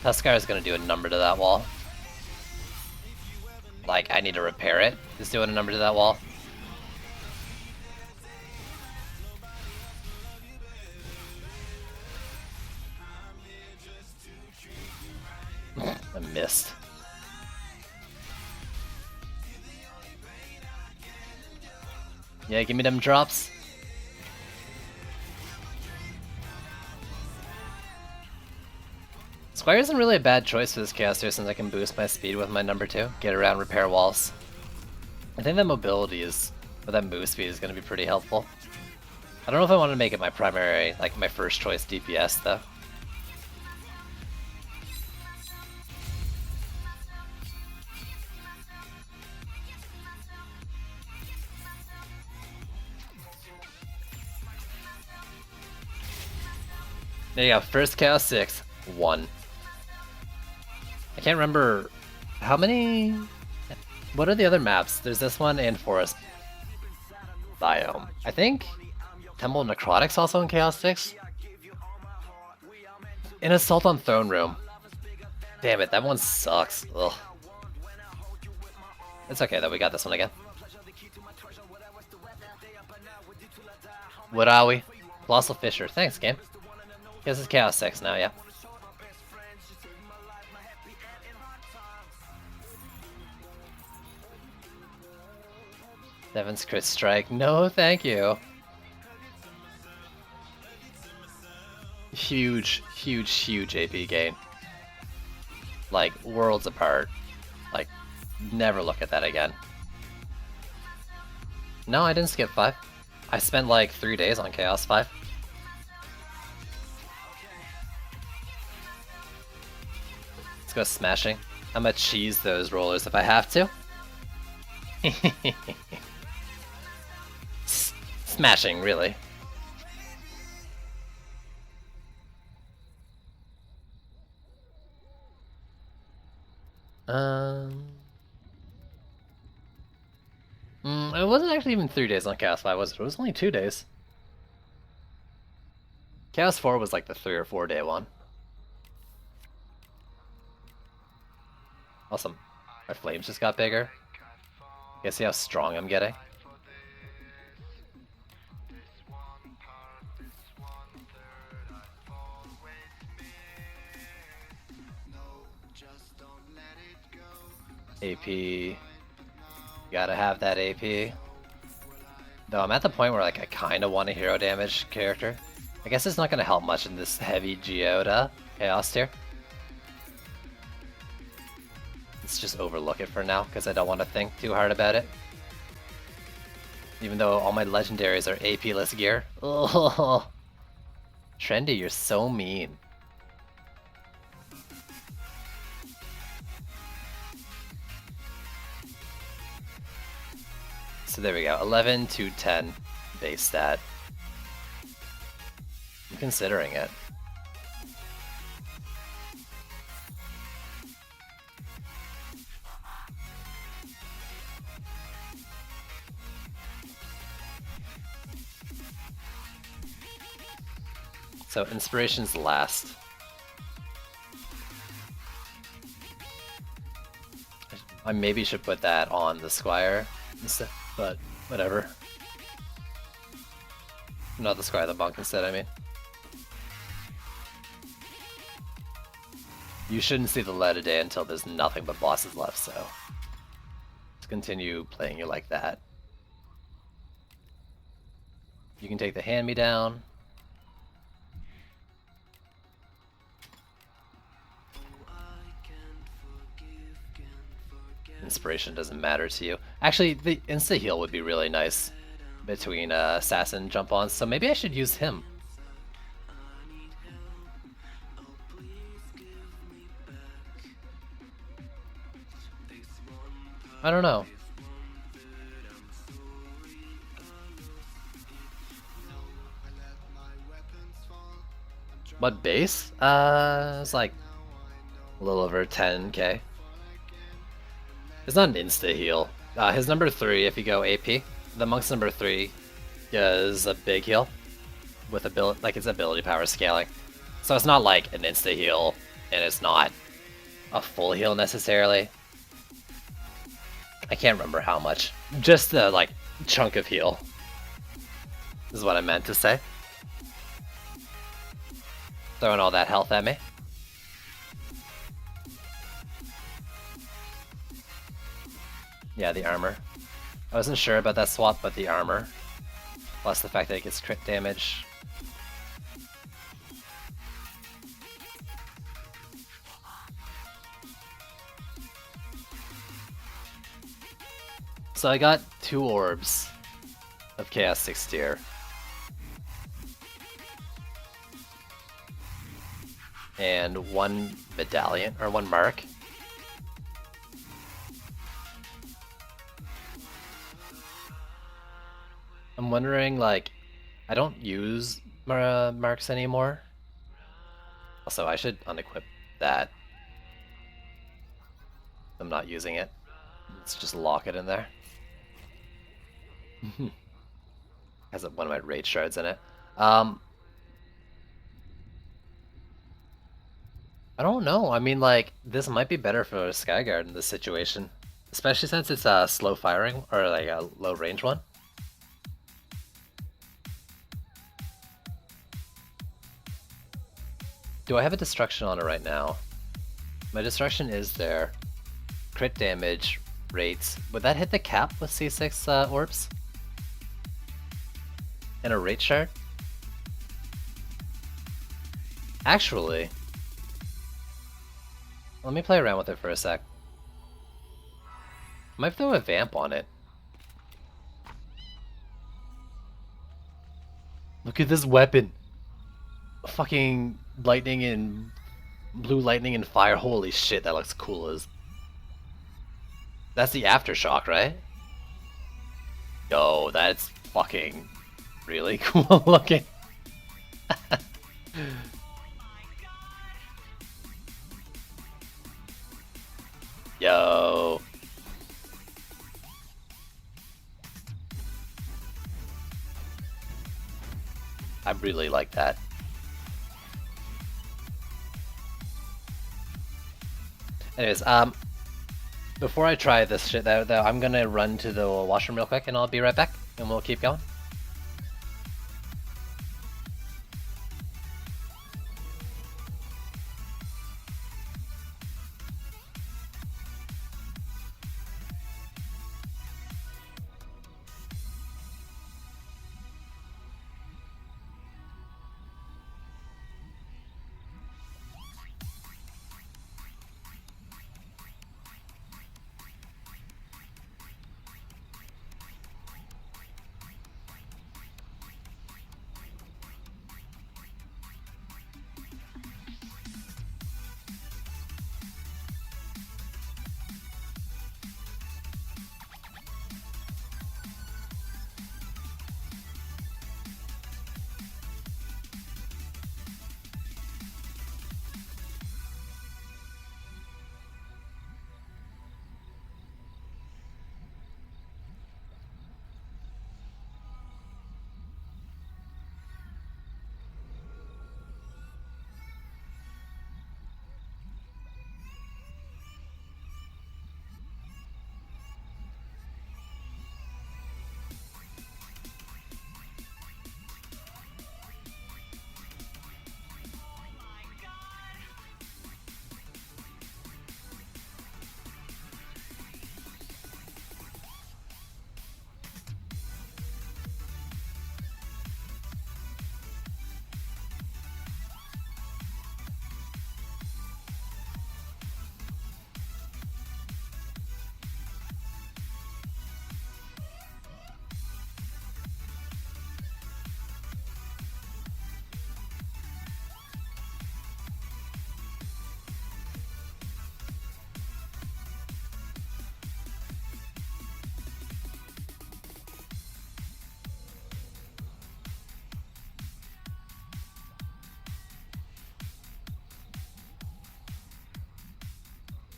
Tuskar is gonna do a number to that wall. Like, I need to repair it. It's doing a number to that wall. I missed. Yeah, give me them drops. Squire isn't really a bad choice for this Chaos here since I can boost my speed with my number 2. Get around, repair walls. I think that mobility is, or that move speed is going to be pretty helpful. I don't know if I want to make it my primary, like my first choice DPS though. There you go, first Chaos 6, 1. I can't remember how many... What are the other maps? There's this one and Forest Biome. I think Temple of Necrotics also in Chaos 6? In Assault on Throne Room. Damn it, that one sucks. Ugh. It's okay though, we got this one again. What are we? Colossal Fisher. Thanks, game. This is Chaos 6 now, yeah. Devin's crit strike. No, thank you. Huge, huge, huge AP gain. Like, worlds apart. Like, never look at that again. No, I didn't skip 5. I spent like 3 days on Chaos 5. Let's go smashing. I'm gonna cheese those rollers if I have to. Smashing, really. It wasn't actually even 3 days on Chaos 5, was it? It was only 2 days. Chaos 4 was like the 3 or 4 day one. Awesome. My flames just got bigger. You guys see how strong I'm getting? AP. Gotta have that AP. Though I'm at the point where like I kinda want a hero damage character. I guess it's not gonna help much in this heavy Geoda Chaos tier. Let's just overlook it for now, because I don't want to think too hard about it. Even though all my legendaries are AP-less gear. Oh, Trendy, you're so mean. So there we go, 11 to 10 base stat. I'm considering it. So inspiration's last. I maybe should put that on the Squire instead, but whatever. Not the Squire, the Monk instead, I mean. You shouldn't see the light of day until there's nothing but bosses left, so let's continue playing you like that. You can take the hand-me-down. Inspiration doesn't matter to you. Actually, the insta-heal would be really nice between assassin jump-ons, so maybe I should use him. I don't know. What base? It's like a little over 10k. It's not an insta heal. His number 3, if you go AP, the Monk's number 3 is a big heal with ability, like its ability power scaling. So it's not like an insta heal, and it's not a full heal necessarily. I can't remember how much. Just the like chunk of heal is what I meant to say. Throwing all that health at me. Yeah, the armor. I wasn't sure about that swap, but the armor. Plus the fact that it gets crit damage. So I got 2 orbs of Chaos 6 tier. And 1 medallion, or 1 mark. I'm wondering, like, I don't use marks anymore. Also, I should unequip that. I'm not using it. Let's just lock it in there. Has one of my raid shards in it. I don't know. I mean, like, this might be better for Skyguard in this situation. Especially since it's a slow firing, or like a low range one. Do I have a destruction on it right now? My destruction is there. Crit damage rates. Would that hit the cap with C6 orbs? And a rate shard? Actually, let me play around with it for a sec. I might throw a vamp on it. Look at this weapon. Fucking lightning and blue lightning and fire. Holy shit, that looks cool as. That's the aftershock, right? Yo, that's fucking really cool looking. Yo. I really like that. Anyways, before I try this shit though, I'm gonna run to the washroom real quick and I'll be right back and we'll keep going.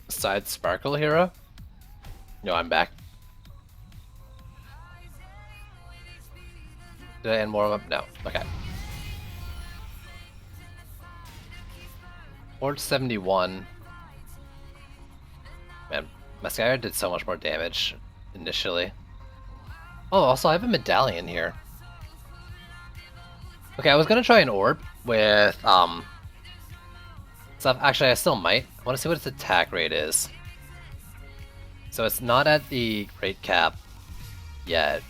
Side Sparkle Hero? No, I'm back. Did I end more of them? No. Okay. Horde 71. Man, my Skyguard did so much more damage initially. Oh, also I have a medallion here. Okay, I was gonna try an orb with stuff. Actually, I still might. I want to see what its attack rate is. So it's not at the rate cap yet.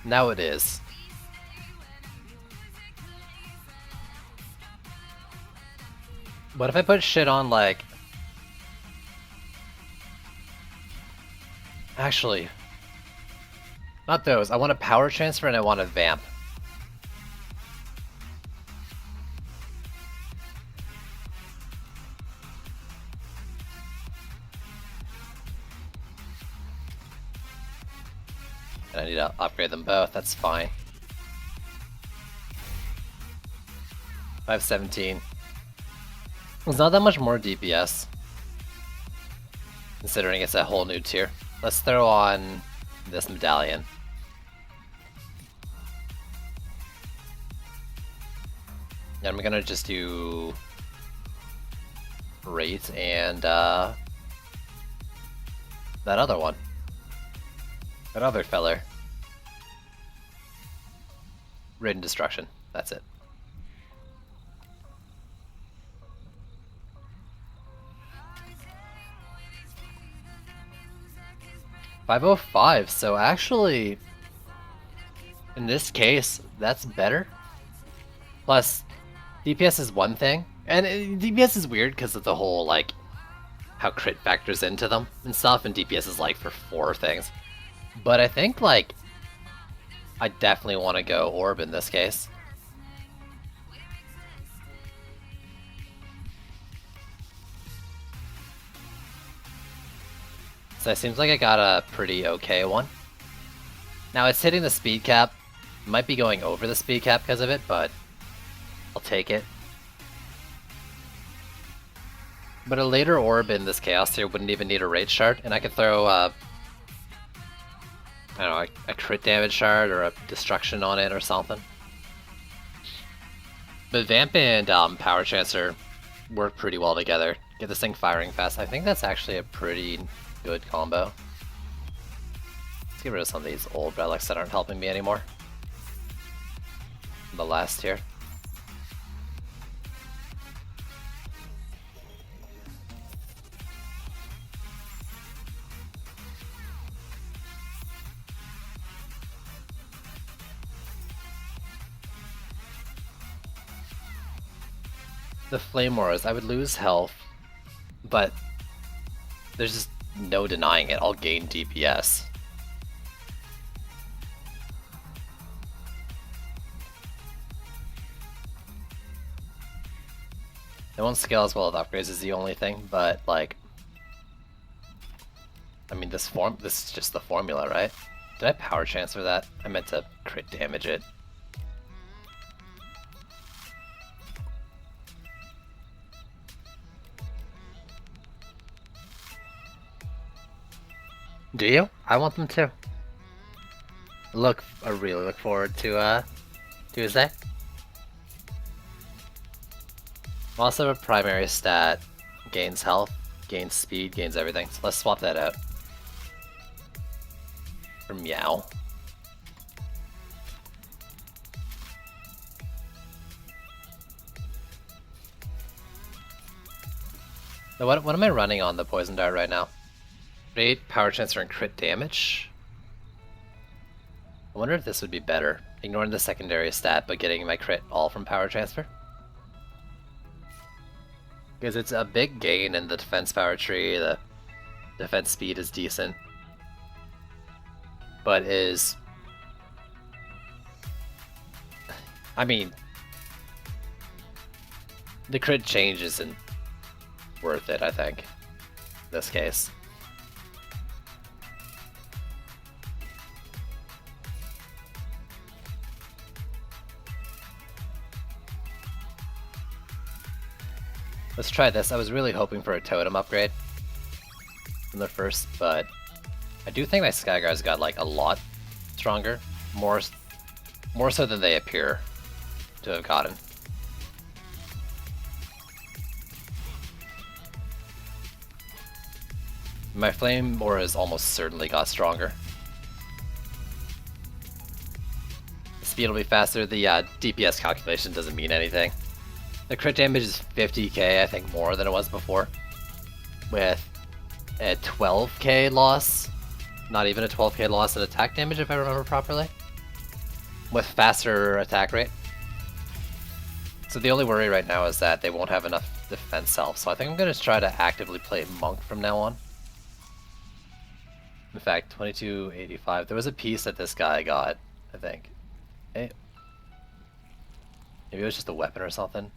Now it is. What if I put shit on like... Actually, not those. I want a power transfer and I want a vamp. to upgrade them both, that's fine. 517. It's not that much more DPS, considering it's a whole new tier. Let's throw on this medallion. And I'm gonna just do rate and that other one. That other feller. Ridden Destruction. That's it. $505, so actually, in this case, that's better. Plus, DPS is one thing, and DPS is weird because of the whole, like, how crit factors into them and stuff, and DPS is like for 4 things. But I think, like, I definitely want to go Orb in this case. So it seems like I got a pretty okay one. Now it's hitting the speed cap. Might be going over the speed cap because of it, but I'll take it. But a later orb in this chaos tier wouldn't even need a rage shard, and I could throw I don't know, a crit damage shard or a destruction on it or something. But Vamp and Power Chancer work pretty well together. Get this thing firing fast. I think that's actually a pretty good combo. Let's get rid of some of these old relics that aren't helping me anymore. The last tier. The Flame Wars, I would lose health, but there's just no denying it. I'll gain DPS. It won't scale as well with upgrades is the only thing, but like, I mean, this is just the formula, right? Did I power transfer that? I meant to crit damage it. Do you? I want them too. I really look forward to Tuesday. Also, a primary stat gains health, gains speed, gains everything. So let's swap that out for Meow. So what am I running on the Poison Dart right now? 8 Power Transfer and crit damage. I wonder if this would be better. Ignoring the secondary stat, but getting my crit all from Power Transfer. Because it's a big gain in the defense power tree, the defense speed is decent. But I mean, the crit change isn't worth it, I think, in this case. Let's try this. I was really hoping for a totem upgrade from the first, but I do think my Skyguards got like a lot stronger, more so than they appear to have gotten. My Flame Auras almost certainly got stronger. The speed will be faster. The DPS calculation doesn't mean anything. The crit damage is 50k, I think more than it was before, with a 12k loss, not even a 12k loss in attack damage if I remember properly, with faster attack rate. So the only worry right now is that they won't have enough defense health, so I think I'm going to try to actively play Monk from now on. In fact, 2285, there was a piece that this guy got, I think. Hey. Maybe it was just a weapon or something.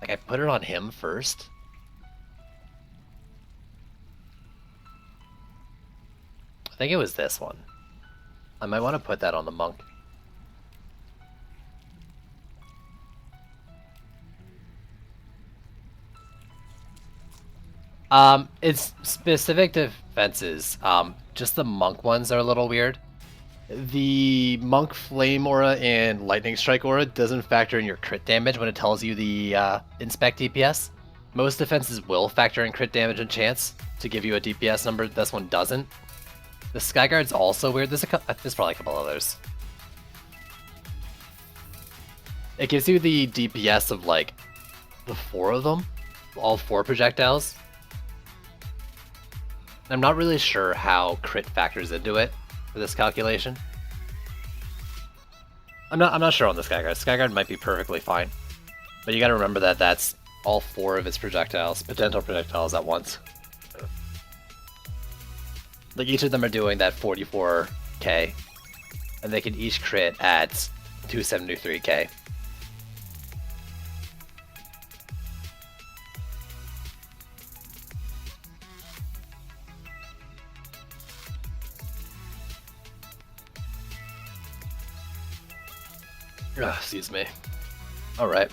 Like, I put it on him first. I think it was this one. I might want to put that on the monk. It's specific to fences. Just the monk ones are a little weird. The monk flame aura and lightning strike aura doesn't factor in your crit damage when it tells you the inspect DPS. Most defenses will factor in crit damage and chance to give you a DPS number. This one doesn't. The Skyguard's also weird. There's probably a couple others. It gives you the DPS of like the 4 of them, all 4 projectiles. I'm not really sure how crit factors into it for this calculation. I'm not sure on the Skyguard. Skyguard might be perfectly fine, but you got to remember that that's all 4 of its projectiles, potential projectiles at once. Like each of them are doing that 44k, and they can each crit at 273k. Ugh, excuse me. Alright.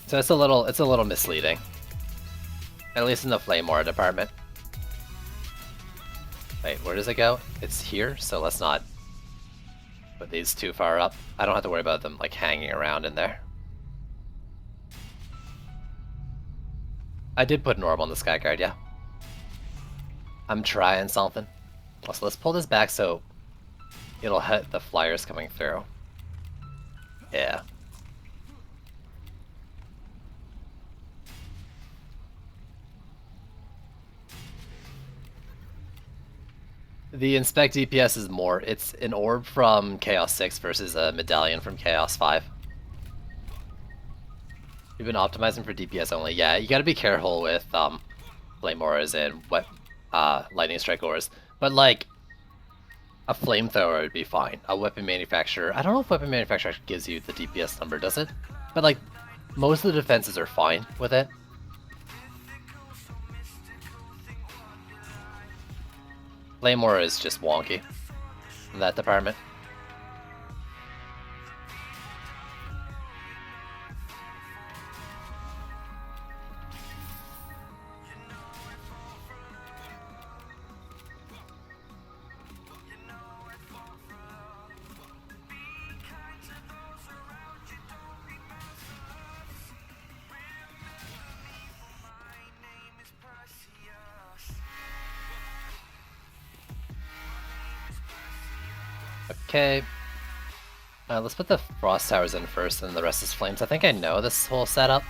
So it's a little misleading. At least in the Flame Aura department. Wait, where does it go? It's here, so let's not put these too far up. I don't have to worry about them like hanging around in there. I did put Norm on the Skyguard, yeah. I'm trying something. So let's pull this back so it'll hit the flyers coming through. Yeah. The Inspect DPS is more. It's an orb from Chaos 6 versus a medallion from Chaos 5. You've been optimizing for DPS only. Yeah, you gotta be careful with Flame Auras and Lightning Strike Auras. But like, a Flamethrower would be fine. A Weapon Manufacturer, I don't know if Weapon Manufacturer actually gives you the DPS number, does it? But like, most of the defenses are fine with it. Flame Aura is just wonky in that department. Okay. Let's put the Frost Towers in first and the rest is Flames. I think I know this whole setup.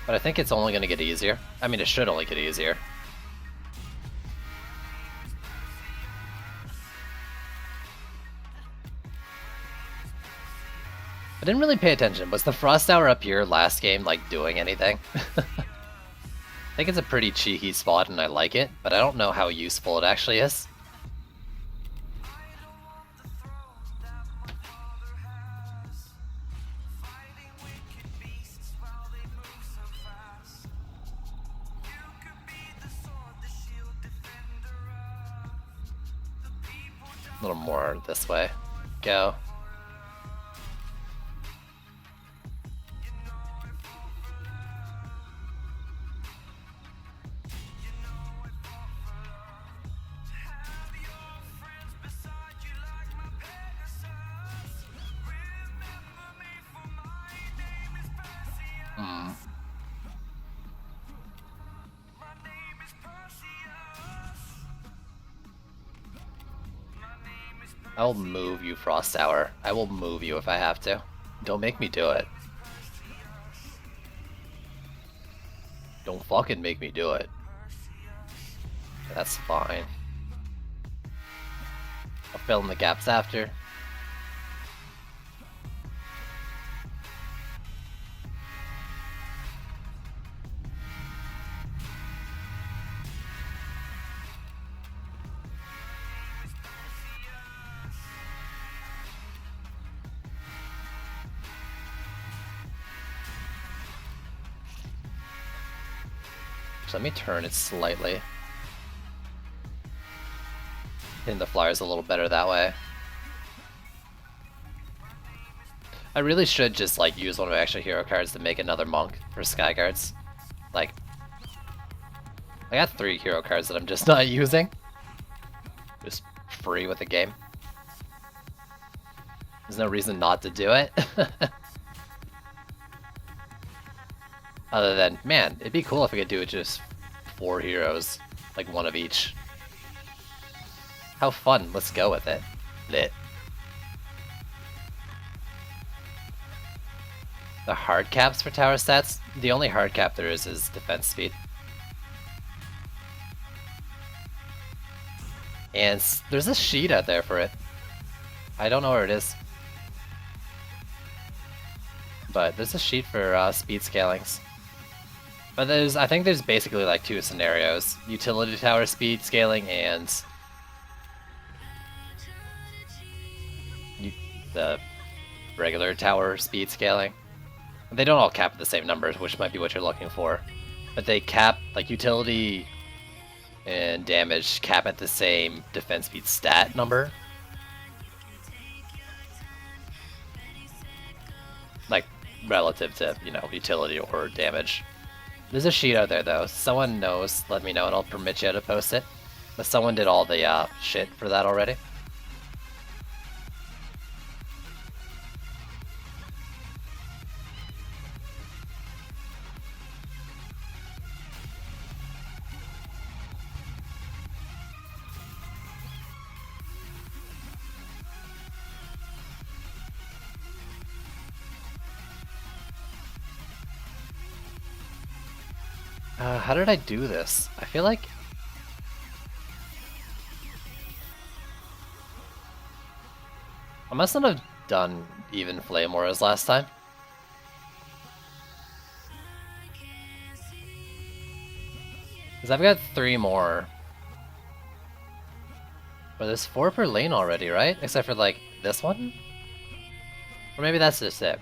But I think it's only going to get easier. I mean, it should only get easier. I didn't really pay attention. Was the Frost Tower up here last game, like, doing anything? I think it's a pretty cheeky spot and I like it, but I don't know how useful it actually is. A little more this way. Go. I will move you, Frost Tower. I will move you if I have to. Don't make me do it. Don't fucking make me do it. That's fine. I'll fill in the gaps after. Actually, let me turn it slightly. Hitting the flyers a little better that way. I really should just like use one of my extra hero cards to make another monk for Skyguards. Like, I got 3 hero cards that I'm just not using. Just free with the game. There's no reason not to do it. Other than, man, it'd be cool if we could do it just 4 heroes, like one of each. How fun, let's go with it. Lit. The hard caps for tower stats? The only hard cap there is defense speed. And there's a sheet out there for it. I don't know where it is. But there's a sheet for speed scalings. But I think there's basically like 2 scenarios. Utility tower speed scaling and the regular tower speed scaling. They don't all cap at the same numbers, which might be what you're looking for. But they cap, like utility and damage cap at the same defense speed stat number. Like, relative to, you know, utility or damage. There's a sheet out there though. Someone knows, let me know and I'll permit you to post it. But someone did all the shit for that already. How did I do this? I feel like... I must not have done even flame auras last time. Because I've got 3 more. But there's 4 per lane already, right? Except for like this one? Or maybe that's just it.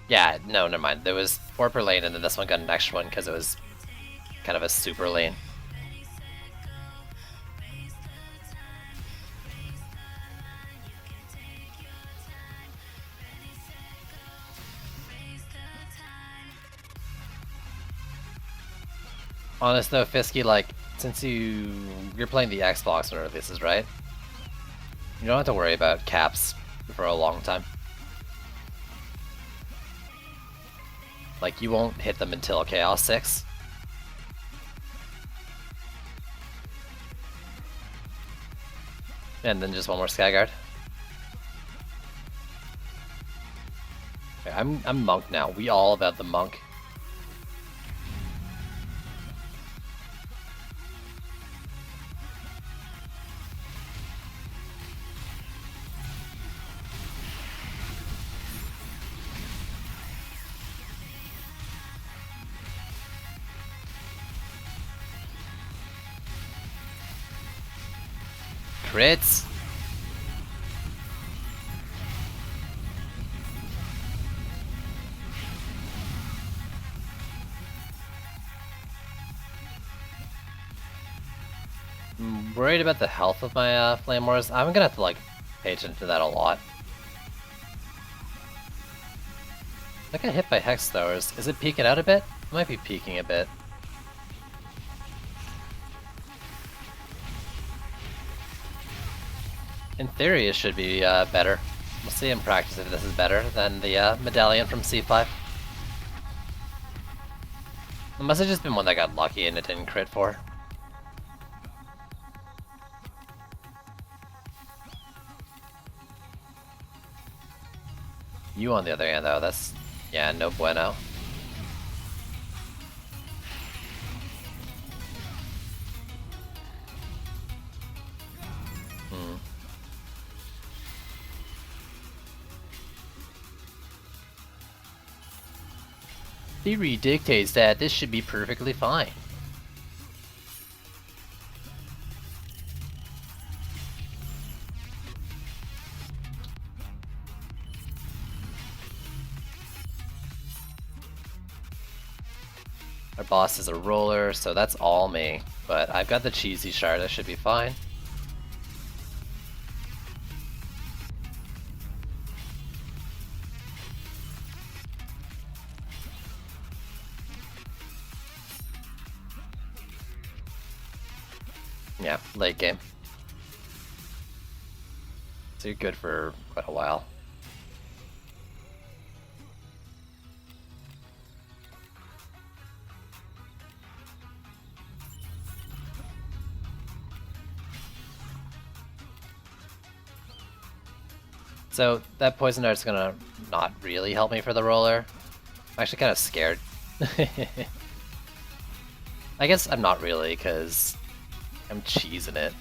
Yeah, no, never mind. There was 4 per lane and then this one got an extra one because it was kind of a super lane. Honest though, Fisky, like, since you're playing the Xbox when it releases, right? You don't have to worry about caps for a long time. Like, you won't hit them until Chaos 6. And then just one more Skyguard. Okay, I'm Monk now. We all about the Monk. Crits. I'm worried about the health of my flame wars. I'm gonna have to like pay attention to that a lot. I got hit by Hex Throwers. Is it peeking out a bit? It might be peeking a bit. In theory, it should be better. We'll see in practice if this is better than the medallion from C5. It must have just been one that got lucky and it didn't crit for. You, on the other hand, though, that's, yeah, no bueno. Theory dictates that this should be perfectly fine. I Our boss is a roller, so that's all me. But I've got the cheesy shard, I should be fine. Yeah, late game. So you're good for quite a while. So that poison dart's gonna not really help me for the roller. I'm actually kind of scared. I guess I'm not really, because I'm cheesing it.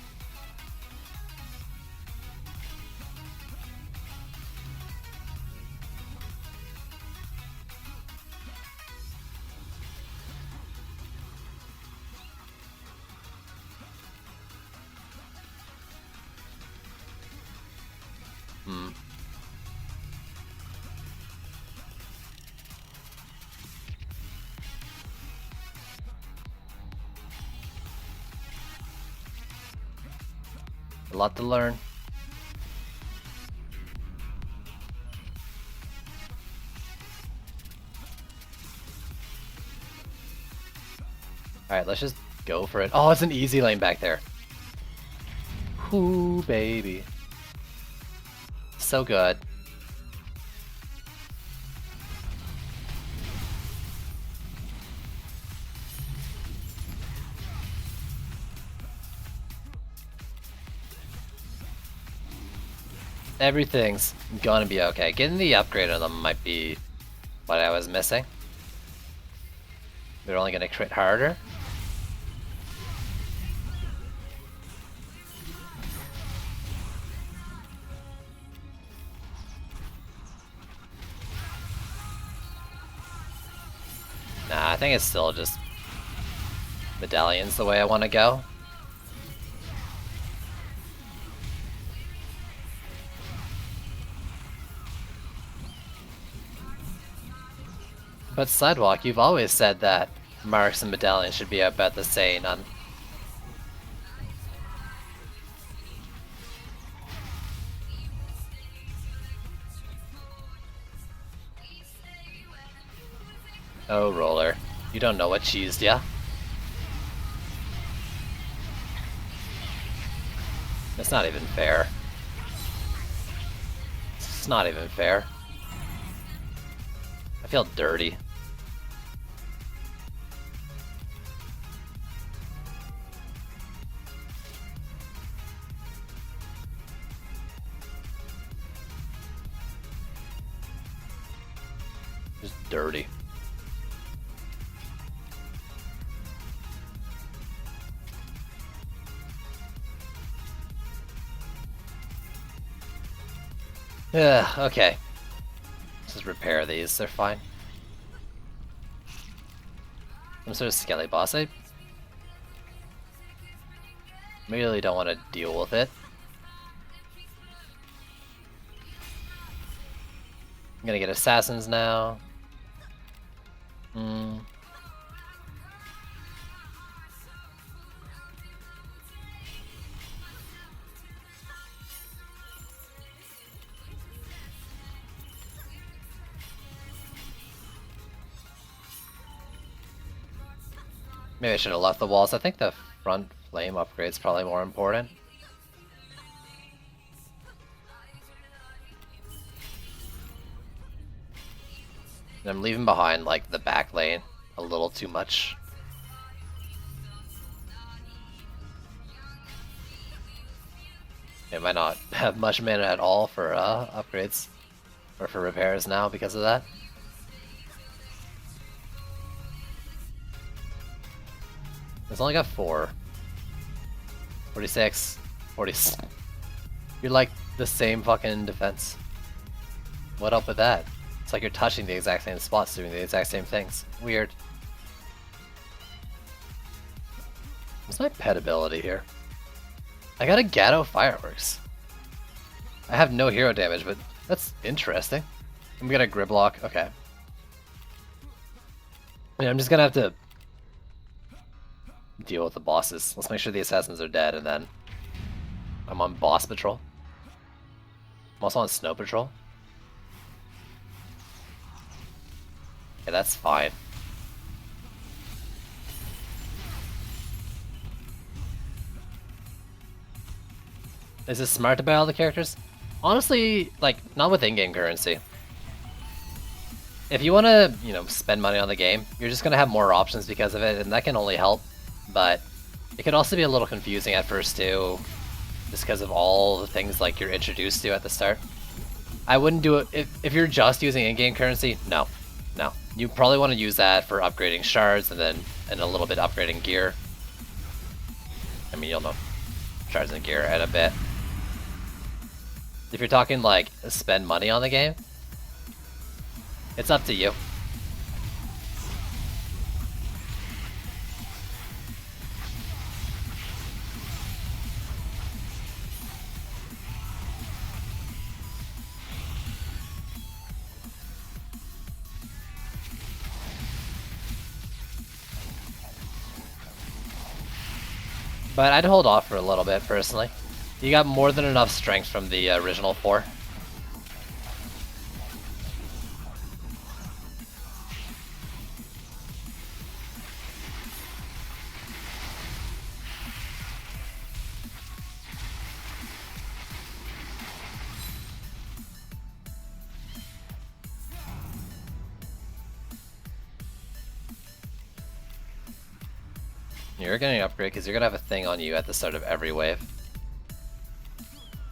A lot to learn. Alright, let's just go for it. Oh, it's an easy lane back there. Ooh, baby. So good. Everything's gonna be okay. Getting the upgrade on them might be what I was missing. They're only gonna crit harder. Nah, I think it's still just medallions the way I want to go. But Sidewalk, you've always said that marks and medallions should be about the same on. Oh, roller. You don't know what cheesed ya? It's not even fair. It's not even fair. I feel dirty. Just dirty. Yeah, okay. Let's just repair these, they're fine. Some sort of skelly boss. I really don't want to deal with it. I'm gonna get assassins now. Maybe I should have left the walls. I think the front flame upgrade's probably more important. And I'm leaving behind like the back lane a little too much. It might not have much mana at all for upgrades or for repairs now because of that. It's only got 4. 46, 40. You're like the same fucking defense. What up with that? It's like you're touching the exact same spots, doing the exact same things. Weird. What's my pet ability here? I got a Gatto Fireworks. I have no hero damage, but that's interesting. I'm gonna Gridlock. Okay. Yeah, I'm just gonna have to deal with the bosses. Let's make sure the assassins are dead, and then I'm on boss patrol. I'm also on snow patrol. Yeah, that's fine. Is it smart to buy all the characters? Honestly, like, not with in-game currency. If you want to, you know, spend money on the game, you're just going to have more options because of it, and that can only help. But it can also be a little confusing at first, too, just because of all the things, like, you're introduced to at the start. I wouldn't do it if you're just using in-game currency. No. You probably want to use that for upgrading shards and then a little bit upgrading gear. I mean, you'll know shards and gear in a bit. If you're talking like spend money on the game, it's up to you. But I'd hold off for a little bit, personally. You got more than enough strength from the original 4. You're getting an upgrade because you're gonna have a thing on you at the start of every wave.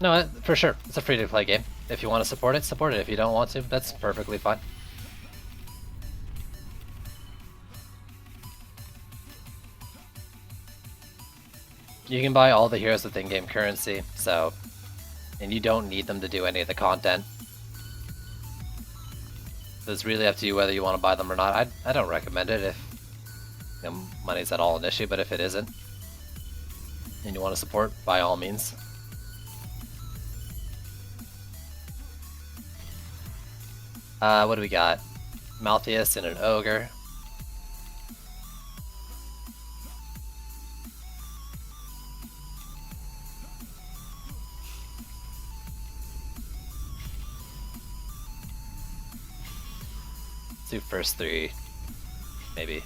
No, for sure. It's a free-to-play game. If you want to support it, support it. If you don't want to, that's perfectly fine. You can buy all the heroes with in-game currency, and you don't need them to do any of the content. So it's really up to you whether you want to buy them or not. I don't recommend it if money's at all an issue, but if it isn't, and you want to support, by all means. What do we got? Malthius and an ogre. Let's do first 3, maybe.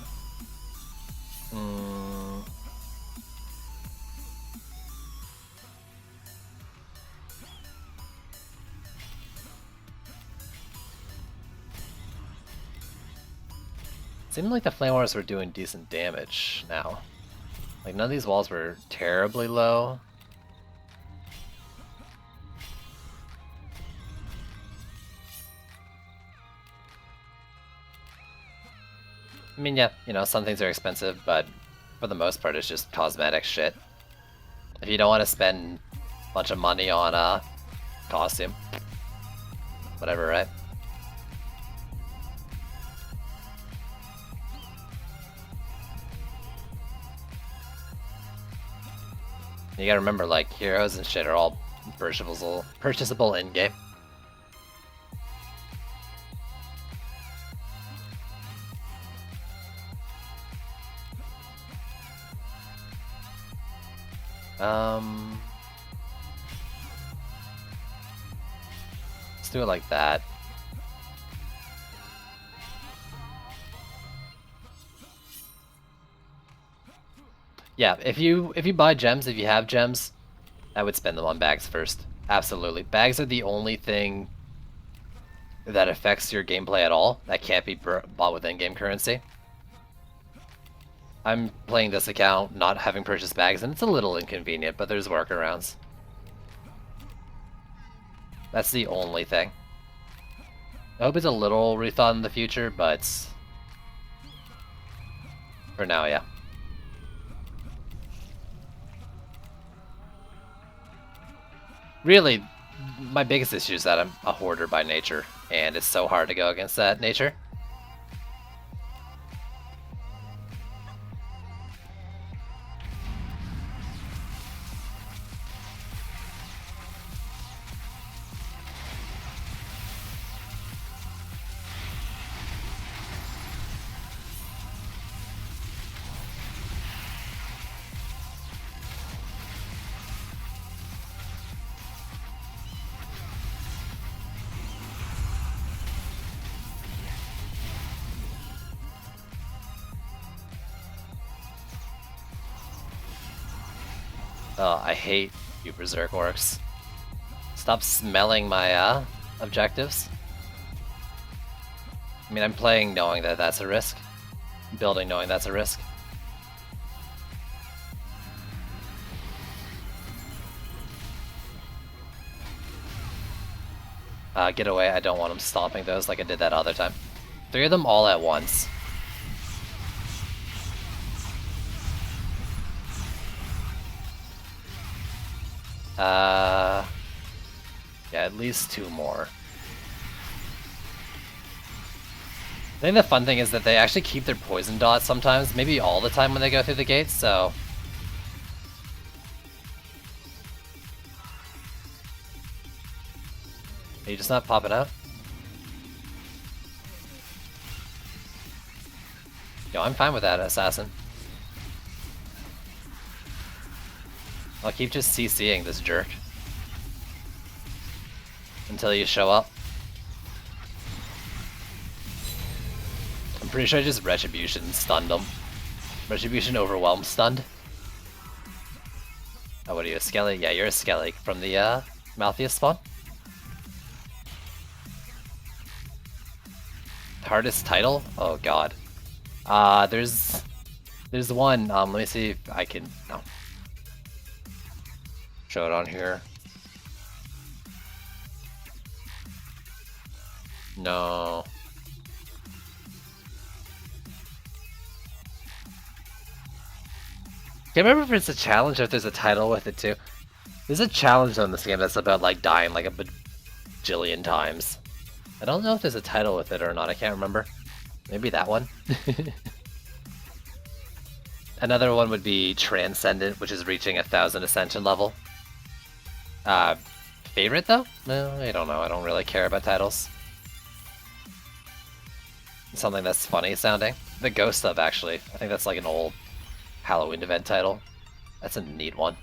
Seemed like the Flame Wars were doing decent damage now. Like, none of these walls were terribly low. I mean, yeah, some things are expensive, but for the most part, it's just cosmetic shit. If you don't want to spend a bunch of money on a costume, whatever, right? You gotta remember, like, heroes and shit are all purchasable in-game. Let's do it like that. Yeah, if you buy gems, if you have gems, I would spend them on bags first. Absolutely. Bags are the only thing that affects your gameplay at all that can't be bought with in-game currency. I'm playing this account not having purchased bags, and it's a little inconvenient, but there's workarounds. That's the only thing. I hope it's a little rethought in the future, but for now, yeah. Really, my biggest issue is that I'm a hoarder by nature, and it's so hard to go against that nature. Oh, I hate you Berserk Orcs. Stop smelling my objectives. I mean, I'm playing knowing that that's a risk. Building knowing that's a risk. Get away, I don't want them stomping those like I did that other time. 3 of them all at once. Yeah, at least 2 more. I think the fun thing is that they actually keep their poison dots sometimes, maybe all the time when they go through the gates, so... Are you just not popping out? Yo, I'm fine with that, Assassin. I'll keep just CCing this jerk. Until you show up. I'm pretty sure I just Retribution stunned him. Retribution Overwhelm stunned. Oh, what are you, a Skelly? Yeah, you're a Skelly from the Malthius spawn. Hardest title? Oh god. There's one. Let me see if I can show it on here. No. Can't remember if it's a challenge or if there's a title with it too. There's a challenge on this game that's about like dying like a bajillion times. I don't know if there's a title with it or not, I can't remember. Maybe that one? Another one would be Transcendent, which is reaching 1,000 Ascension level. Favorite though? No, I don't know, I don't really care about titles. Something that's funny sounding. The Ghost of, actually. I think that's like an old Halloween event title. That's a neat one.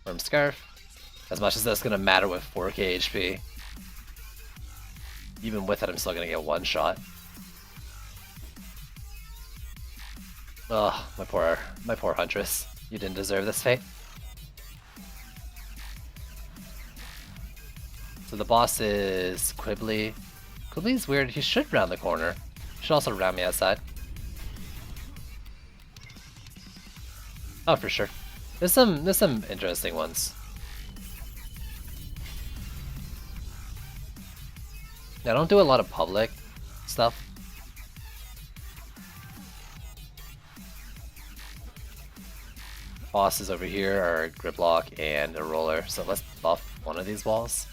Worm Scarf. As much as that's gonna matter with 4k HP. Even with it, I'm still gonna get one shot. Ugh, my poor Huntress. You didn't deserve this fate. So the boss is Quibbly. Quibbly's weird, he should round the corner. He should also round me outside. Oh, for sure. There's some interesting ones. I don't do a lot of public stuff. Bosses over here are a Gridlock and a Roller, so let's buff one of these walls.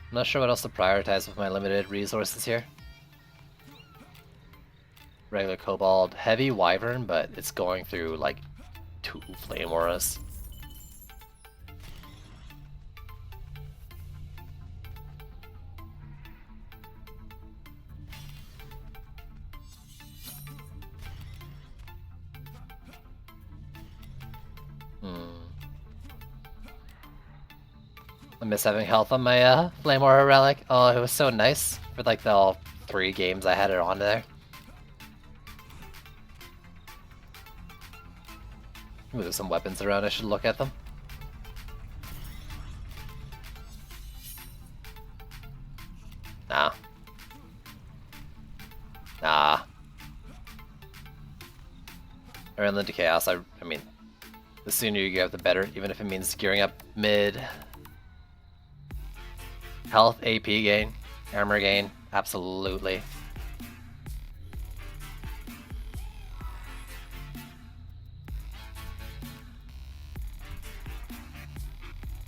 I'm not sure what else to prioritize with my limited resources here. Regular Kobold, heavy Wyvern, but it's going through like 2 Flame Auras. I miss having health on my Flame Aura Relic. Oh, it was so nice for like the all 3 games I had it on there. Ooh, there's some weapons around, I should look at them. Nah. Nah. I ran into Chaos, I mean, the sooner you go, the better, even if it means gearing up mid. Health, AP gain, armor gain, absolutely.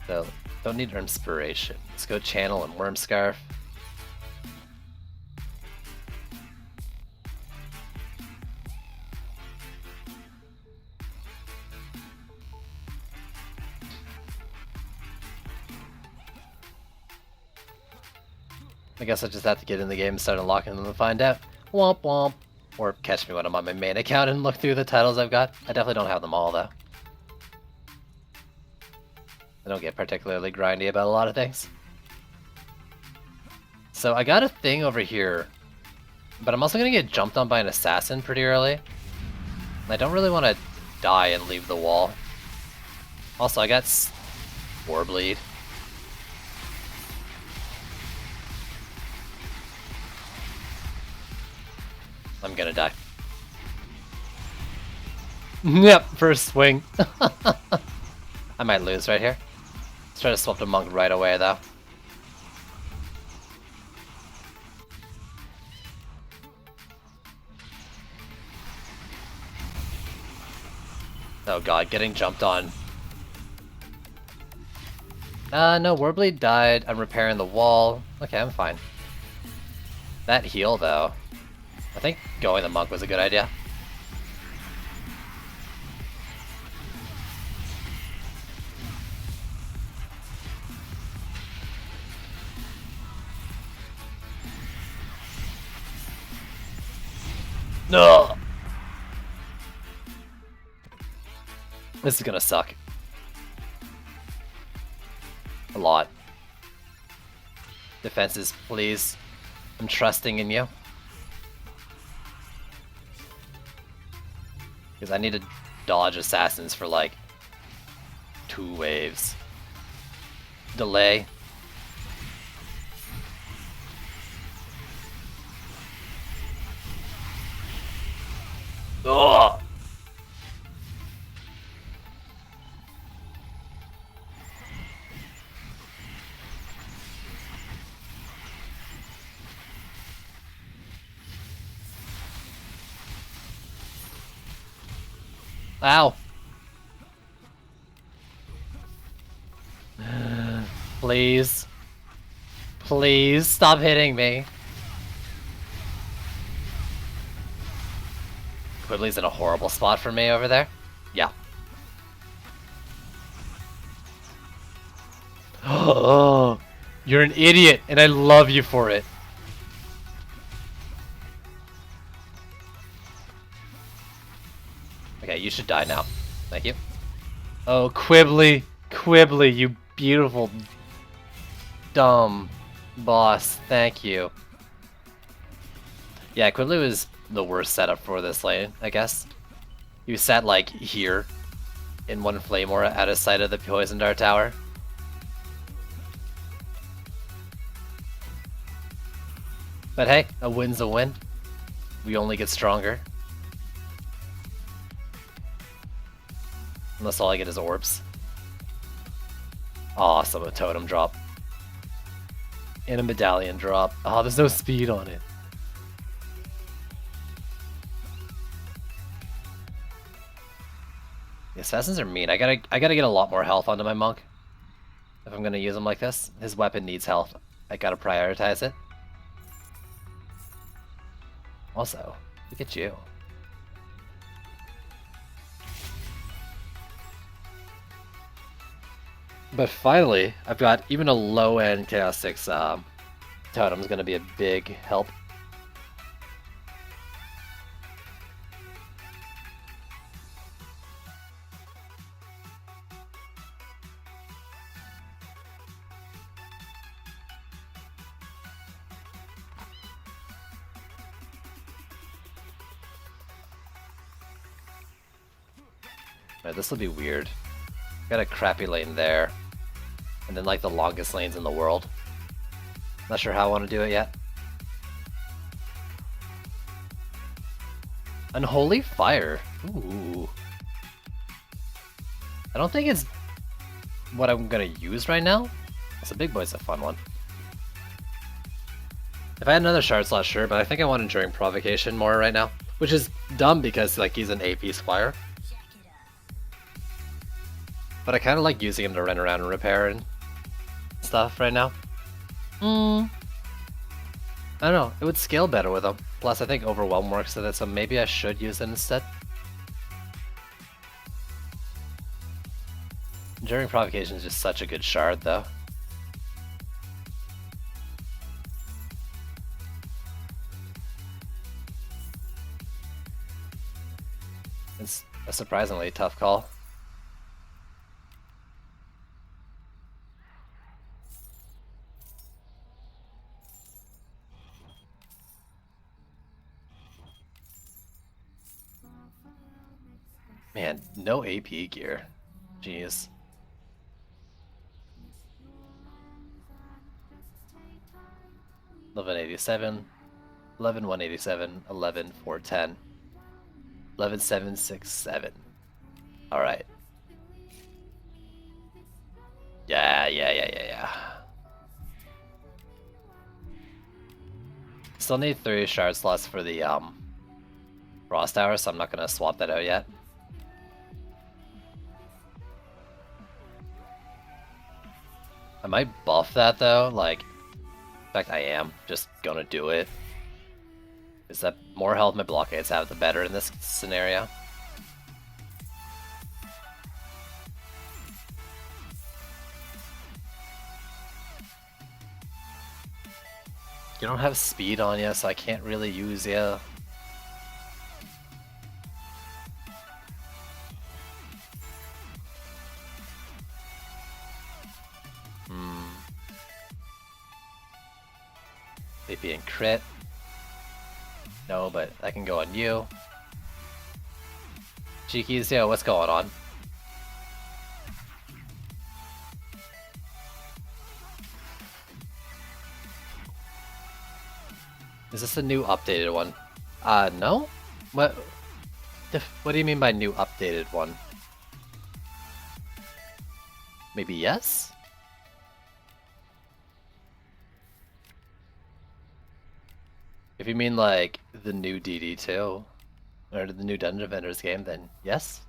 So, don't need inspiration. Let's go channel and Worm Scarf. I guess I just have to get in the game and start unlocking them to find out. Womp womp. Or catch me when I'm on my main account and look through the titles I've got. I definitely don't have them all, though. I don't get particularly grindy about a lot of things. So I got a thing over here, but I'm also going to get jumped on by an assassin pretty early. And I don't really want to die and leave the wall. Also, I got War Bleed. I'm gonna die. Yep, first swing. I might lose right here. Let's try to swap the monk right away, though. Oh god, getting jumped on. No, Warbleed died. I'm repairing the wall. Okay, I'm fine. That heal, though. I think going the monk was a good idea. No! This is gonna suck. A lot. Defenses, please. I'm trusting in you. Because I need to dodge assassins for like 2 waves. Delay. Ugh! Ow! Please. Please stop hitting me. Quigley's in a horrible spot for me over there. Yeah. Oh, you're an idiot, and I love you for it. Okay, you should die now. Thank you. Oh, Quibbly. Quibbly, you beautiful, dumb boss. Thank you. Yeah, Quibbly was the worst setup for this lane, I guess. He sat like here in one flame aura out of sight of the Poison Dart Tower. But hey, a win's a win. We only get stronger. Unless all I get is orbs. Awesome, a totem drop. And a medallion drop. Oh, there's no speed on it. The assassins are mean. I gotta get a lot more health onto my monk. If I'm gonna use him like this. His weapon needs health. I gotta prioritize it. Also, look at you. But finally, I've got even a low-end Chaos 6 totem is going to be a big help. Right, this will be weird. Got a crappy lane there. And then like the longest lanes in the world. Not sure how I want to do it yet. Unholy Fire. Ooh. I don't think it's what I'm gonna use right now. So Big Boy's a fun one. If I had another shard slot, sure, but I think I want Enduring Provocation more right now. Which is dumb because like he's an AP Squire. But I kind of like using him to run around and repair and stuff right now. I don't know, it would scale better with him. Plus I think Overwhelm works with it, so maybe I should use it instead. Enduring Provocation is just such a good shard though. It's a surprisingly tough call. Man, no AP gear. Jeez. 1187, 11187, 11410, 11767. All right. Yeah. Still need 3 shard slots for the Frost Tower, so I'm not gonna swap that out yet. I might buff that though, like, in fact I am just gonna do it. Is that more health my blockades have, the better in this scenario. You don't have speed on you, so I can't really use you. Maybe in crit. No, but I can go on you. Cheekies, yo, what's going on? Is this a new updated one? No? What do you mean by new updated one? Maybe yes? If you mean like the new DD2 or the new Dungeon Vendors game, then yes.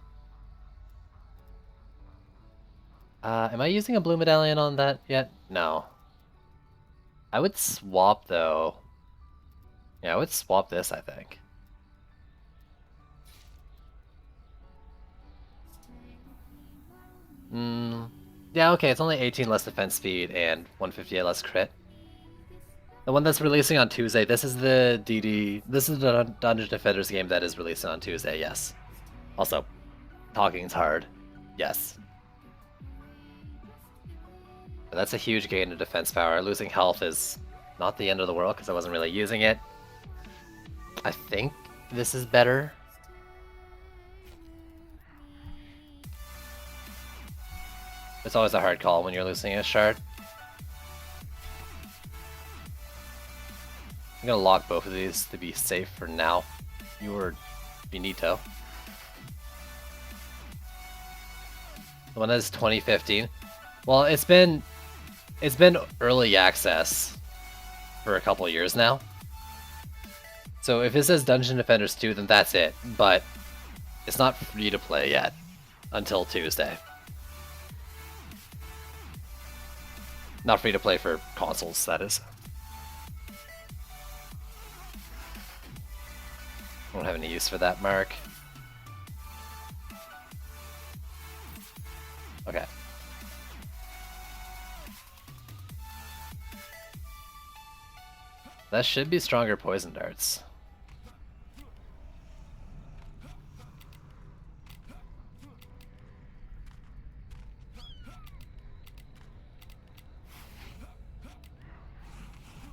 Am I using a blue medallion on that yet? No. I would swap though. Yeah, I would swap this, I think. Yeah, okay, it's only 18 less defense speed and 158 less crit. The one that's releasing on Tuesday, this is the Dungeon Defenders game that is releasing on Tuesday, yes. Also, talking's hard, yes. But that's a huge gain in defense power. Losing health is not the end of the world because I wasn't really using it. I think this is better. It's always a hard call when you're losing a shard. I'm gonna lock both of these to be safe for now. You or Benito. The one that is 2015. Well, it's been early access for a couple years now. So if it says Dungeon Defenders 2, then that's it. But it's not free to play yet until Tuesday. Not free to play for consoles, that is. I don't have any use for that, Mark. Okay. That should be stronger poison darts.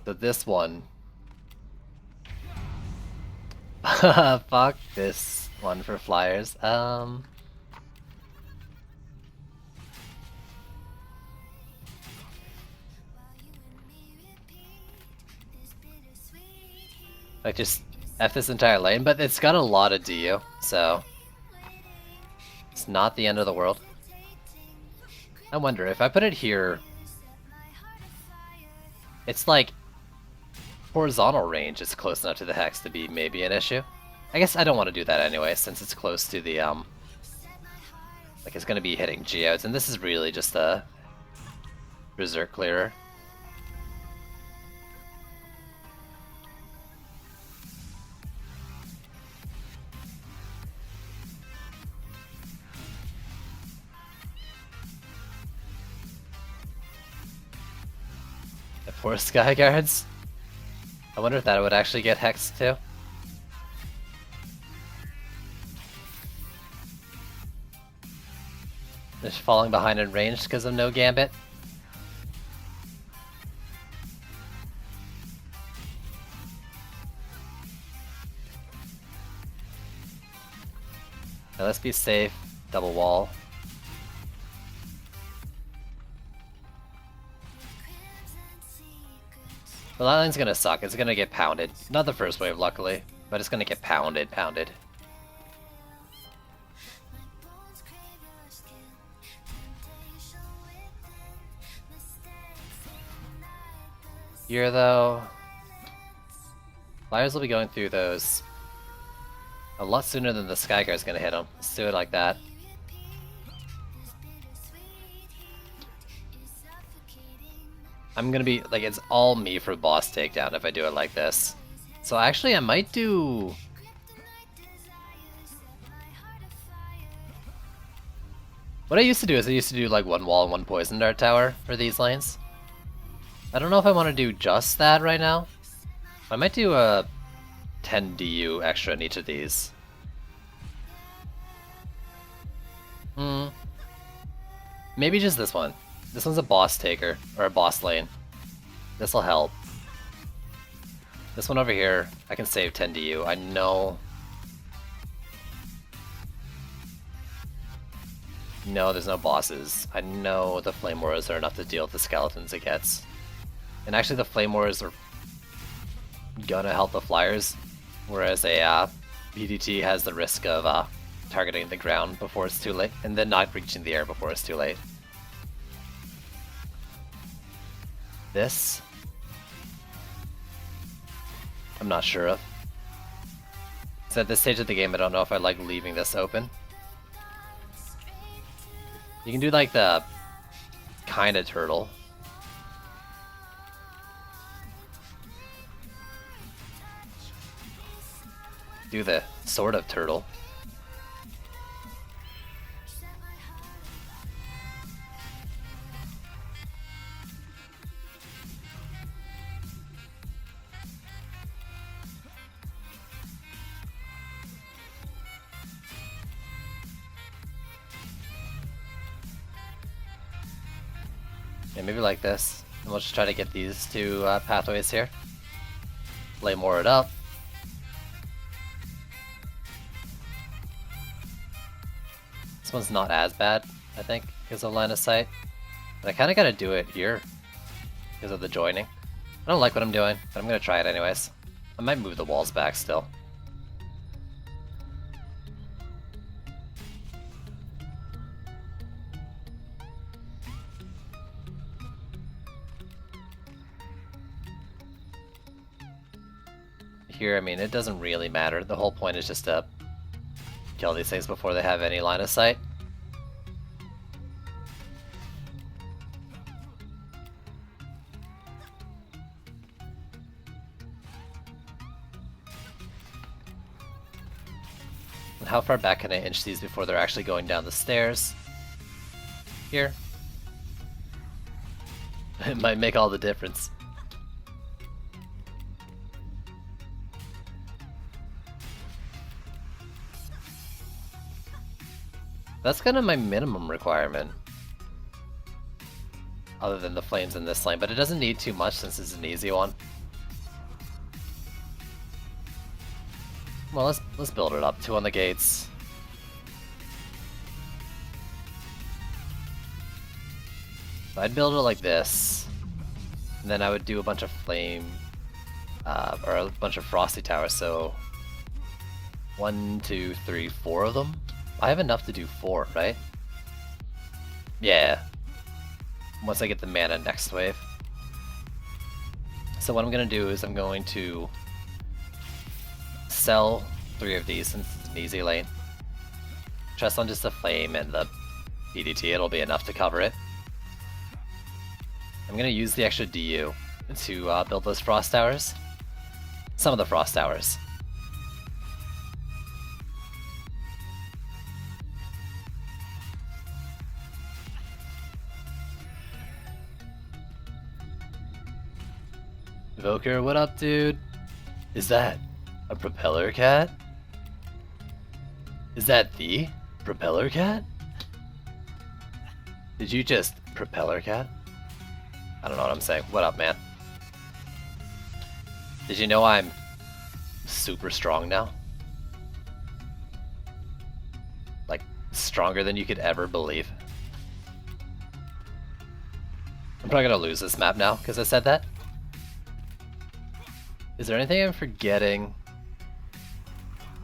So this one. Fuck this one for flyers. Like just F this entire lane, but it's got a lot of DU, so it's not the end of the world. I wonder if I put it here, it's like horizontal range is close enough to the hex to be maybe an issue. I guess I don't want to do that anyway, since it's close to the like it's gonna be hitting geodes, and this is really just a berserk clearer. The 4 sky guards. I wonder if that would actually get hexed too. Just falling behind in range because of no Gambit. Now let's be safe. Double wall. Well, that line's gonna suck. It's gonna get pounded. Not the first wave, luckily, but it's gonna get pounded. Here, though, Flyers will be going through those a lot sooner than the Skyguard's gonna hit them. Let's do it like that. I'm gonna be, like, it's all me for boss takedown if I do it like this. So actually I might do... What I used to do is I used to do like one wall and one poison dart tower for these lanes. I don't know if I want to do just that right now. I might do a 10 DU extra in each of these. Maybe just this one. This one's a boss taker, or a boss lane. This'll help. This one over here, I can save 10 DU. I know... No, there's no bosses. I know the Flame Wars are enough to deal with the skeletons it gets. And actually the Flame Wars are gonna help the Flyers, whereas a BDT has the risk of targeting the ground before it's too late, and then not reaching the air before it's too late. This, I'm not sure of. So at this stage of the game, I don't know if I like leaving this open. You can do like the kind of turtle. Do the sort of turtle. Yeah, maybe like this. And we'll just try to get these two pathways here. Lay more it up. This one's not as bad, I think, because of line of sight. But I kind of got to do it here because of the joining. I don't like what I'm doing, but I'm going to try it anyways. I might move the walls back still. Here, I mean, it doesn't really matter. The whole point is just to kill these things before they have any line of sight. And how far back can I inch these before they're actually going down the stairs? Here. It might make all the difference. That's kind of my minimum requirement. Other than the flames in this lane, but it doesn't need too much since it's an easy one. Well, let's build it up. 2 on the gates. I'd build it like this, and then I would do a bunch of flame, or a bunch of frosty towers. So 1, 2, 3, 4 of them. I have enough to do 4, right? Yeah. Once I get the mana next wave. So what I'm gonna do is I'm going to sell 3 of these since it's an easy lane. Trust on just the flame and the BDT, it'll be enough to cover it. I'm gonna use the extra DU to build those frost towers. Some of the frost towers. Voker, what up, dude? Is that a propeller cat? Is that the propeller cat? Did you just propeller cat? I don't know what I'm saying. What up, man? Did you know I'm super strong now? Like, stronger than you could ever believe. I'm probably gonna lose this map now because I said that. Is there anything I'm forgetting?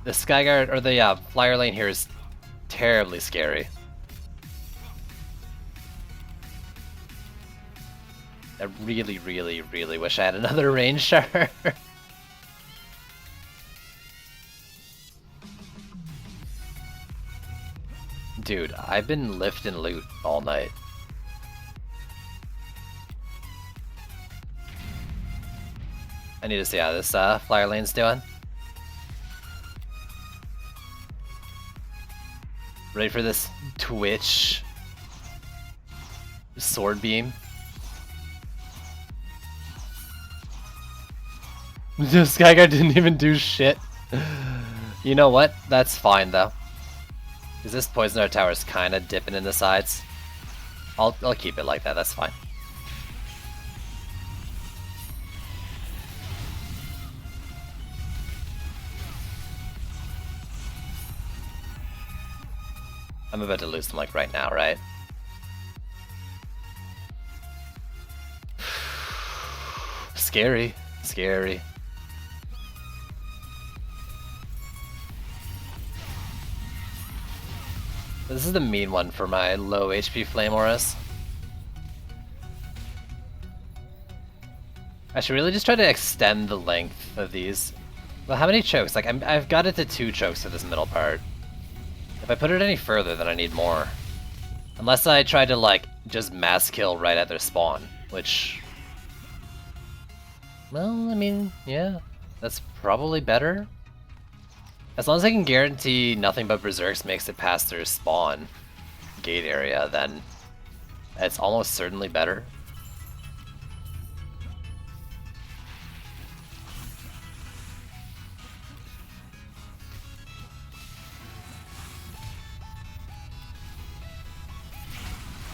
The Skyguard, or the flyer lane here is terribly scary. I really, really, really wish I had another range shard. Dude, I've been lifting loot all night. I need to see how this flyer lane's doing. Ready for this Twitch sword beam? The Skyguard didn't even do shit. You know what? That's fine though. Because this Poison Dart tower is kind of dipping in the sides. I'll keep it like that, that's fine. I'm about to lose them like right now, right? Scary, scary. This is the mean one for my low HP flame auras. I should really just try to extend the length of these. Well, how many chokes? Like, I've got it to 2 chokes for this middle part. If I put it any further, then I need more. Unless I try to, like, just mass kill right at their spawn, which... Well, I mean, yeah, that's probably better. As long as I can guarantee nothing but Berserks makes it past their spawn gate area, then it's almost certainly better.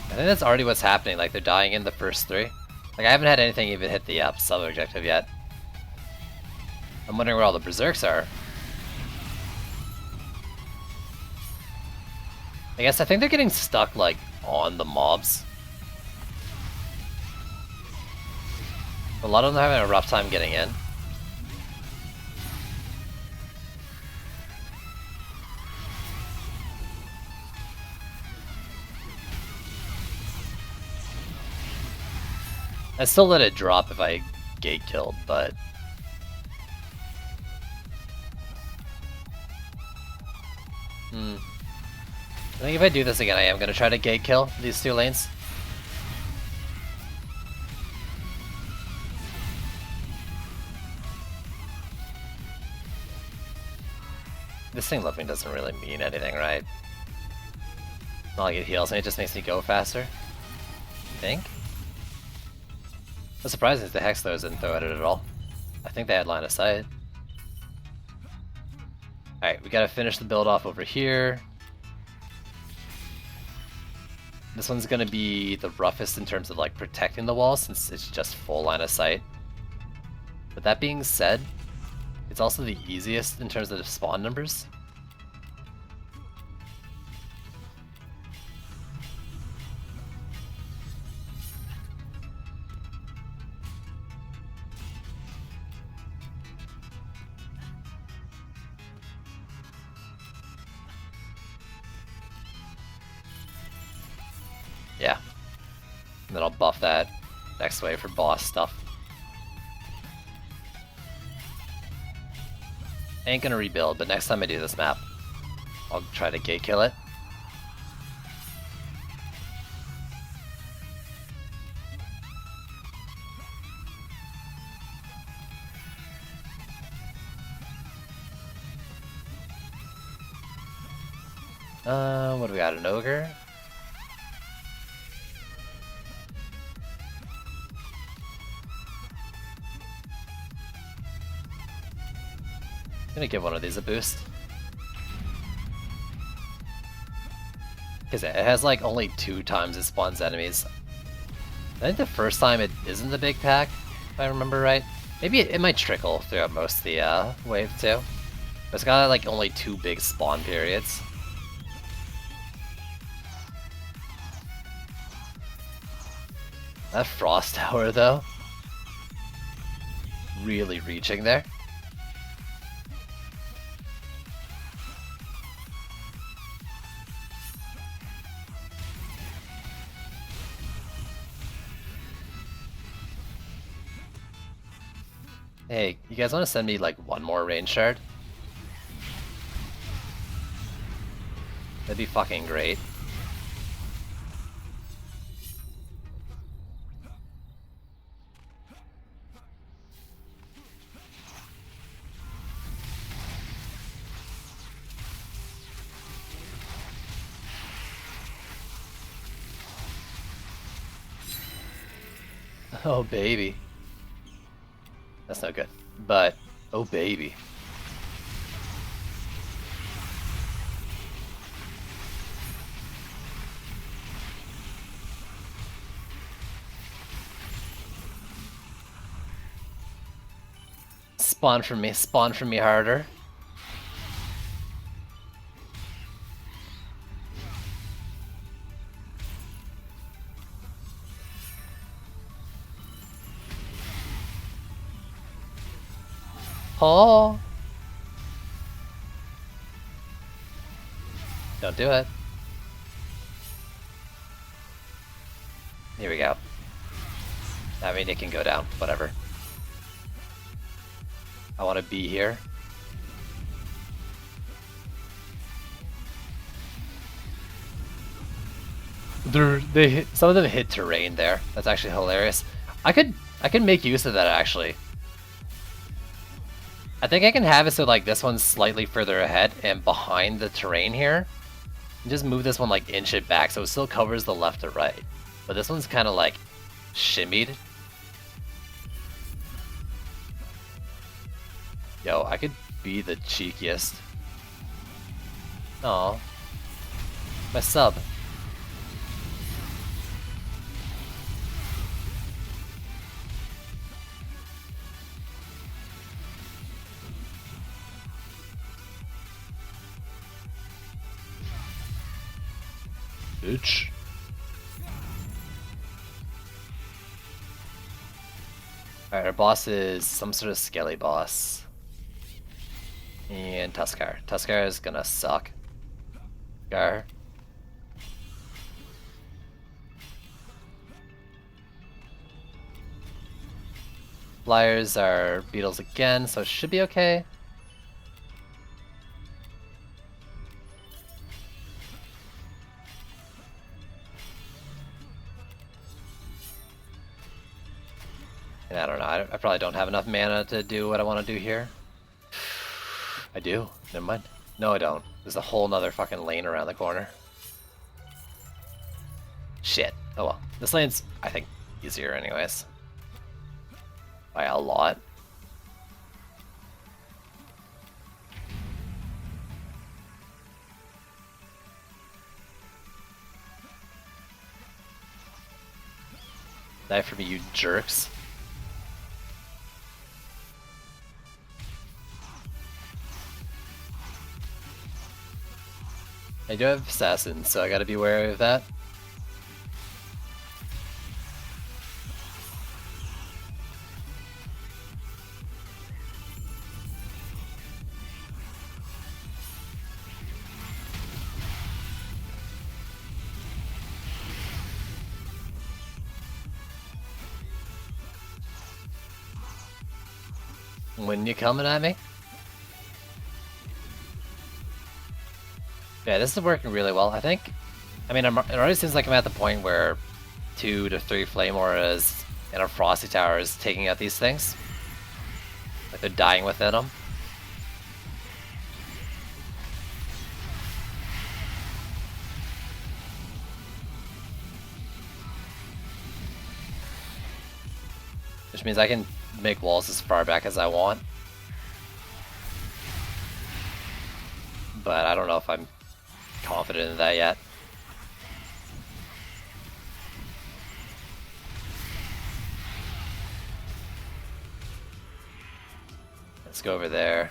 I think that's already what's happening, like they're dying in the first 3. Like I haven't had anything even hit the sub-objective yet. I'm wondering where all the Berserks are. I guess I think they're getting stuck like on the mobs. A lot of them are having a rough time getting in. I still let it drop if I gate killed, but... I think if I do this again, I am going to try to gate kill these 2 lanes. This thing lifting doesn't really mean anything, right? Not like it heals me, it just makes me go faster. I think? I'm surprised that the Hex throws didn't throw at it at all. I think they had line of sight. Alright, we gotta finish the build off over here. This one's gonna be the roughest in terms of like protecting the wall since it's just full line of sight. But that being said, it's also the easiest in terms of the spawn numbers. Yeah. And then I'll buff that next wave for boss stuff. I ain't gonna rebuild, but next time I do this map, I'll try to gate kill it. What do we got? An ogre? I'm gonna give one of these a boost. Because it has like only 2 times it spawns enemies. I think the first time it isn't a big pack, if I remember right. Maybe it might trickle throughout most of the wave too. But it's got like only 2 big spawn periods. That Frost Tower though, really reaching there. Hey, you guys want to send me like 1 more rain shard? That'd be fucking great. Oh baby. That's not good. But, oh baby. Spawn from me harder. Oh. Don't do it. Here we go. I mean, it can go down, whatever. I want to be here. Some of them hit terrain there. That's actually hilarious. I could make use of that actually. I think I can have it so like this one's slightly further ahead and behind the terrain here. And just move this one like inch it back so it still covers the left or right. But this one's kind of like shimmied. Yo, I could be the cheekiest. Aw. My sub. Bitch. Alright, our boss is some sort of skelly boss. And Tuskar. Tuskar is gonna suck. Gar. Flyers are beetles again, so it should be okay. And I don't know, I probably don't have enough mana to do what I want to do here. I do. Never mind. No, I don't. There's a whole nother fucking lane around the corner. Shit. Oh well. This lane's, I think, easier anyways. By a lot. Die for me, you jerks. I do have assassins, so I gotta be wary of that. When you coming at me? Yeah, this is working really well, I think. I mean, it already seems like I'm at the point where 2 to 3 Flame Auras and a Frosty Tower is taking out these things. Like they're dying within them. Which means I can make walls as far back as I want. But I don't know if I'm confident in that yet. Let's go over there.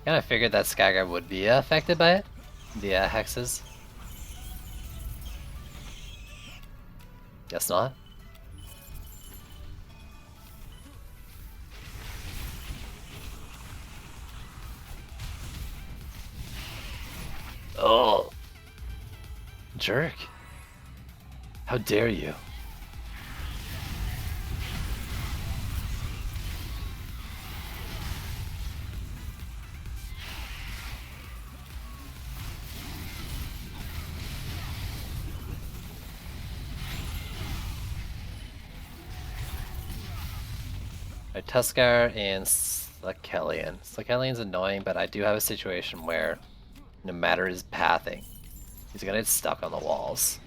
Kind of figured that Skyguard would be affected by it. The hexes. Guess not. Oh! Jerk. How dare you? Right, Tuskar and Slakelian. Slakelian's annoying, but I do have a situation where no matter his pathing, he's gonna get stuck on the walls.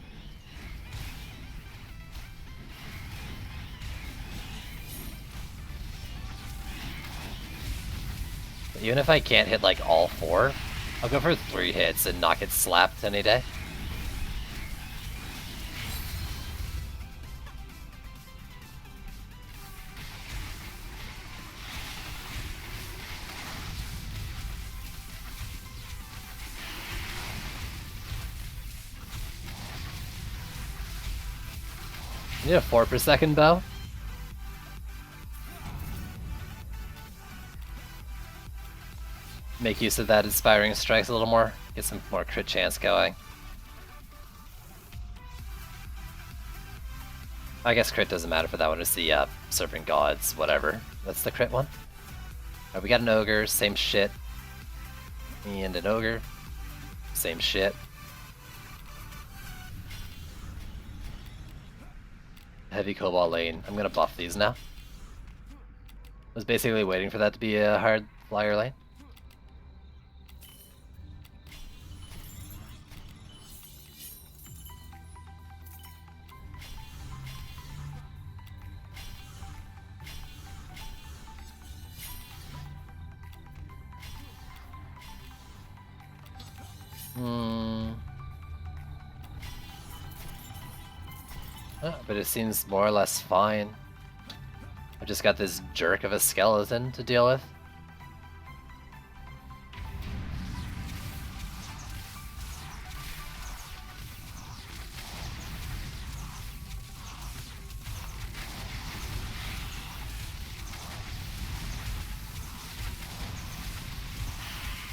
Even if I can't hit like all 4, I'll go for 3 hits and not get slapped any day. I need a 4 per second bow. Make use of that inspiring strikes a little more, get some more crit chance going. I guess crit doesn't matter for that one, it's the Serpent Gods, whatever. That's the crit one. Alright, we got an ogre, same shit. And an ogre, same shit. Heavy Cobalt lane. I'm gonna buff these now. I was basically waiting for that to be a hard flyer lane. But it seems more or less fine. I've just got this jerk of a skeleton to deal with.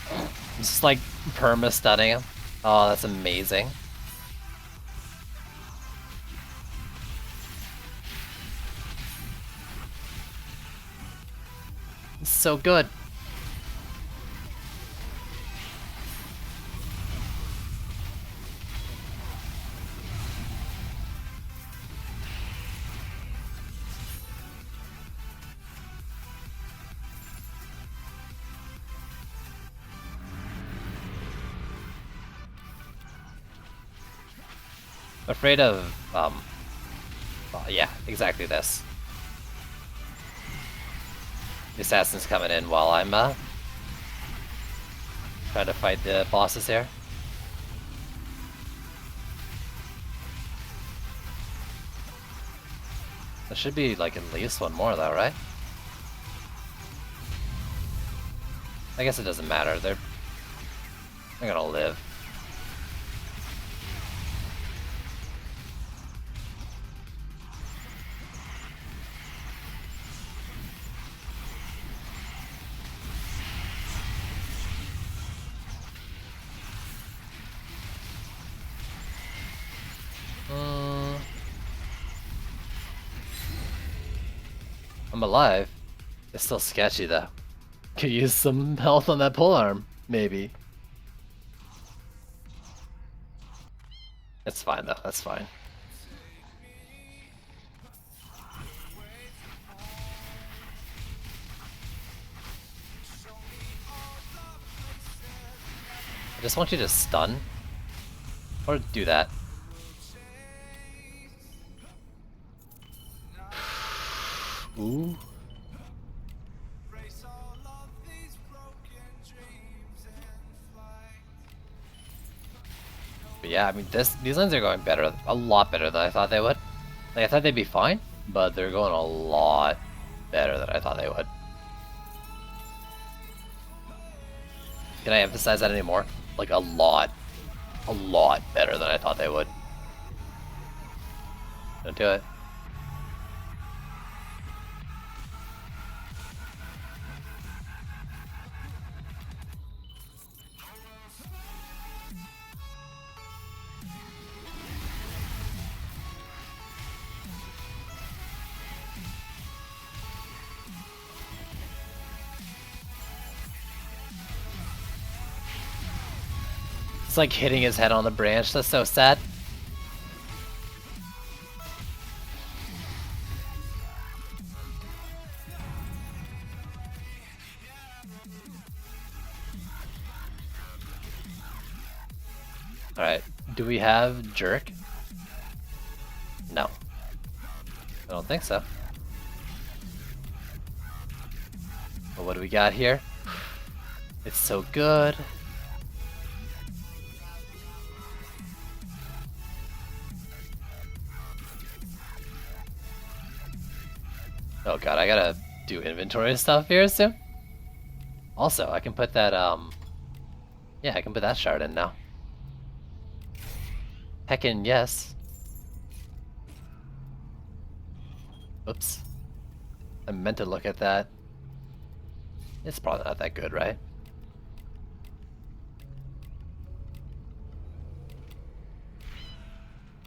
I'm just like perma-stunning him. Oh, that's amazing. It's so good. Afraid of, well, yeah, exactly this. The assassin's coming in while I'm trying to fight the bosses here. There should be like at least one more though, right? I guess it doesn't matter. They're gonna live. I'm alive. It's still sketchy though. Could use some health on that polearm, maybe. It's fine though, that's fine. I just want you to stun. Or do that. Ooh. But yeah, I mean these lanes are going better, a lot better than I thought they would. Like, I thought they'd be fine, but they're going a lot better than I thought they would. Can I emphasize that anymore? Like, a lot better than I thought they would. Don't do it. It's like hitting his head on the branch. That's so sad. Alright, do we have Jerk? No. I don't think so. But what do we got here? It's so good. Oh god, I gotta do inventory stuff here soon. Also, I can put that, yeah, I can put that shard in now. Heckin' yes. Oops. I meant to look at that. It's probably not that good, right?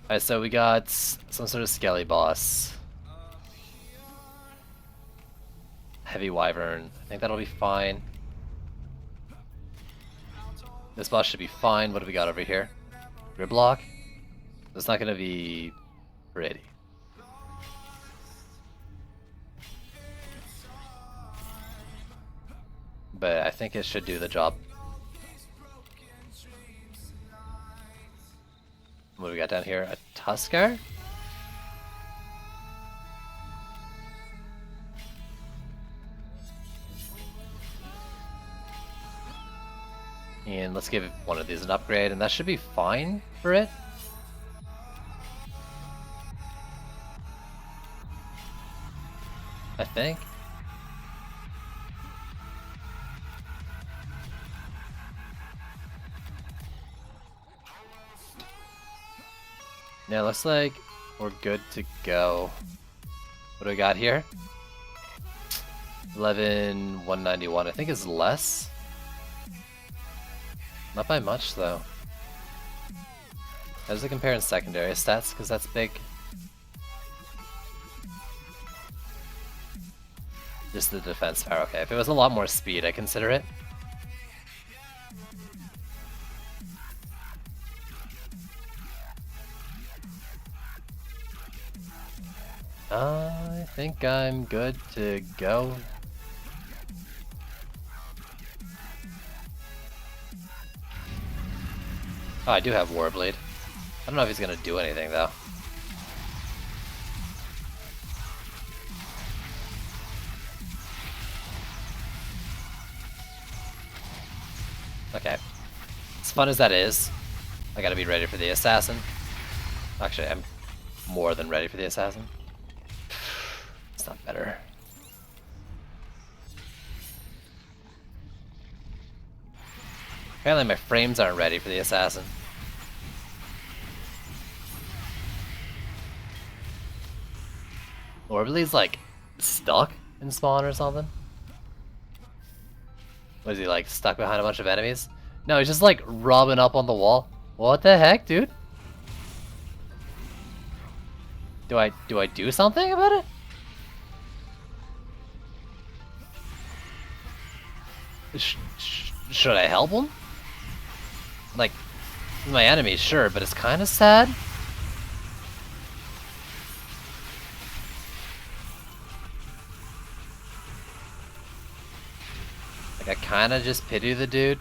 Alright, so we got some sort of skelly boss. Heavy wyvern. I think that'll be fine. This boss should be fine. What do we got over here? Gridlock? It's not gonna be pretty. But I think it should do the job. What do we got down here? A Tuskar? And let's give one of these an upgrade, and that should be fine for it. I think. Yeah, looks like we're good to go. What do we got here? 11,191. I think is less. Not by much though. How does it compare in secondary stats? Because that's big. Just the defense power. Okay, if it was a lot more speed, I'd consider it. I think I'm good to go. Oh, I do have Warblade. I don't know if he's gonna do anything though. Okay. As fun as that is, I gotta be ready for the assassin. Actually, I'm more than ready for the assassin. It's not better. Apparently my frames aren't ready for the assassin. Orbly's like stuck in spawn or something. Was he like stuck behind a bunch of enemies? No, he's just like rubbing up on the wall. What the heck, dude? Do I do something about it? Should I help him? Like, he's my enemy, sure, but it's kind of sad. Like, I kind of just pity the dude.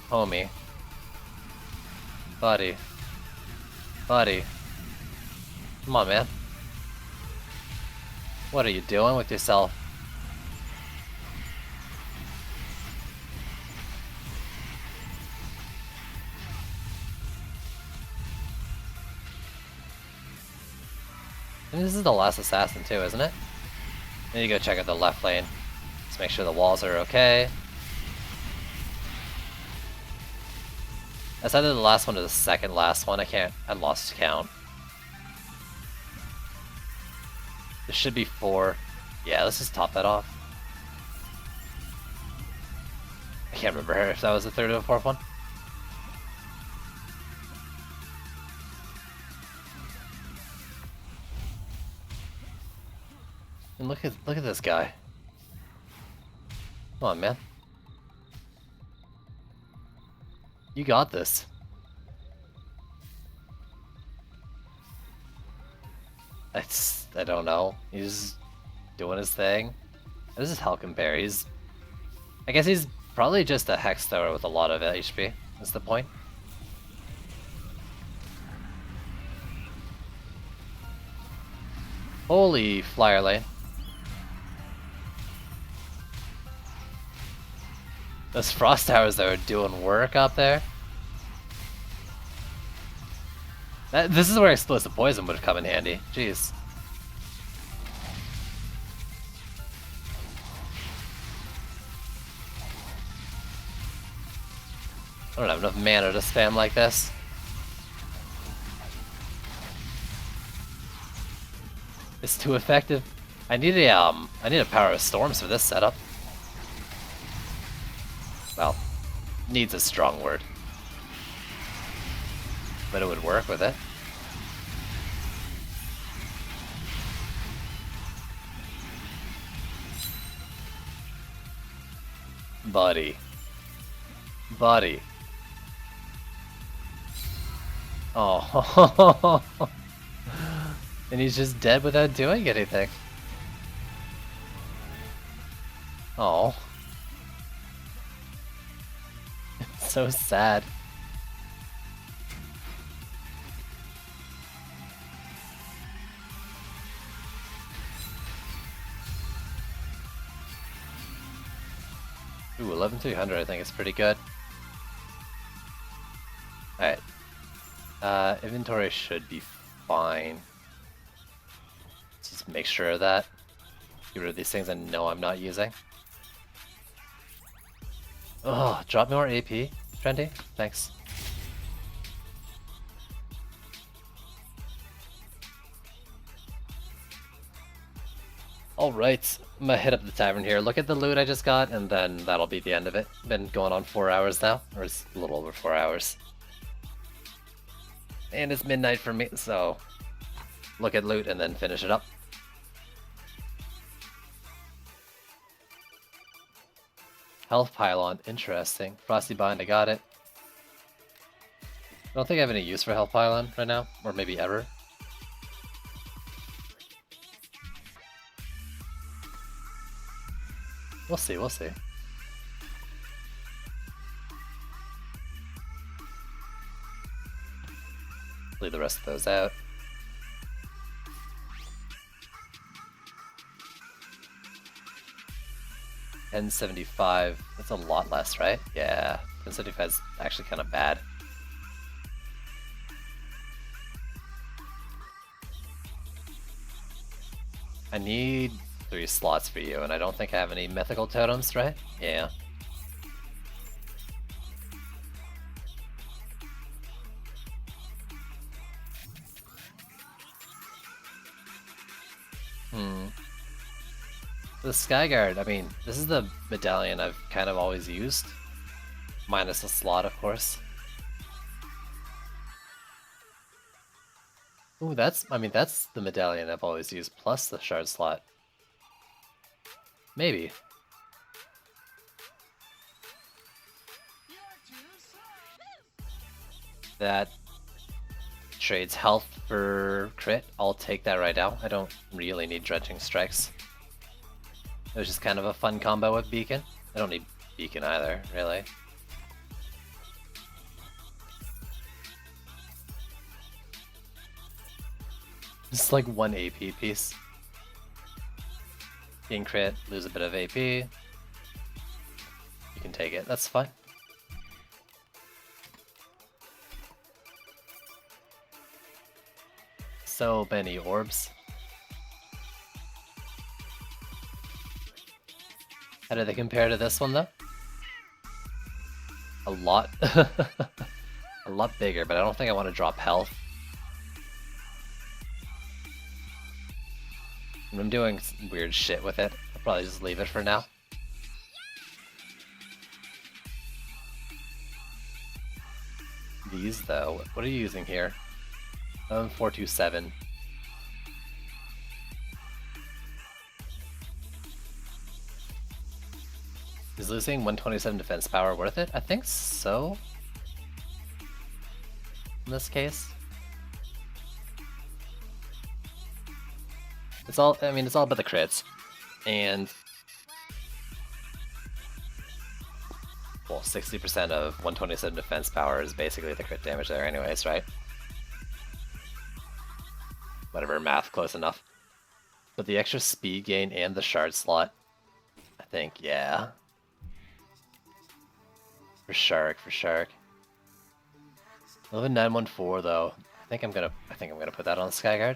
Homie. Buddy. Buddy. Come on, man. What are you doing with yourself? I mean, this is the last assassin too, isn't it? I need to go check out the left lane. Just make sure the walls are okay. That's either the last one or the second last one. I lost count. There should be 4. Yeah, let's just top that off. I can't remember if that was the 3rd or the 4th one. And look at this guy. Come on, man. You got this. I don't know. He's doing his thing. This is Halcyon Bear. I guess he's probably just a hex thrower with a lot of HP. That's the point. Holy flyer lane. Those frost towers that are doing work up there. This is where explosive poison would have come in handy. Jeez. I don't have enough mana to spam like this. It's too effective. I need a power of storms for this setup. Well, needs a strong word. But it would work with it. Buddy. Oh. And he's just dead without doing anything. Oh. It's so sad. Ooh, 11,300 I think is pretty good. Alright. Inventory should be fine. Let's just make sure of that. Get rid of these things I know I'm not using. Oh, drop more AP, Trendy? Thanks. Alright, I'm gonna hit up the tavern here, look at the loot I just got, and then that'll be the end of it. Been going on 4 hours now, or it's a little over 4 hours. And it's midnight for me, so look at loot and then finish it up. Health pylon, interesting. Frosty bind, I got it. I don't think I have any use for health pylon right now, or maybe ever. We'll see, we'll see. Leave the rest of those out. $10.75, that's a lot less, right? Yeah, $10.75 is actually kind of bad. I need 3 slots for you, and I don't think I have any mythical totems, right? Yeah. The Skyguard, I mean, this is the medallion I've kind of always used. Minus a slot, of course. Ooh, that's the medallion I've always used, plus the shard slot. Maybe. That trades health for crit. I'll take that right now. I don't really need dredging strikes. It was just kind of a fun combo with Beacon. I don't need Beacon either, really. Just like 1 AP piece. Being crit, lose a bit of AP. You can take it, that's fine. So many orbs. How do they compare to this one though? A lot, a lot bigger, but I don't think I want to drop health. I'm doing some weird shit with it. I'll probably just leave it for now. These though, what are you using here? 427. Is losing 127 defense power worth it? I think so. In this case. It's all, I mean, it's all about the crits. And well, 60% of 127 defense power is basically the crit damage there anyways, right? Whatever, math close enough. But the extra speed gain and the shard slot, I think, yeah. For Shark, for Shark. 11914 though. I think I'm gonna put that on Skyguard.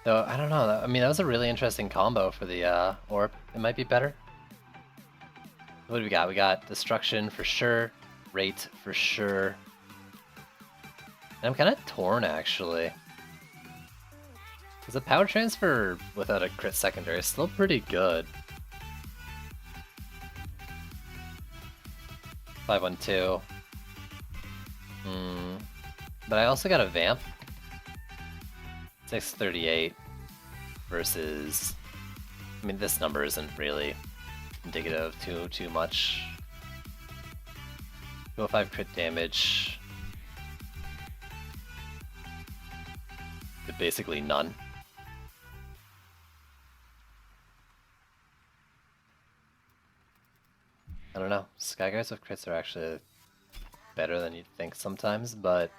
So I don't know. I mean, that was a really interesting combo for the orb. It might be better. What do we got? We got destruction for sure, rate for sure. And I'm kind of torn actually. Because the power transfer without a crit secondary is still pretty good. 512. But I also got a vamp. 638 versus, I mean, this number isn't really indicative of too much. 205 crit damage. But basically none. I don't know. Skyguards with crits are actually better than you'd think sometimes, but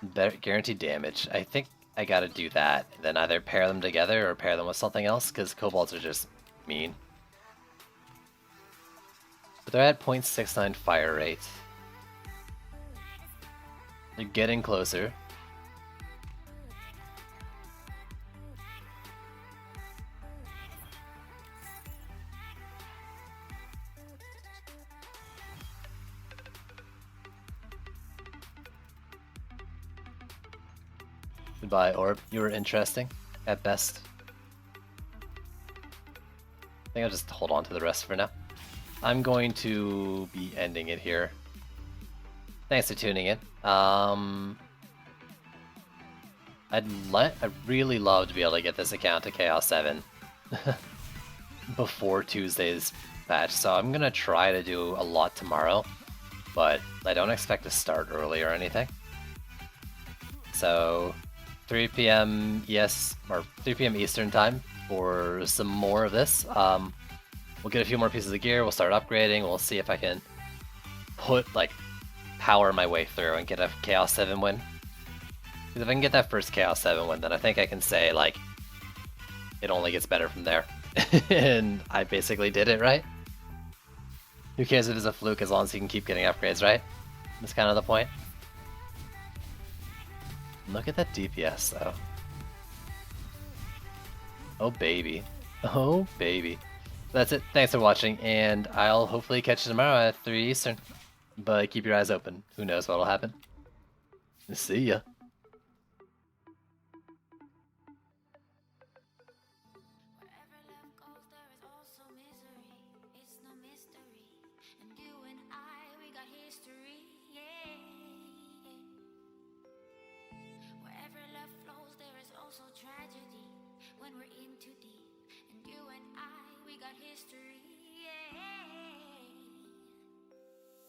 better, guaranteed damage. I think I gotta do that, and then either pair them together or pair them with something else, because kobolds are just mean. But they're at 0.69 fire rate. They're getting closer. Goodbye, Orb. You were interesting, at best. I think I'll just hold on to the rest for now. I'm going to be ending it here. Thanks for tuning in. I'd really love to be able to get this account to Chaos 7 before Tuesday's patch, so I'm gonna try to do a lot tomorrow, but I don't expect to start early or anything. So 3 p.m. or 3 p.m. Eastern time for some more of this. We'll get a few more pieces of gear, we'll start upgrading, we'll see if I can power my way through and get a Chaos 7 win. Because if I can get that first Chaos 7 win, then I think I can say, it only gets better from there. And I basically did it, right? Who cares if it's a fluke as long as you can keep getting upgrades, right? That's kind of the point. Look at that DPS, though. Oh, baby. Oh, baby. That's it. Thanks for watching, and I'll hopefully catch you tomorrow at 3 Eastern. But keep your eyes open. Who knows what'll happen. See ya. Tragedy when we're in too deep, and you and I, we got history.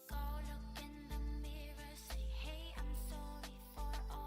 Go look in the mirror, say, hey, I'm sorry for all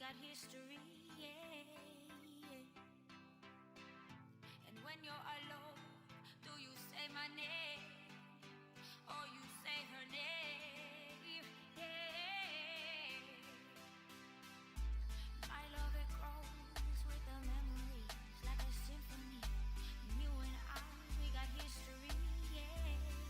that history. Yeah. And when you're